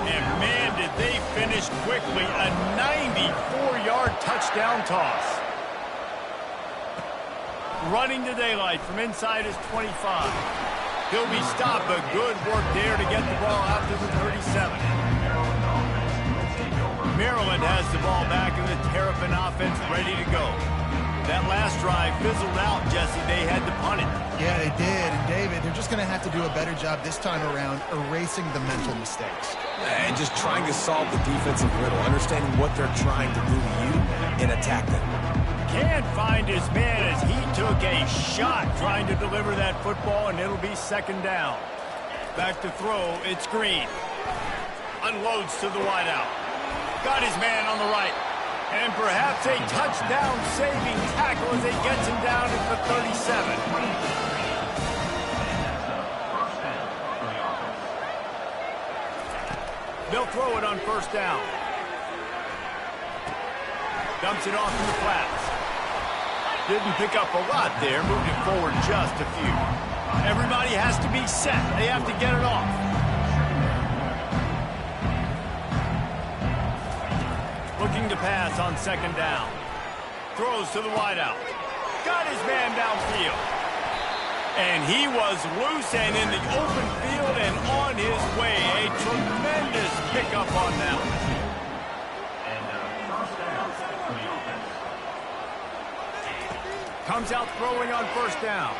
And man, did they finish quickly, a 94-yard touchdown toss. Running to daylight from inside his 25. He'll be stopped, but good work there to get the ball out to the 37. Maryland has the ball back in the Terrapin offense ready to go. That last drive fizzled out, Jesse. They had to punt it. Yeah, they did. And David, they're just going to have to do a better job this time around erasing the mental mistakes. And just trying to solve the defensive riddle, understanding what they're trying to do to you and attack them. Can't find his man as he took a shot trying to deliver that football, and it'll be second down. Back to throw, it's Green. Unloads to the wideout. Got his man on the right. And perhaps a touchdown-saving tackle as he gets him down at the 37. They'll throw it on first down. Dumps it off in the flats. Didn't pick up a lot there, moved it forward just a few. Everybody has to be set. They have to get it off. Looking to pass on second down. Throws to the wideout. Got his man downfield. And he was loose and in the open field and on his way. A tremendous pickup on that one. First down for the offense. Comes out throwing on first down.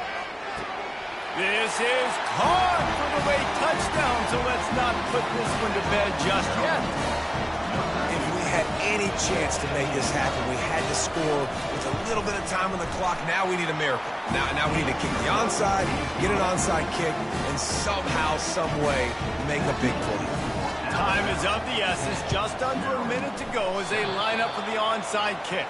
This is caught for the late touchdown, so let's not put this one to bed just yet. If we had any chance to make this happen, we had to score with a little bit of time on the clock. Now we need a miracle. Now we need to kick the onside, get an onside kick, and somehow, some way, make a big play. Time is of the essence. Just under a minute to go as they line up for the onside kick.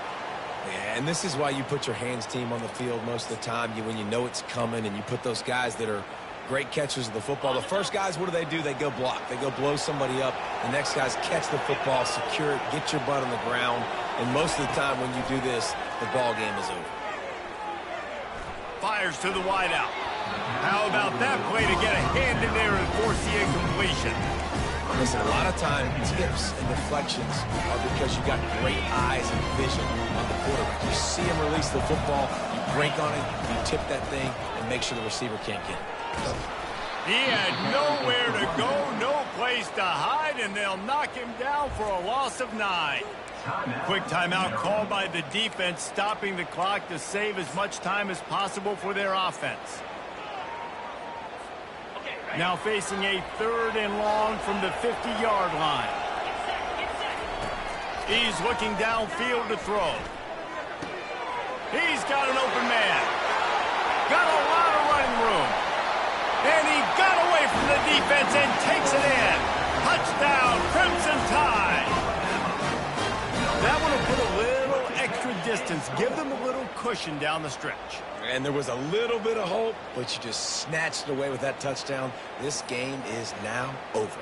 Yeah, and this is why you put your hands team on the field most of the time. When you know it's coming and you put those guys that are great catchers of the football. The first guys, what do? They go block. They go blow somebody up. The next guys catch the football, secure it, get your butt on the ground. And most of the time when you do this, the ball game is over. Fires to the wideout. How about that play to get a hand in there and force the incompletion? Listen, a lot of times tips and deflections are because you got great eyes and vision on the quarterback. You see him release the football, you break on it, you tip that thing, and make sure the receiver can't get it. He had nowhere to go, no place to hide, and they'll knock him down for a loss of 9. Quick timeout called by the defense, stopping the clock to save as much time as possible for their offense. Now facing a 3rd and long from the 50-yard line. He's looking downfield to throw. He's got an open man. Got a lot of running room. And he got away from the defense and takes it in. Touchdown, Crimson Tide. That one will put a little extra distance, give them a little cushion down the stretch. And there was a little bit of hope, but you just snatched it away with that touchdown. This game is now over.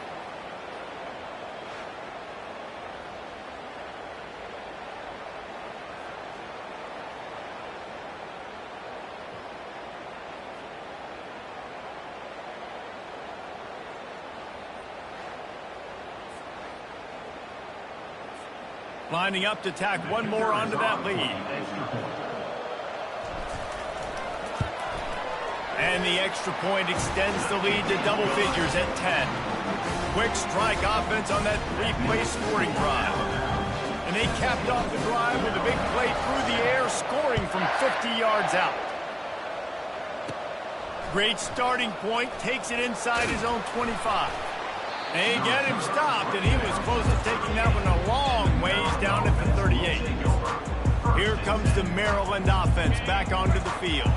Lining up to tack one more onto that lead. And the extra point extends the lead to double figures at 10. Quick strike offense on that 3-play scoring drive. And they capped off the drive with a big play through the air, scoring from 50 yards out. Great starting point, takes it inside his own 25. They get him stopped, and he was close to taking that one a long ways down at the 38. Here comes the Maryland offense back onto the field.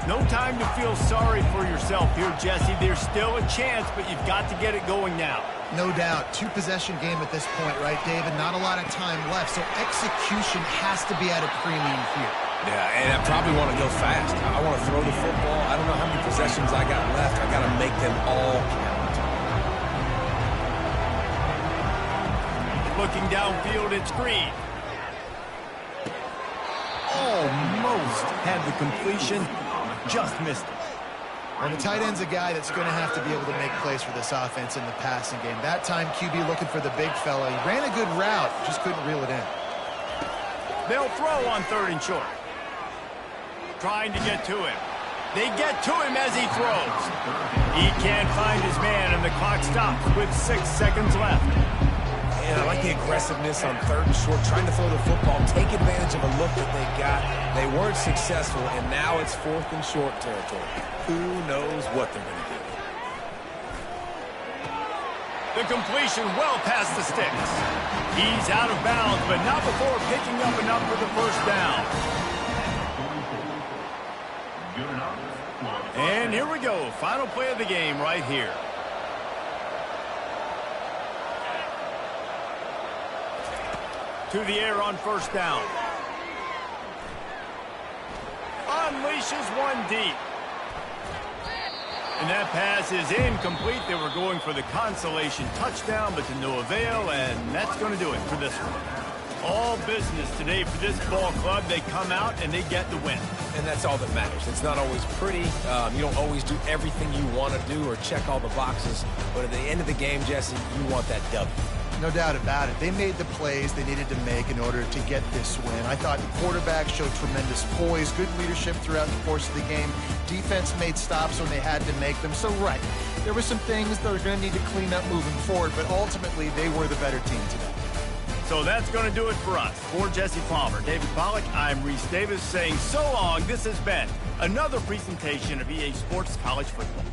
No time to feel sorry for yourself here, Jesse. There's still a chance, but you've got to get it going now. No doubt. 2-possession game at this point, right, David? Not a lot of time left, so execution has to be at a premium here. Yeah, and I probably want to go fast. I want to throw the football. I don't know how many possessions I got left. I got to make them all count. Looking downfield, it's Green. Almost had the completion, just missed it. Well, the tight end's a guy that's going to have to be able to make plays for this offense in the passing game. That time, QB looking for the big fella. He ran a good route, just couldn't reel it in. They'll throw on 3rd and short. Trying to get to him. They get to him as he throws. He can't find his man, and the clock stops with 6 seconds left. And I like the aggressiveness on 3rd and short, trying to throw the football, take advantage of a look that they got. They weren't successful, and now it's 4th and short territory. Who knows what they're going to do? The completion well past the sticks. He's out of bounds, but not before picking up enough for the first down. And here we go. Final play of the game right here. To the air on 1st down. Unleashes one deep. And that pass is incomplete. They were going for the consolation touchdown, but to no avail, and that's going to do it for this one. All business today for this ball club. They come out and they get the win. And that's all that matters. It's not always pretty. You don't always do everything you want to do or check all the boxes. But at the end of the game, Jesse, you want that W. No doubt about it. They made the plays they needed to make in order to get this win. I thought the quarterback showed tremendous poise, good leadership throughout the course of the game. Defense made stops when they had to make them. So, right, there were some things that are going to need to clean up moving forward, but ultimately they were the better team today. So that's going to do it for us. For Jesse Palmer, David Pollack, I'm Reese Davis saying so long. This has been another presentation of EA Sports College Football.